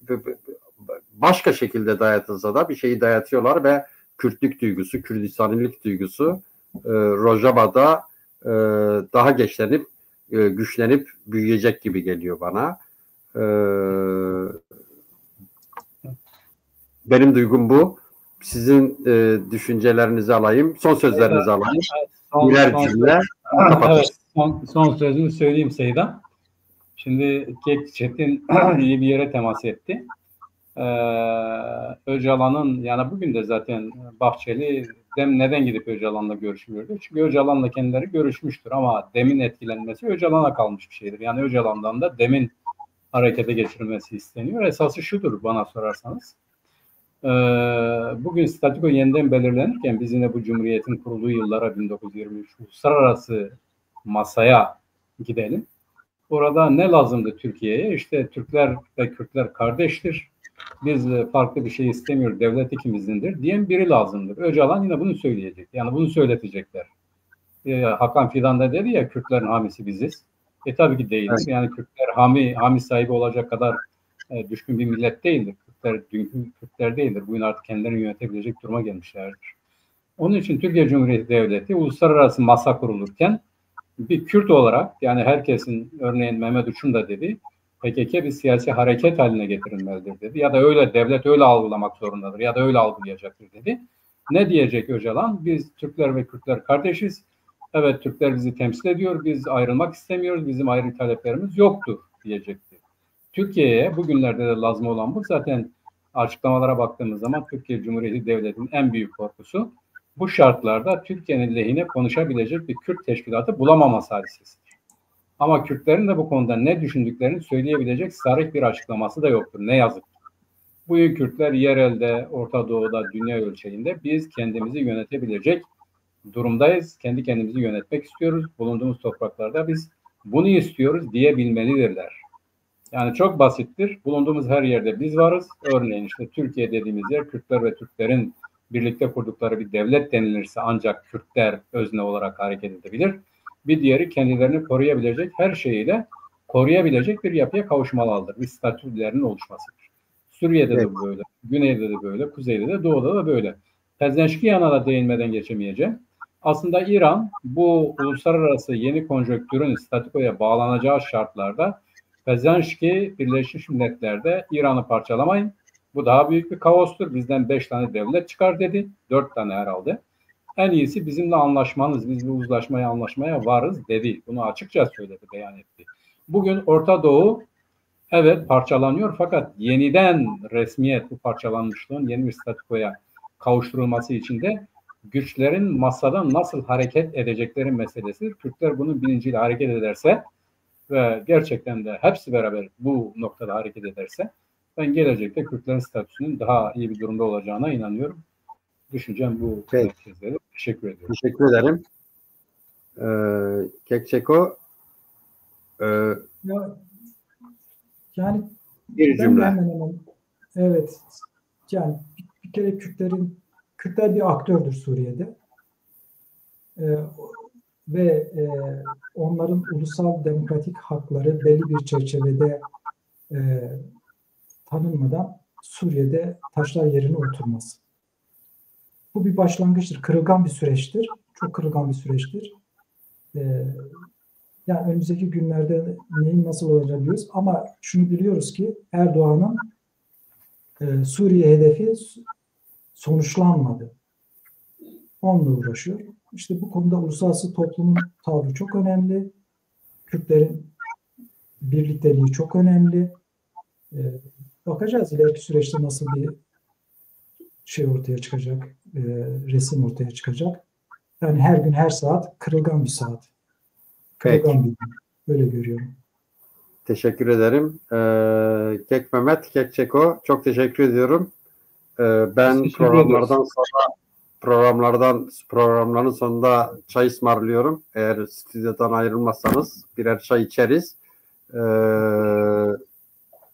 başka şekilde dayatılsa da bir şeyi dayatıyorlar ve Kürtlük duygusu, Kürdistanilik duygusu Rojava'da daha güçlenip büyüyecek gibi geliyor bana. Benim duygum bu. Sizin düşüncelerinizi alayım. Son sözlerinizi alayım. Birer cümle. Evet, son sözümü söyleyeyim Seyda. Şimdi Çetin iyi bir yere temas etti. Öcalan'ın, yani bugün de zaten Bahçeli neden gidip Öcalan'la görüşmüyordu? Çünkü Öcalan'la kendileri görüşmüştür ama demin etkilenmesi Öcalan'a kalmış bir şeydir. Yani Öcalan'dan da demin harekete geçirilmesi isteniyor. Esası şudur bana sorarsanız. Bugün statüko yeniden belirlenirken biz yine bu Cumhuriyet'in kurulduğu yıllara 1923 uluslararası masaya gidelim. Orada ne lazımdı Türkiye'ye? İşte Türkler ve Kürtler kardeştir. Biz farklı bir şey istemiyoruz. Devlet ikimizindir diyen biri lazımdır. Öcalan yine bunu söyleyecek. Yani bunu söyletecekler. Hakan Fidan da dedi ya, Kürtlerin hamisi biziz. Tabii ki değildir. Evet. Yani Kürtler hami sahibi olacak kadar düşkün bir millet değildir. Dünkü Kürtler değildir. Bugün artık kendilerini yönetebilecek duruma gelmişlerdir. Onun için Türkiye Cumhuriyeti Devleti uluslararası masa kurulurken bir Kürt olarak, yani herkesin, örneğin Mehmet Uç'un da dedi, PKK bir siyasi hareket haline getirilmelidir dedi. Ya da öyle, devlet öyle algılamak zorundadır ya da öyle algılayacaktır dedi. Ne diyecek Öcalan? Biz Türkler ve Kürtler kardeşiz. Evet, Türkler bizi temsil ediyor. Biz ayrılmak istemiyoruz. Bizim ayrı taleplerimiz yoktur diyecekti. Türkiye'ye bugünlerde de lazım olan bu. Zaten açıklamalara baktığımız zaman Türkiye Cumhuriyeti Devleti'nin en büyük korkusu bu şartlarda Türkiye'nin lehine konuşabilecek bir Kürt teşkilatı bulamaması hadisesidir. Ama Kürtlerin de bu konuda ne düşündüklerini söyleyebilecek sarih bir açıklaması da yoktur. Ne yazık ki. Bugün Kürtler yerelde, Orta Doğu'da, dünya ölçeğinde biz kendimizi yönetebilecek durumdayız. Kendi kendimizi yönetmek istiyoruz. Bulunduğumuz topraklarda biz bunu istiyoruz diyebilmelidirler. Yani çok basittir. Bulunduğumuz her yerde biz varız. Örneğin işte Türkiye dediğimiz yer, Kürtler ve Türklerin birlikte kurdukları bir devlet denilirse ancak Kürtler özne olarak hareket edebilir. Bir diğeri kendilerini koruyabilecek, her şeyiyle koruyabilecek bir yapıya kavuşmalıdır. Bir statülerinin oluşmasıdır. Suriye'de de böyle, Güney'de de böyle, Kuzey'de de, Doğu'da da böyle. Pezeşkiyan'a da değinmeden geçemeyeceğim. Aslında İran bu uluslararası yeni konjonktürün statükoya bağlanacağı şartlarda Pezeşki Birleşmiş Milletler'de İran'ı parçalamayın. Bu daha büyük bir kaostur. Bizden 5 tane devlet çıkar dedi. 4 tane herhalde. En iyisi bizimle anlaşmanız. Biz bu uzlaşmaya, anlaşmaya varız dedi. Bunu açıkça söyledi, beyan etti. Bugün Orta Doğu evet parçalanıyor fakat yeniden resmiyet, bu parçalanmışlığın yeni bir statükoya kavuşturulması için de güçlerin masadan nasıl hareket edecekleri meselesi. Türkler bunun bilinciyle hareket ederse ve gerçekten de hepsi beraber bu noktada hareket ederse ben gelecekte Kürtlerin statüsünün daha iyi bir durumda olacağına inanıyorum. Düşüncem bu. Herkese teşekkür ediyorum. Teşekkür ederim. Kekçeko yani bir cümle. Evet. Yani Bir kere Kürtler bir aktördür Suriye'de. Ve onların ulusal demokratik hakları belli bir çerçevede tanınmadan Suriye'de taşlar yerine oturmaz. Bu bir başlangıçtır. Kırılgan bir süreçtir. Çok kırılgan bir süreçtir. Yani önümüzdeki günlerde neyin nasıl olacağını biliyoruz. Ama şunu biliyoruz ki Erdoğan'ın Suriye hedefi sonuçlanmadı. Onunla uğraşıyor. İşte bu konuda uluslararası toplumun tavrı çok önemli. Kürtlerin birlikteliği çok önemli. Bakacağız ileriki süreçte nasıl bir şey ortaya çıkacak, resim ortaya çıkacak. Yani her gün, her saat kırılgan bir saat. Kırılgan bir gün. Böyle görüyorum. Teşekkür ederim. Kek Mehmet, Kek Çeko, çok teşekkür ediyorum. Ben programların sonunda çay ısmarlıyorum. Eğer stüdyodan ayrılmazsanız birer çay içeriz.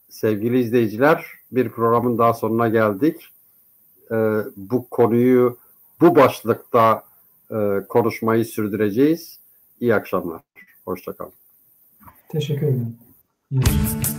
Sevgili izleyiciler, bir programın daha sonuna geldik. Bu konuyu bu başlıkta konuşmayı sürdüreceğiz. İyi akşamlar. Hoşça kalın. Teşekkür ederim. İyi akşamlar.